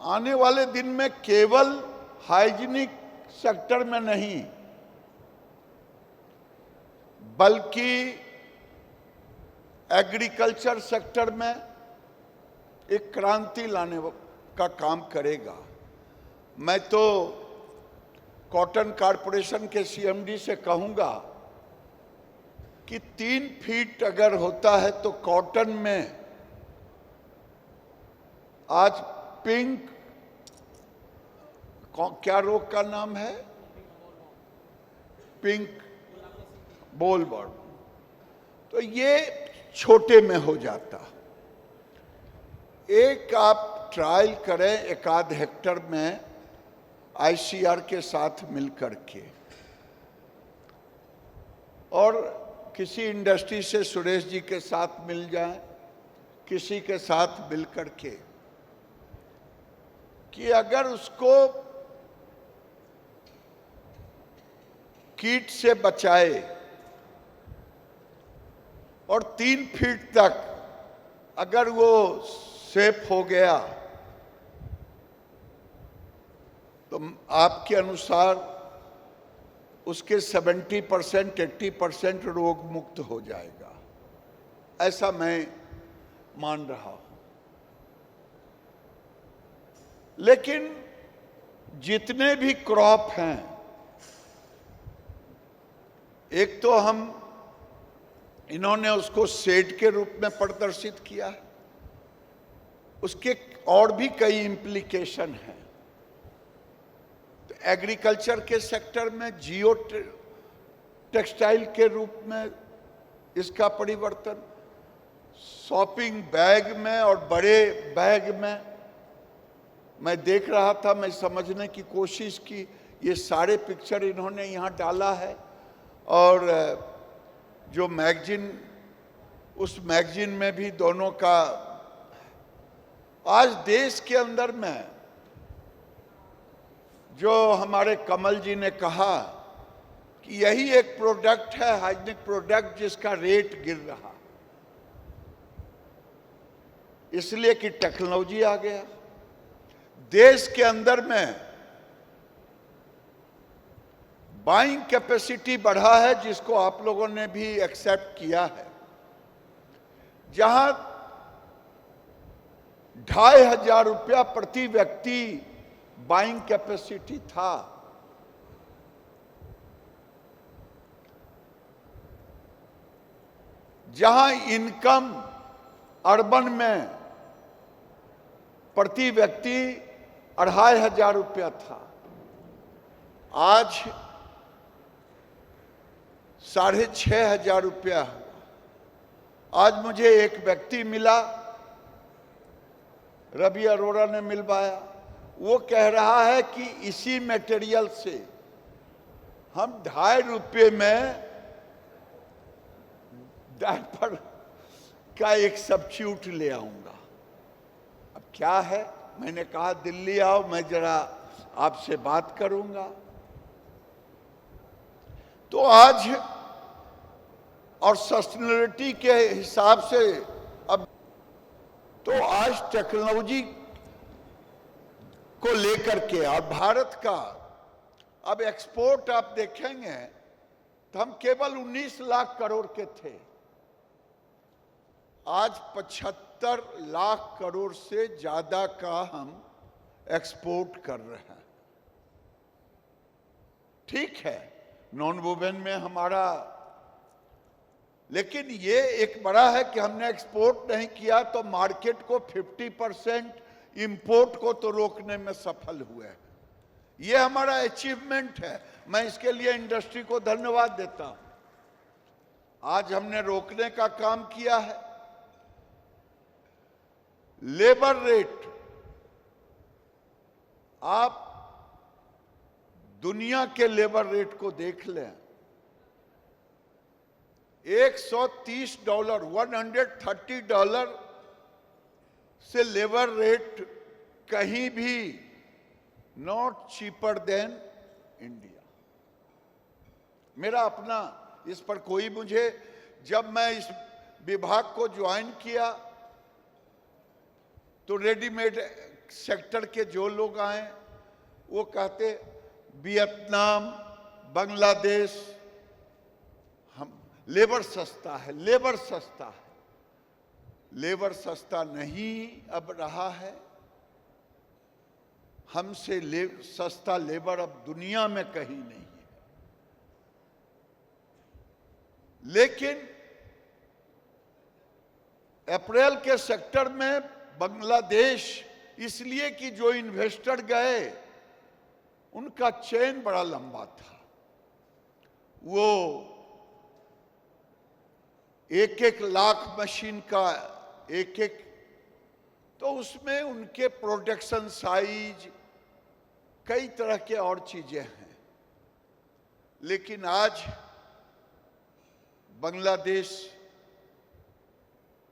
आने वाले दिन में केवल हाइजीनिक सेक्टर में नहीं, बल्कि एग्रीकल्चर सेक्टर में एक क्रांति लाने का काम करेगा। मैं तो कॉटन कॉरपोरेशन के CMD से कहूंगा कि 3 फीट अगर होता है तो कॉटन में आज पिंक, क्या रोग का नाम है, पिंक बोलवर्म, तो ये छोटे में हो जाता। एक आप ट्रायल करें 1-8 हेक्टर में ICR के साथ मिलकर के, और किसी इंडस्ट्री से सुरेश जी के साथ मिल जाए, किसी के साथ मिलकर के, कि अगर उसको कीट से बचाए और 3 फीट तक अगर वो सेफ हो गया तो आपके अनुसार उसके 70% 80% रोग मुक्त हो जाएगा, ऐसा मैं मान रहा हूं। लेकिन जितने भी क्रॉप हैं, एक तो हम इन्होंने उसको शेड के रूप में प्रदर्शित किया है, उसके और भी कई इम्प्लीकेशन हैं। तो एग्रीकल्चर के सेक्टर में जियो टेक्सटाइल के रूप में इसका परिवर्तन, शॉपिंग बैग में और बड़े बैग में, मैं देख रहा था, मैं समझने की कोशिश की, ये सारे पिक्चर इन्होंने यहाँ डाला है। और जो मैगजीन, उस मैगजीन में भी दोनों का, आज देश के अंदर में जो हमारे कमल जी ने कहा कि यही एक प्रोडक्ट है, हाइजीनिक प्रोडक्ट, जिसका रेट गिर रहा, इसलिए कि टेक्नोलॉजी आ गया। देश के अंदर में बाइंग कैपेसिटी बढ़ा है, जिसको आप लोगों ने भी एक्सेप्ट किया है। जहां 2,500 रुपया प्रति व्यक्ति बाइंग कैपेसिटी था, जहां इनकम अर्बन में प्रति व्यक्ति 2,500 रुपया था, आज 6,500 रुपया हुआ। आज मुझे एक व्यक्ति मिला, रवि अरोड़ा ने मिलवाया, वो कह रहा है कि इसी मटेरियल से हम 2.5 रुपये में डायपर का एक सब्स्टिट्यूट ले आऊंगा। अब क्या है, मैंने कहा दिल्ली आओ, मैं जरा आपसे बात करूंगा। तो आज और सस्टेनेबिलिटी के हिसाब से अब तो आज टेक्नोलॉजी को लेकर के, और भारत का अब एक्सपोर्ट आप देखेंगे तो हम केवल 19 लाख करोड़ के थे, आज 75 लाख करोड़ से ज्यादा का हम एक्सपोर्ट कर रहे हैं। ठीक है, नॉन वोवेन में हमारा, लेकिन ये एक बड़ा है कि हमने एक्सपोर्ट नहीं किया तो मार्केट को 50% इंपोर्ट को तो रोकने में सफल हुए हैं। ये हमारा अचीवमेंट है, मैं इसके लिए इंडस्ट्री को धन्यवाद देता हूं। आज हमने रोकने का काम किया है। लेबर रेट, आप दुनिया के लेबर रेट को देख लें, $130, $130 से लेबर रेट कहीं भी नॉट चीपर देन इंडिया। मेरा अपना इस पर कोई मुझे, जब मैं इस विभाग को ज्वाइन किया तो रेडीमेड सेक्टर के जो लोग आए वो कहते वियतनाम, बांग्लादेश, हम लेबर सस्ता है, लेबर सस्ता है। लेबर सस्ता नहीं अब रहा है। हमसे सस्ता लेबर अब दुनिया में कहीं नहीं है। लेकिन अप्रैल के सेक्टर में बांग्लादेश, इसलिए कि जो इन्वेस्टर गए उनका चेन बड़ा लंबा था, वो 1-1 लाख मशीन का एक, तो उसमें उनके प्रोडक्शन साइज, कई तरह के और चीजें हैं। लेकिन आज बांग्लादेश,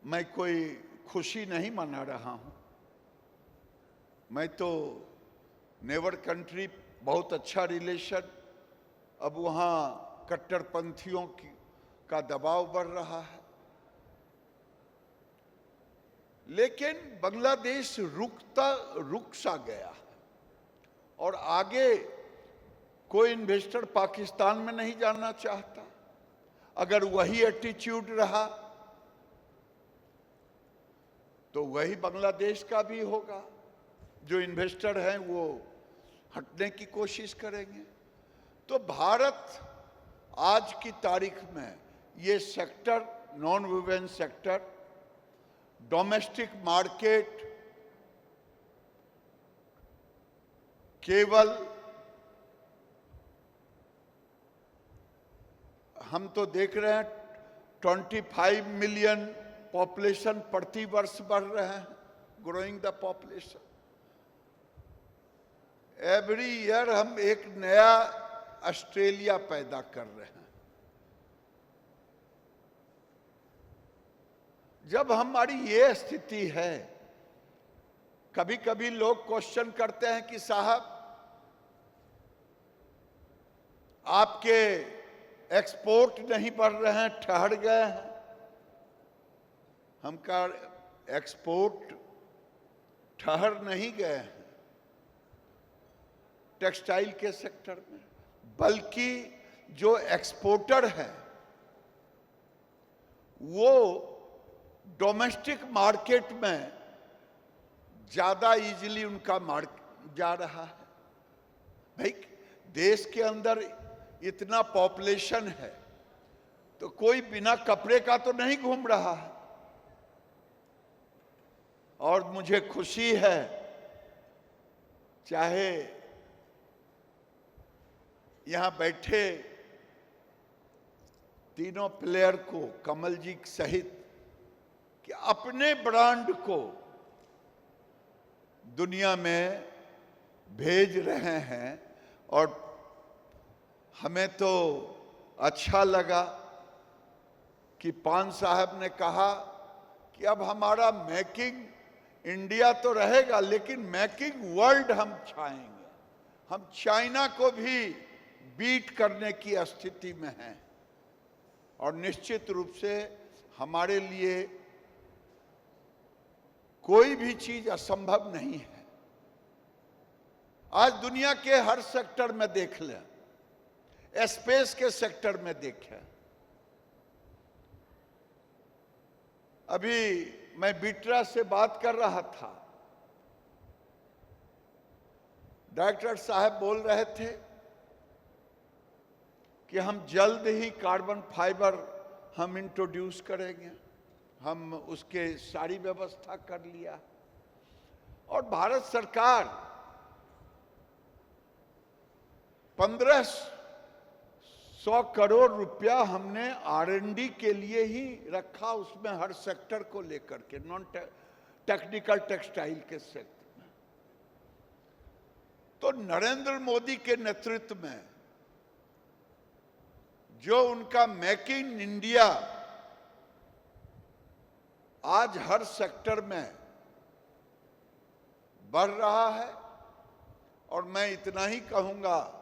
मैं कोई खुशी नहीं मना रहा हूं, मैं तो नेबर कंट्री, बहुत अच्छा रिलेशन। अब वहां कट्टरपंथियों का दबाव बढ़ रहा है, लेकिन बांग्लादेश रुक सा गया है और आगे कोई इन्वेस्टर पाकिस्तान में नहीं जाना चाहता। अगर वही एटीट्यूड रहा तो वही बांग्लादेश का भी होगा। जो इन्वेस्टर हैं वो हटने की कोशिश करेंगे। तो भारत आज की तारीख में ये sector, non women sector, domestic market केवल, हम तो देख रहे हैं 25 मिलियन पॉपुलेशन प्रति वर्ष बढ़ रहे हैं, growing the population. Every year हम एक नया ऑस्ट्रेलिया पैदा कर रहे हैं। जब हमारी ये स्थिति है, कभी कभी लोग क्वेश्चन करते हैं कि साहब आपके एक्सपोर्ट नहीं बढ़ रहे हैं, ठहर गए हैं। हम का एक्सपोर्ट ठहर नहीं गए हैं टेक्सटाइल के सेक्टर में, बल्कि जो एक्सपोर्टर है वो डोमेस्टिक मार्केट में ज्यादा इजीली उनका मार्केट जा रहा है। भाई देश के अंदर इतना पॉपुलेशन है तो कोई बिना कपड़े का तो नहीं घूम रहा है। और मुझे खुशी है, चाहे यहां बैठे तीनों प्लेयर को, कमल जी सहित, कि अपने ब्रांड को दुनिया में भेज रहे हैं। और हमें तो अच्छा लगा कि पान साहब ने कहा कि अब हमारा मेकिंग इंडिया तो रहेगा, लेकिन मेकिंग वर्ल्ड हम चाहेंगे। हम चाइना को भी बीट करने की स्थिति में हैं और निश्चित रूप से हमारे लिए कोई भी चीज असंभव नहीं है। आज दुनिया के हर सेक्टर में देख लें, स्पेस के सेक्टर में देखें। अभी मैं बिट्रा से बात कर रहा था, डायरेक्टर साहब बोल रहे थे कि हम जल्द ही कार्बन फाइबर हम इंट्रोड्यूस करेंगे, हम उसके सारी व्यवस्था कर लिया। और भारत सरकार 1500 करोड़ रुपया हमने R&D के लिए ही रखा, उसमें हर सेक्टर को लेकर के, नॉन टेक्निकल टेक्सटाइल के सेक्टर में। तो नरेंद्र मोदी के नेतृत्व में जो उनका मेक इन इंडिया आज हर सेक्टर में बढ़ रहा है, और मैं इतना ही कहूंगा,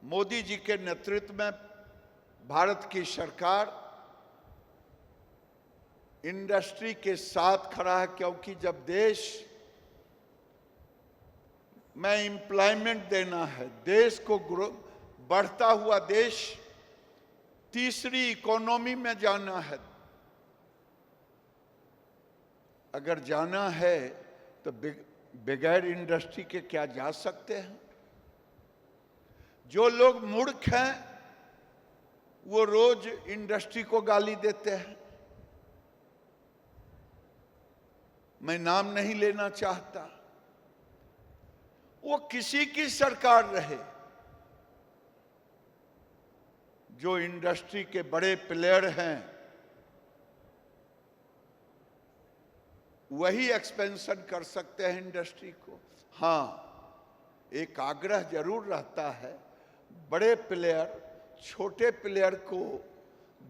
मोदी जी के नेतृत्व में भारत की सरकार इंडस्ट्री के साथ खड़ा है, क्योंकि जब देश में एम्प्लॉयमेंट देना है, देश को बढ़ता हुआ देश तीसरी इकोनॉमी में जाना है, अगर जाना है तो बगैर इंडस्ट्री के क्या जा सकते हैं? जो लोग मूर्ख हैं वो रोज इंडस्ट्री को गाली देते हैं। मैं नाम नहीं लेना चाहता, वो किसी की सरकार रहे, जो इंडस्ट्री के बड़े प्लेयर हैं वही एक्सपेंशन कर सकते हैं इंडस्ट्री को। हाँ, एक आग्रह जरूर रहता है, बड़े प्लेयर छोटे प्लेयर को,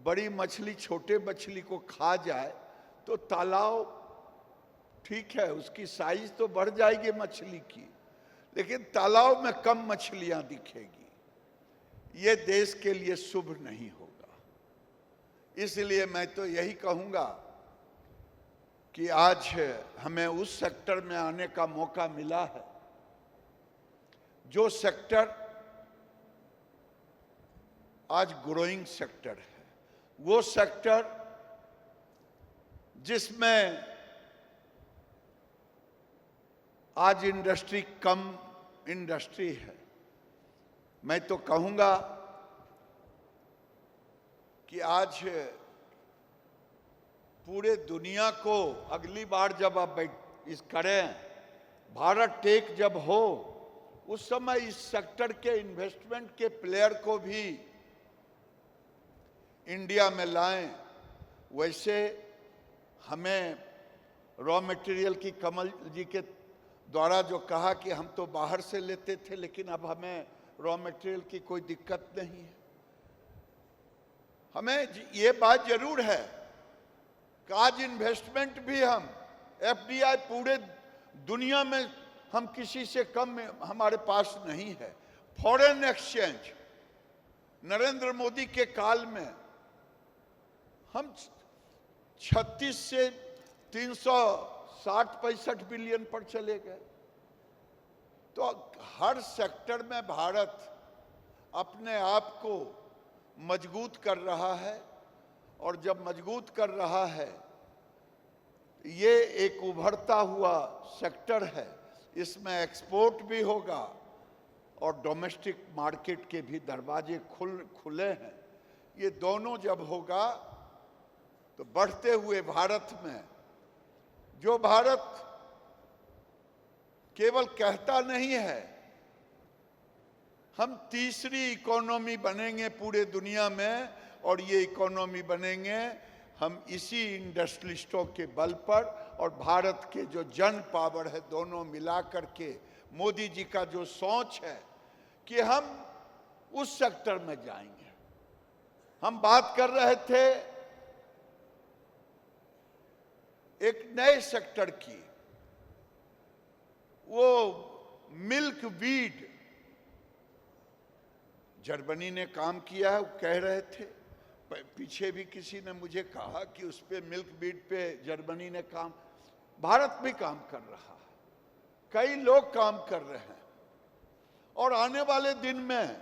बड़ी मछली छोटे मछली को खा जाए तो तालाब ठीक है, उसकी साइज तो बढ़ जाएगी मछली की, लेकिन तालाब में कम मछलियां दिखेगी, ये देश के लिए शुभ नहीं होगा। इसलिए मैं तो यही कहूंगा कि आज हमें उस सेक्टर में आने का मौका मिला है जो सेक्टर आज ग्रोइंग सेक्टर है, वो सेक्टर जिसमें आज इंडस्ट्री कम इंडस्ट्री है। मैं तो कहूंगा कि आज पूरे दुनिया को अगली बार जब आप इस करें, भारत टेक जब हो, उस समय इस सेक्टर के इन्वेस्टमेंट के प्लेयर को भी इंडिया में लाएं। वैसे हमें रॉ मटेरियल की कमल जी के द्वारा जो कहा कि हम तो बाहर से लेते थे, लेकिन अब हमें रॉ मटेरियल की कोई दिक्कत नहीं है। हमें ये बात जरूर है कि आज इन्वेस्टमेंट भी हम एफडीआई पूरे दुनिया में हम किसी से कम हमारे पास नहीं है। फॉरेन एक्सचेंज नरेंद्र मोदी के काल में हम 36 से 360-65 बिलियन पर चले गए। तो हर सेक्टर में भारत अपने आप को मजबूत कर रहा है, और जब मजबूत कर रहा है, ये एक उभरता हुआ सेक्टर है, इसमें एक्सपोर्ट भी होगा और डोमेस्टिक मार्केट के भी दरवाजे खुले हैं। ये दोनों जब होगा तो बढ़ते हुए भारत में, जो भारत केवल कहता नहीं है हम तीसरी इकोनॉमी बनेंगे पूरे दुनिया में, और ये इकोनॉमी बनेंगे हम इसी इंडस्ट्रियलिस्टों के बल पर, और भारत के जो जन पावर है दोनों मिला करके, मोदी जी का जो सोच है कि हम उस सेक्टर में जाएंगे। हम बात कर रहे थे एक नए सेक्टर की, वो मिल्क वीड, जर्मनी ने काम किया है, वो कह रहे थे, पीछे भी किसी ने मुझे कहा कि उस पे मिल्क वीड पे जर्मनी ने काम, भारत भी काम कर रहा है, कई लोग काम कर रहे हैं, और आने वाले दिन में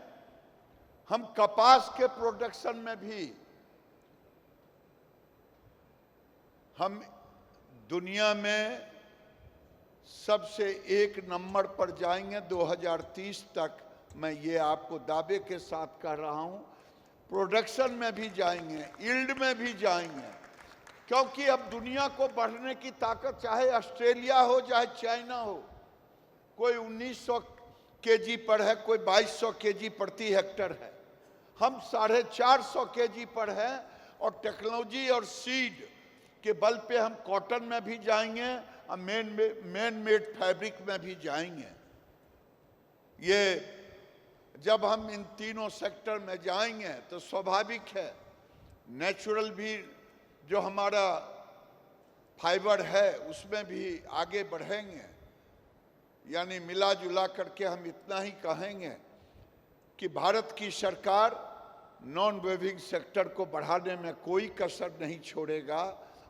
हम कपास के प्रोडक्शन में भी हम दुनिया में सबसे एक नंबर पर जाएंगे। 2030 तक मैं ये आपको दावे के साथ कह रहा हूं, प्रोडक्शन में भी जाएंगे, यील्ड में भी जाएंगे, क्योंकि अब दुनिया को बढ़ने की ताकत चाहे ऑस्ट्रेलिया हो चाहे चाइना हो, कोई 1900 केजी पर है, कोई 2200 केजी प्रति हेक्टर है, हम 450 केजी पर है, और टेक्नोलॉजी और सीड के बल पे हम कॉटन में भी जाएंगे और मैन मेड फैब्रिक में भी जाएंगे। ये जब हम इन तीनों सेक्टर में जाएंगे तो स्वाभाविक है नेचुरल भी जो हमारा फाइबर है उसमें भी आगे बढ़ेंगे। यानी मिला जुला करके हम इतना ही कहेंगे कि भारत की सरकार नॉन वेविंग सेक्टर को बढ़ाने में कोई कसर नहीं छोड़ेगा,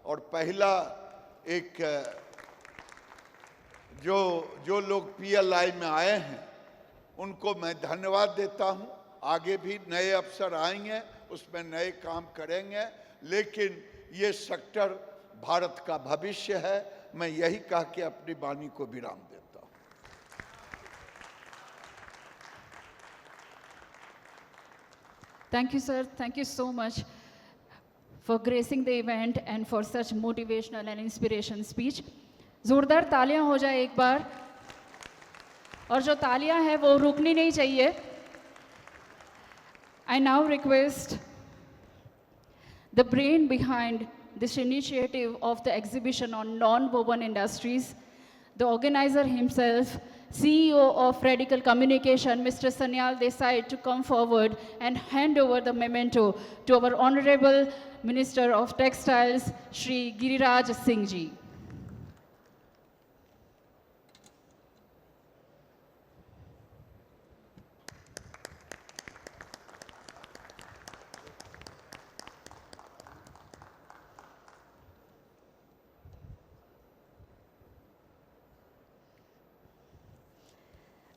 और पहला एक जो लोग पीएलआई में आए हैं उनको मैं धन्यवाद देता हूं। आगे भी नए अफसर आएंगे, उसमें नए काम करेंगे, लेकिन ये सेक्टर भारत का भविष्य है। मैं यही कह के अपनी वाणी को विराम देता हूं। Thank you, sir. Thank you so much for gracing the event and for such motivational and inspiration speech. जोरदार तालियां हो जाए एक बार, और जो तालियां हैं वो रुकनी नहीं चाहिए. I now request the brain behind this initiative of the exhibition on non-woven industries, the organizer himself, CEO of Radical Communication, Mr. Sanyal Desai, to come forward and hand over the memento to our Honorable Minister of Textiles, Shri Giriraj Singh Ji.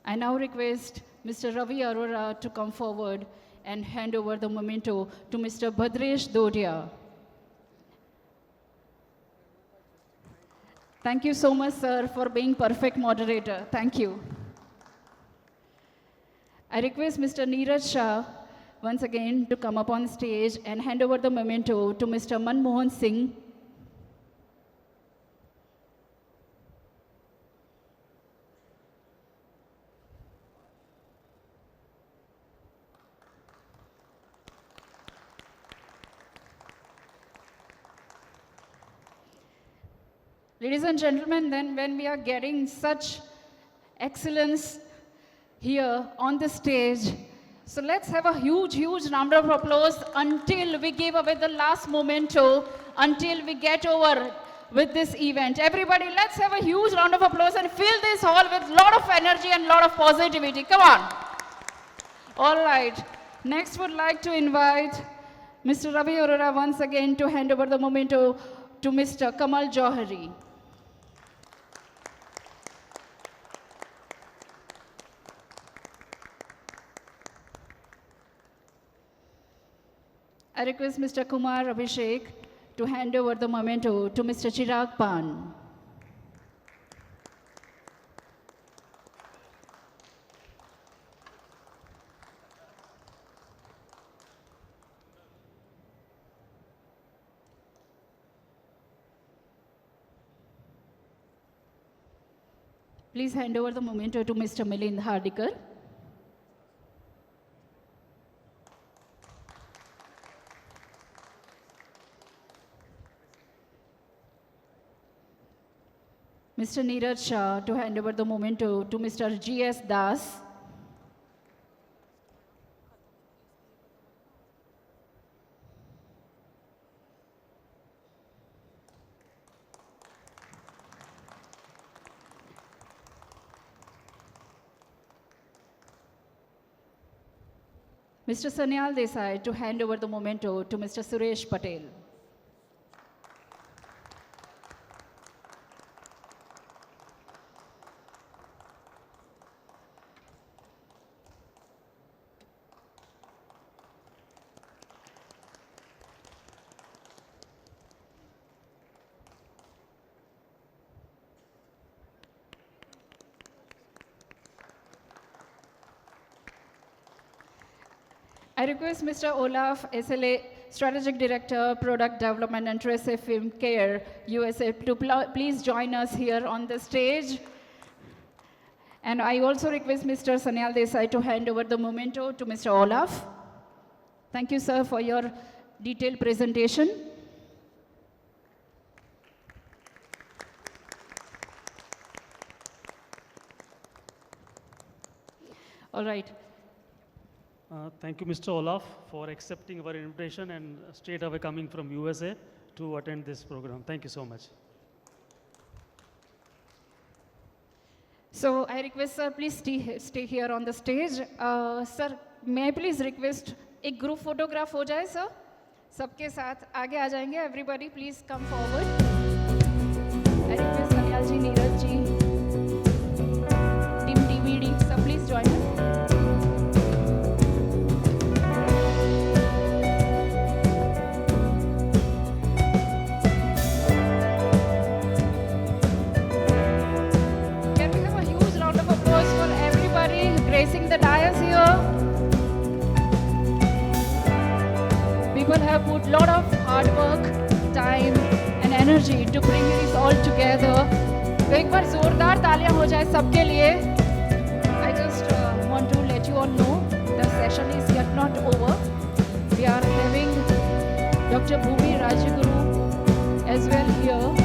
I now request Mr. Ravi Arora to come forward and hand over the memento to Mr. Bhadresh Dodia. Thank you so much, sir, for being perfect moderator. Thank you. I request Mr. Neeraj Shah once again to come up on stage and hand over the memento to Mr. Manmohan Singh. Ladies and gentlemen, then when we are getting such excellence here on the stage, so let's have a huge, huge round of applause until we give away the last memento, until we get over with this event. Everybody, let's have a huge round of applause and fill this hall with a lot of energy and a lot of positivity. Come on. All right. Next, would like to invite Mr. Ravi Arora once again to hand over the memento to Mr. Kamal Johari. I request Mr. Kumar Abhishek to hand over the memento to Mr. Chirag Pan. Please hand over the memento to Mr. Milind Hardikar. Mr. Neeraj Shah to hand over the memento to Mr. G.S. Das. Mr. Sanyal Desai to hand over the memento to Mr. Suresh Patel. I request Mr. Olaf, SLA, Strategic Director, Product Development and Trace Film Care, USA, to please join us here on the stage. And I also request Mr. Sanyal Desai to hand over the memento to Mr. Olaf. Thank you, sir, for your detailed presentation. All right. Thank you, Mr. Olaf, for accepting our invitation and straight away coming from USA to attend this program. Thank you so much. So I request sir, please stay here on the stage. Sir, may I please request एक group photograph हो जाए sir? सबके साथ आगे आ जाएंगे. Everybody, please come forward. I request Sanyal ji, Neeraj ji, Team TVD, sir, please join us. Gracing the dais here. People have put a lot of hard work, time and energy to bring this all together. तो एक बार जोरदार तालियां हो जाए सबके लिए. I just want to let you all know the session is yet not over. We are having Dr. Bhumi Rajaguru as well here.